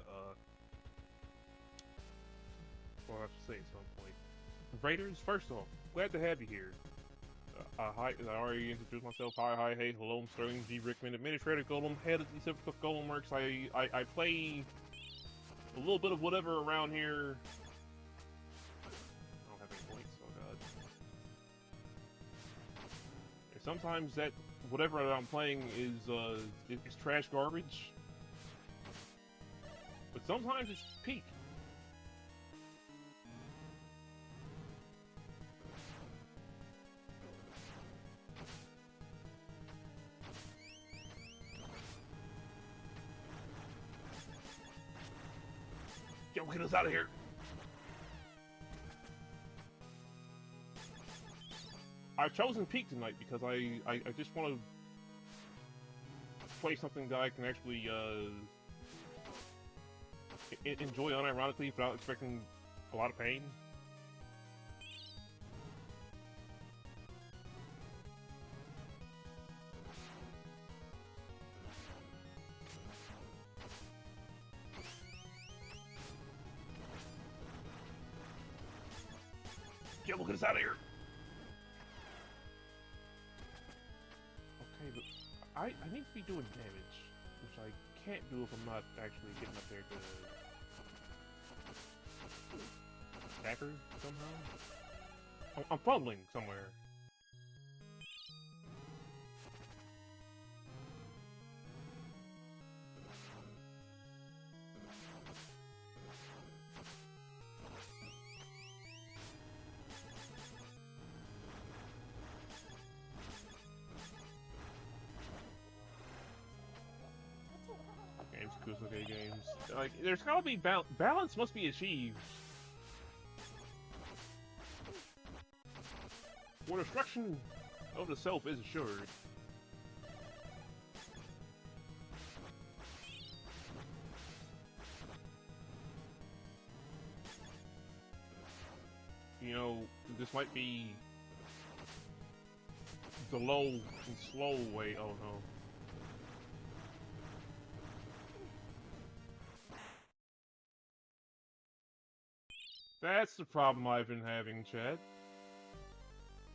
well, I have to say at some point. Raiders, first off, glad to have you here. Hi, I already introduced myself. Hi, hey, hello, I'm Sterling G. Rickman, Administrator Golem, head of the Pacific Golem Works. I play a little bit of whatever around here. I don't have any points, oh god. And sometimes that whatever I'm playing is trash garbage. But sometimes it's peak. Yo, get us out of here! I've chosen Peak tonight because I just want to play something that I can actually enjoy unironically without expecting a lot of pain. Yeah, look at us out of here! Okay, but I need to be doing damage, which I can't do if I'm not actually getting up there to attack her somehow. I'm fumbling somewhere. Games, Kusuke games. Like, there's gotta be balance must be achieved. Where destruction of the self is assured. You know, this might be the low and slow way. Oh no. That's the problem I've been having, Chad.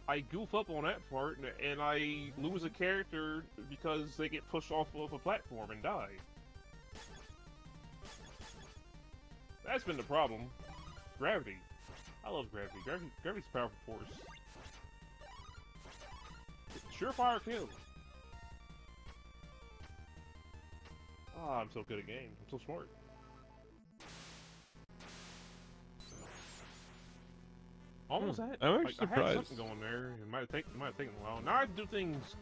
I goof up on that part, and I lose a character because they get pushed off of a platform and die. That's been the problem. Gravity. I love gravity. Gravity's a powerful force. Surefire kill. Ah, I'm so good at games. I'm so smart. Almost had. I'm I actually had surprised. something going there. It might have taken a while. Now I do things